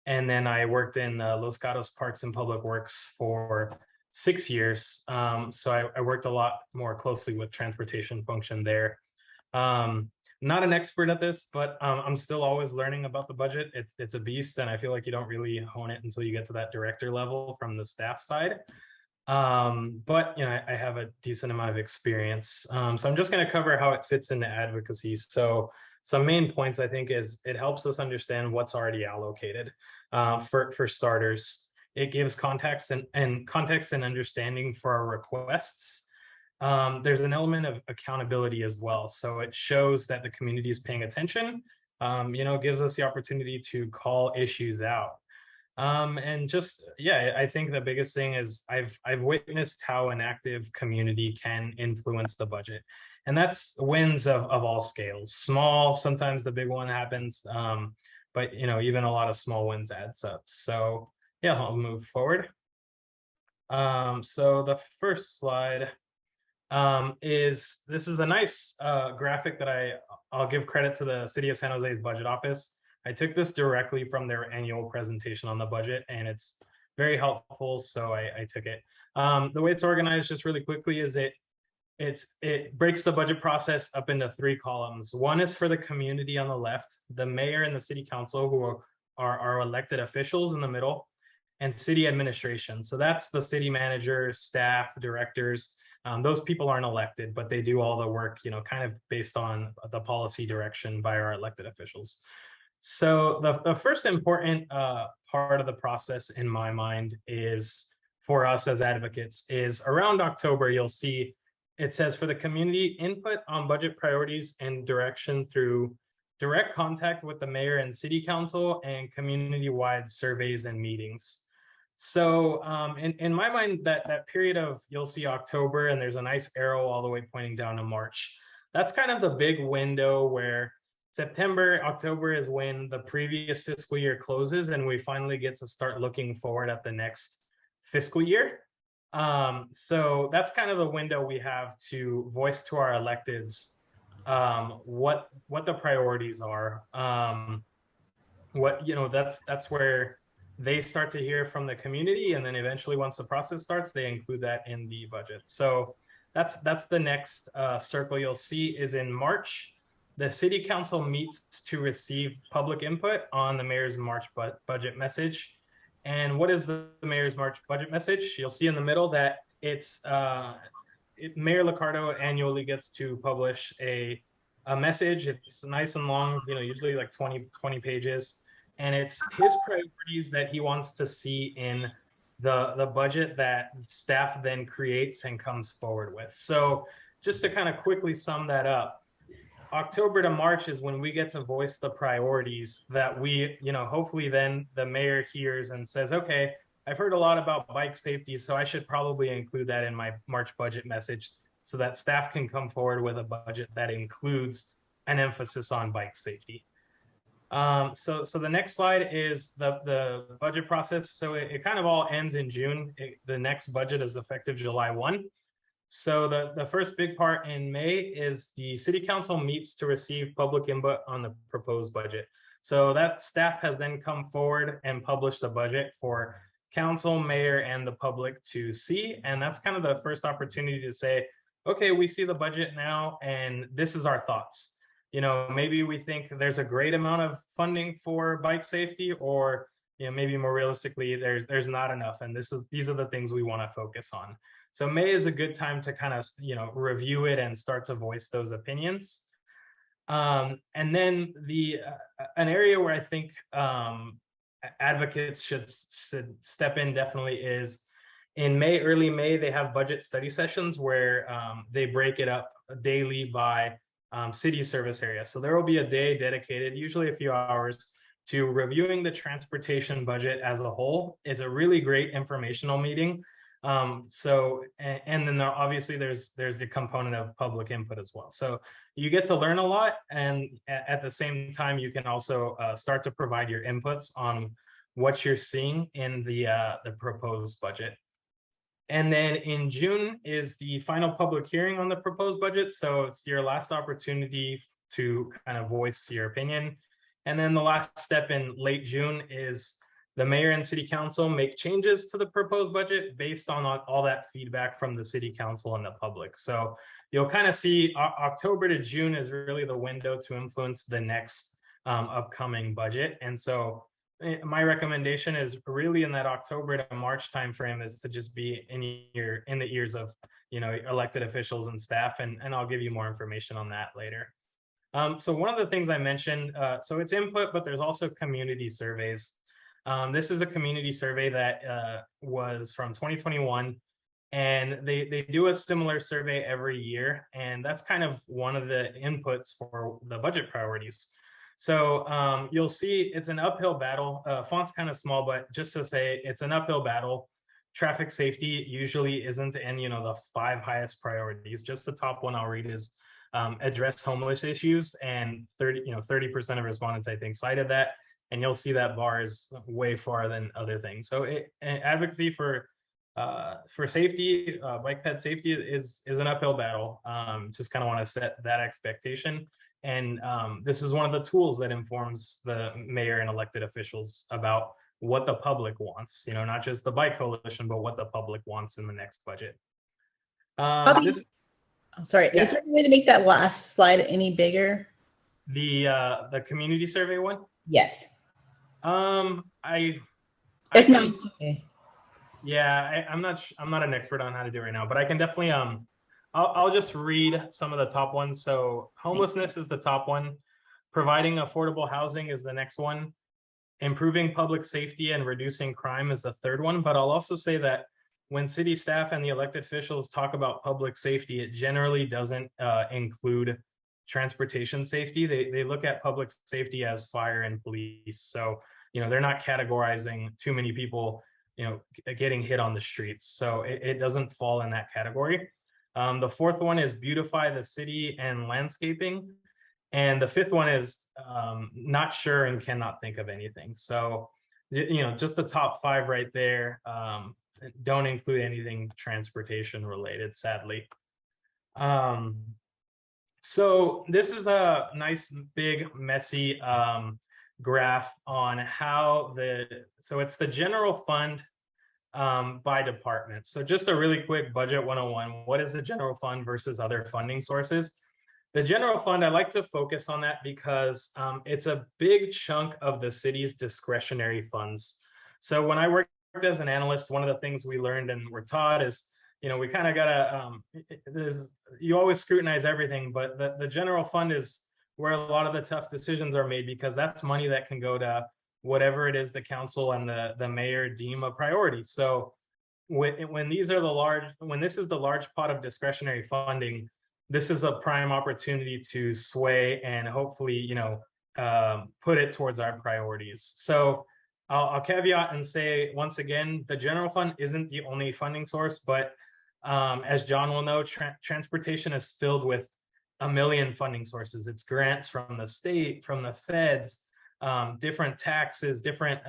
E: And then I worked in Los Gatos Parks and Public Works for 6 years. So I worked a lot more closely with transportation function there. Not an expert at this, but I'm still always learning about the budget. It's a beast, and I feel like you don't really hone it until you get to that director level from the staff side. But you know, I have a decent amount of experience. So I'm just going to cover how it fits into advocacy. So some main points I think is it helps us understand what's already allocated. For starters, it gives context and context and understanding for our requests. There's an element of accountability as well. So it shows that the community is paying attention, you know, gives us the opportunity to call issues out. And just, yeah, I think the biggest thing is I've witnessed how an active community can influence the budget. And that's wins of all scales. Small, sometimes the big one happens, but you know, even a lot of small wins adds up. So yeah, I'll move forward. So the first slide this is a nice graphic that I'll give credit to the City of San Jose's budget office. I took this directly from their annual presentation on the budget, and it's very helpful, so I took it. The way it's organized, just really quickly, is it breaks the budget process up into 3 columns. One is for the community on the left, the mayor and the city council, who are elected officials in the middle, and city administration. So that's the city manager, staff, directors. Those people aren't elected, but they do all the work, you know, kind of based on the policy direction by our elected officials. So the first important part of the process in my mind is for us as advocates is around October, you'll see it says for the community input on budget priorities and direction through direct contact with the mayor and city council and community-wide surveys and meetings. So in my mind, that period of, you'll see October, and there's a nice arrow all the way pointing down to March. That's kind of the big window where September, October is when the previous fiscal year closes and we finally get to start looking forward at the next fiscal year. So that's kind of the window we have to voice to our electeds what the priorities are. What, you know, that's where they start to hear from the community, and then eventually once the process starts, they include that in the budget. So that's the next circle you'll see is in March. The city council meets to receive public input on the mayor's March budget message. And what is the mayor's March budget message? You'll see in the middle that it's Mayor Liccardo annually gets to publish a message. It's nice and long, you know, usually like 20 pages. And it's his priorities that he wants to see in the budget that staff then creates and comes forward with. So just to kind of quickly sum that up, October to March is when we get to voice the priorities that we, you know, hopefully then the mayor hears and says, okay, I've heard a lot about bike safety, so I should probably include that in my March budget message so that staff can come forward with a budget that includes an emphasis on bike safety. So the next slide is the budget process. So it kind of all ends in June. The next budget is effective July 1. So the first big part in May is the city council meets to receive public input on the proposed budget. So that staff has then come forward and published the budget for council, mayor, and the public to see. And that's kind of the first opportunity to say, okay, we see the budget now, and this is our thoughts. You know, maybe we think there's a great amount of funding for bike safety, or you know, maybe more realistically, there's not enough, and these are the things we want to focus on. So May is a good time to kind of, you know, review it and start to voice those opinions. And then an area where I think advocates should step in definitely is in May, early May, they have budget study sessions where they break it up daily by city service area. So there will be a day dedicated, usually a few hours, to reviewing the transportation budget as a whole. It's a really great informational meeting. And then obviously there's the component of public input as well. So you get to learn a lot, and at the same time you can also start to provide your inputs on what you're seeing in the proposed budget. And then in June is the final public hearing on the proposed budget. So it's your last opportunity to kind of voice your opinion. And then the last step in late June is the mayor and city council make changes to the proposed budget based on all that feedback from the city council and the public. So you'll kind of see October to June is really the window to influence the next upcoming budget. And so my recommendation is really in that October to March timeframe is to just be in the ears of elected officials and staff, and I'll give you more information on that later. So one of the things I mentioned, so it's input, but there's also community surveys. This is a community survey that was from 2021, and they do a similar survey every year, and that's kind of one of the inputs for the budget priorities. So you'll see it's an uphill battle. Font's kind of small, but just to say it's an uphill battle. Traffic safety usually isn't in the 5 highest priorities. Just the top one I'll read is address homeless issues, and 30% of respondents I think cited that, and you'll see that bar is way far than other things. So advocacy for safety, bike ped safety is an uphill battle. Just kind of want to set that expectation. And this is one of the tools that informs the mayor and elected officials about what the public wants, not just the bike coalition, but what the public wants in the next budget.
A: I'm sorry,
E: Yeah.
A: is there any way to make that last slide any bigger?
E: The community survey one?
A: Yes.
E: If
A: not, okay.
E: Yeah, I'm not an expert on how to do it right now, but I can definitely I'll just read some of the top ones. So homelessness is the top one. Providing affordable housing is the next one. Improving public safety and reducing crime is the third one. But I'll also say that when city staff and the elected officials talk about public safety, it generally doesn't include transportation safety. They look at public safety as fire and police. So, they're not categorizing too many people, getting hit on the streets. So it doesn't fall in that category. The fourth one is beautify the city and landscaping. And the fifth one is not sure and cannot think of anything. So, just the top 5 right there. Don't include anything transportation related, sadly. So this is a nice, big, messy graph on how so it's the general fund by department. So just a really quick budget 101. What is the general fund versus other funding sources? The general fund, I like to focus on that because it's a big chunk of the city's discretionary funds. So when I worked as an analyst, one of the things we learned and were taught is, we kind of gotta, you always scrutinize everything, but the general fund is where a lot of the tough decisions are made, because that's money that can go to whatever it is the council and the mayor deem a priority. So when this is the large pot of discretionary funding, this is a prime opportunity to sway and hopefully, put it towards our priorities. So I'll caveat and say, once again, the general fund isn't the only funding source, but as John will know, transportation is filled with a million funding sources. It's grants from the state, from the feds, different taxes, different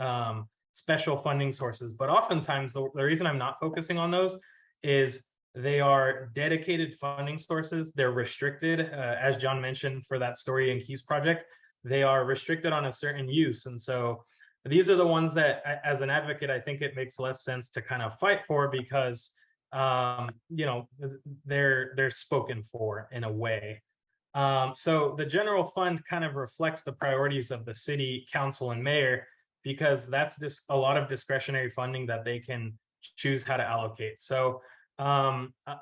E: special funding sources. But oftentimes, the reason I'm not focusing on those is they are dedicated funding sources. They're restricted, as John mentioned for that Story and Keys project, they are restricted on a certain use. And so these are the ones that, as an advocate, I think it makes less sense to kind of fight for, because they're spoken for in a way. So the general fund kind of reflects the priorities of the city council and mayor, because that's just a lot of discretionary funding that they can choose how to allocate. So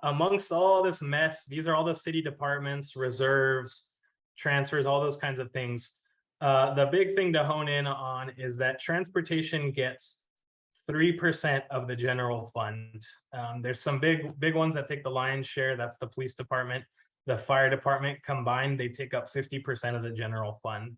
E: amongst all this mess, these are all the city departments, reserves, transfers, all those kinds of things. The big thing to hone in on is that transportation gets 3% of the general fund. There's some big ones that take the lion's share. That's the police department, the fire department. Combined, they take up 50% of the general fund.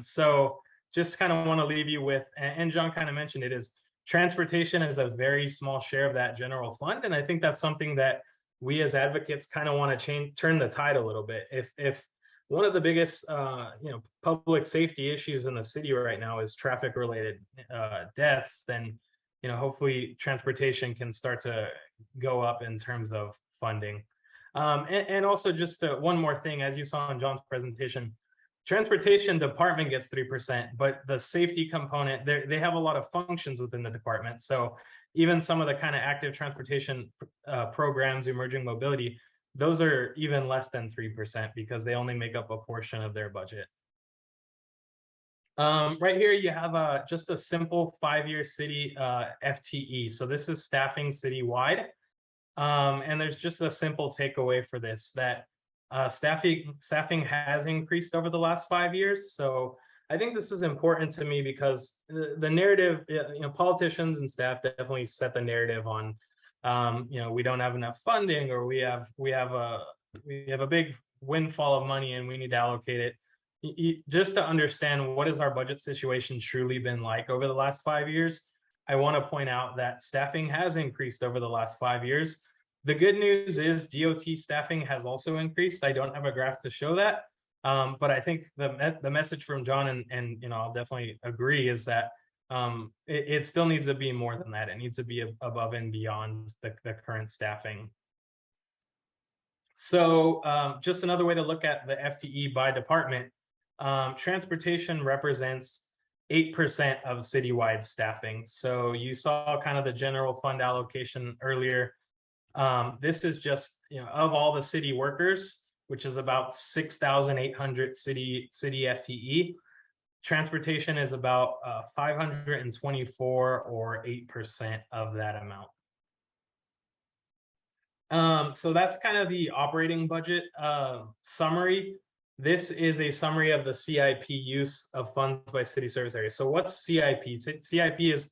E: So just kind of want to leave you with, and John kind of mentioned it, is Transportation is a very small share of that general fund, and I think that's something that we as advocates kind of want to turn the tide a little bit. If one of the biggest public safety issues in the city right now is traffic related deaths, then hopefully transportation can start to go up in terms of funding. And also just one more thing, as you saw in John's presentation, transportation department gets 3%, but the safety component, they have a lot of functions within the department. So even some of the kind of active transportation programs, emerging mobility, those are even less than 3% because they only make up a portion of their budget. Right here, you have just a simple 5-year city FTE. So this is staffing citywide. And there's just a simple takeaway for this, that staffing has increased over the last 5 years. So I think this is important to me because the narrative, politicians and staff definitely set the narrative on, we don't have enough funding, or we have a big windfall of money and we need to allocate it. Just to understand what has our budget situation truly been like over the last 5 years, I want to point out that staffing has increased over the last 5 years. The good news is DOT staffing has also increased. I don't have a graph to show that, but I think the message from John, and I'll definitely agree, is that it still needs to be more than that. It needs to be above and beyond the current staffing. So just another way to look at the FTE by department, transportation represents 8% of citywide staffing. So you saw kind of the general fund allocation earlier. This is just, of all the city workers, which is about 6,800 city FTE, transportation is about 524 or 8% of that amount. So that's kind of the operating budget summary. This is a summary of the CIP use of funds by city service area. So what's CIP? CIP is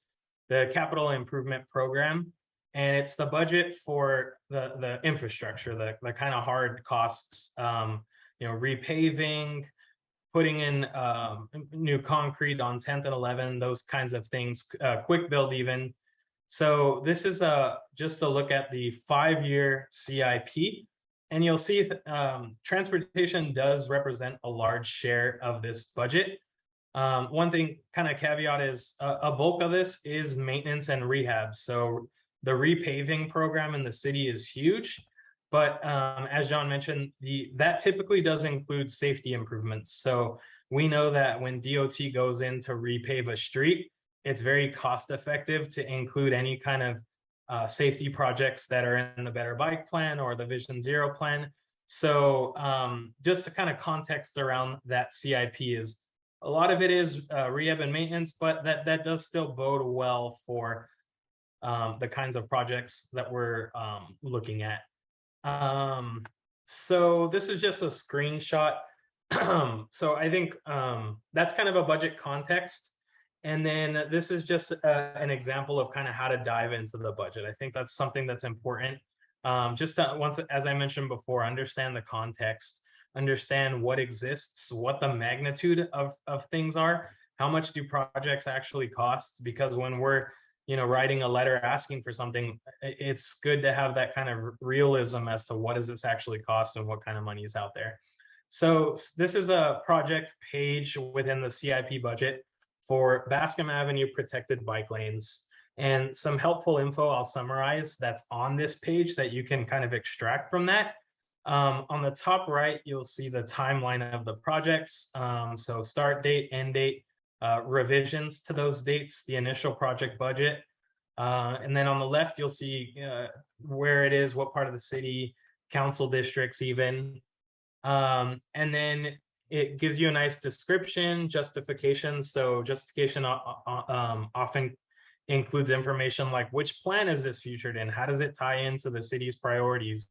E: the Capital Improvement Program, and it's the budget for the infrastructure, the kind of hard costs, repaving, putting in new concrete on 10th and 11th, those kinds of things, quick build even. So this is just to look at the 5-year CIP, and you'll see transportation does represent a large share of this budget. One thing, kind of caveat, is a bulk of this is maintenance and rehab. So the repaving program in the city is huge, but as John mentioned, that typically does include safety improvements. So we know that when DOT goes in to repave a street, it's very cost effective to include any kind of safety projects that are in the Better Bike Plan or the Vision Zero plan. So just to kind of context around that CIP is, a lot of it is rehab and maintenance, but that does still bode well for the kinds of projects that we're looking at. So this is just a screenshot. So I think that's kind of a budget context. And then this is just an example of kind of how to dive into the budget. I think that's something that's important. Just to, once, as I mentioned before, understand the context, understand what exists, what the magnitude of things are, how much do projects actually cost? Because when we're writing a letter asking for something, it's good to have that kind of realism as to what does this actually cost and what kind of money is out there. So this is a project page within the CIP budget for Bascom Avenue protected bike lanes. And some helpful info I'll summarize that's on this page that you can kind of extract from that. On the top right, you'll see the timeline of the projects. So start date, end date, revisions to those dates, the initial project budget. And then on the left, you'll see where it is, what part of the city, council districts even. And then it gives you a nice description, justification. So justification often includes information like which plan is this featured in? How does it tie into the city's priorities?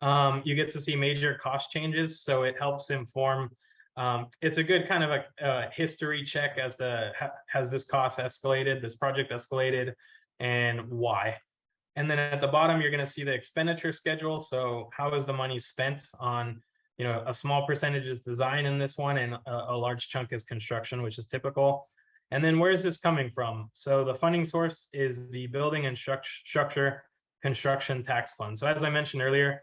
E: You get to see major cost changes, so it helps inform. It's a good kind of a history check as to has this cost escalated, this project escalated, and why. And then at the bottom, you're going to see the expenditure schedule. So how is the money spent on, a small percentage is design in this one, and a large chunk is construction, which is typical. And then where is this coming from? So the funding source is the Building and Structure Construction Tax Fund. So as I mentioned earlier,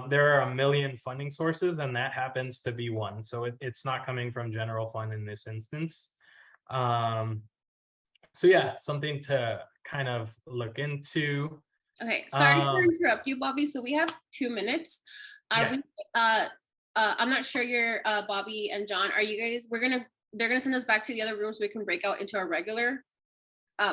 E: there are 1 million funding sources, and that happens to be one. So it's not coming from general fund in this instance. So yeah, something to kind of look into.
C: Okay, sorry to interrupt you, Bobby. So we have 2 minutes. Are we? I'm not sure you're Bobby and John. Are you guys? They're gonna send us back to the other rooms. So we can break out into our regular,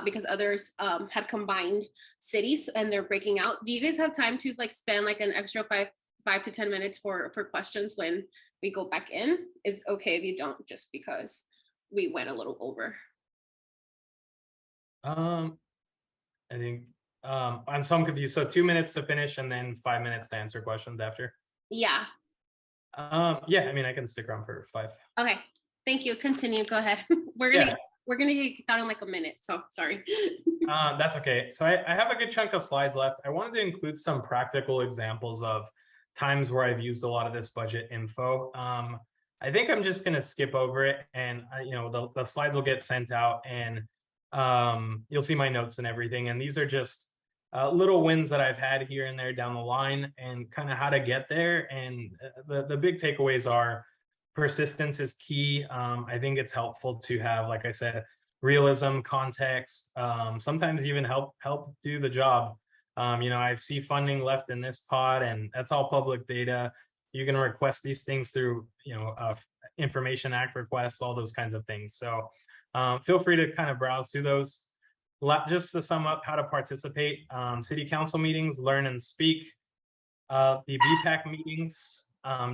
C: because others had combined cities and they're breaking out. Do you guys have time to like spend like an extra 5 to 10 minutes for questions when we go back in? Is okay if you don't, just because we went a little over.
E: I think I'm so confused. So 2 minutes to finish and then 5 minutes to answer questions after.
C: Yeah.
E: Yeah, I mean, I can stick around for 5.
C: Okay, thank you. Continue. Go ahead. We're gonna get kicked out in like a minute. So sorry.
E: That's okay. So I have a good chunk of slides left. I wanted to include some practical examples of times where I've used a lot of this budget info. I think I'm just gonna skip over it, and you know, the slides will get sent out, and you'll see my notes and everything. And these are just little wins that I've had here and there down the line, and kind of how to get there. And the big takeaways are persistence is key. I think it's helpful to have, like I said, realism, context, sometimes even help do the job. You know, I see funding left in this pot, and that's all public data. You can request these things through, you know, Information Act requests, all those kinds of things. So feel free to kind of browse through those. Just to sum up how to participate, city council meetings, learn and speak, the BPAC meetings,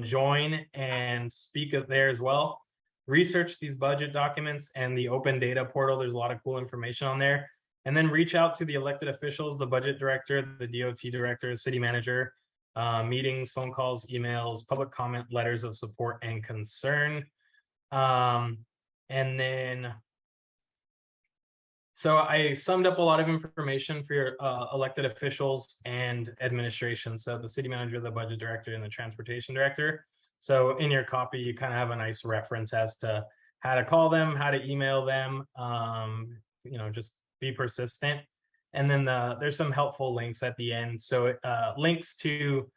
E: join and speak there as well. Research these budget documents and the open data portal. There's a lot of cool information on there. And then reach out to the elected officials, the budget director, the DOT director, city manager, meetings, phone calls, emails, public comment, letters of support and concern. And then, so I summed up a lot of information for your elected officials and administration. So the city manager, the budget director, and the transportation director. So in your copy, you kind of have a nice reference as to how to call them, how to email them, you know, just be persistent. And then there's some helpful links at the end. So links to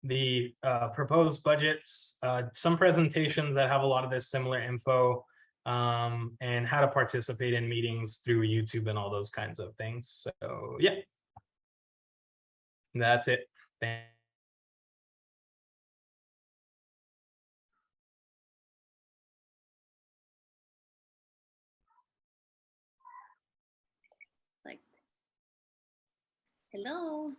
E: the proposed budgets, some presentations that have a lot of this similar info, and how to participate in meetings through YouTube and all those kinds of things. So yeah, that's it. Thanks.
C: Like, hello.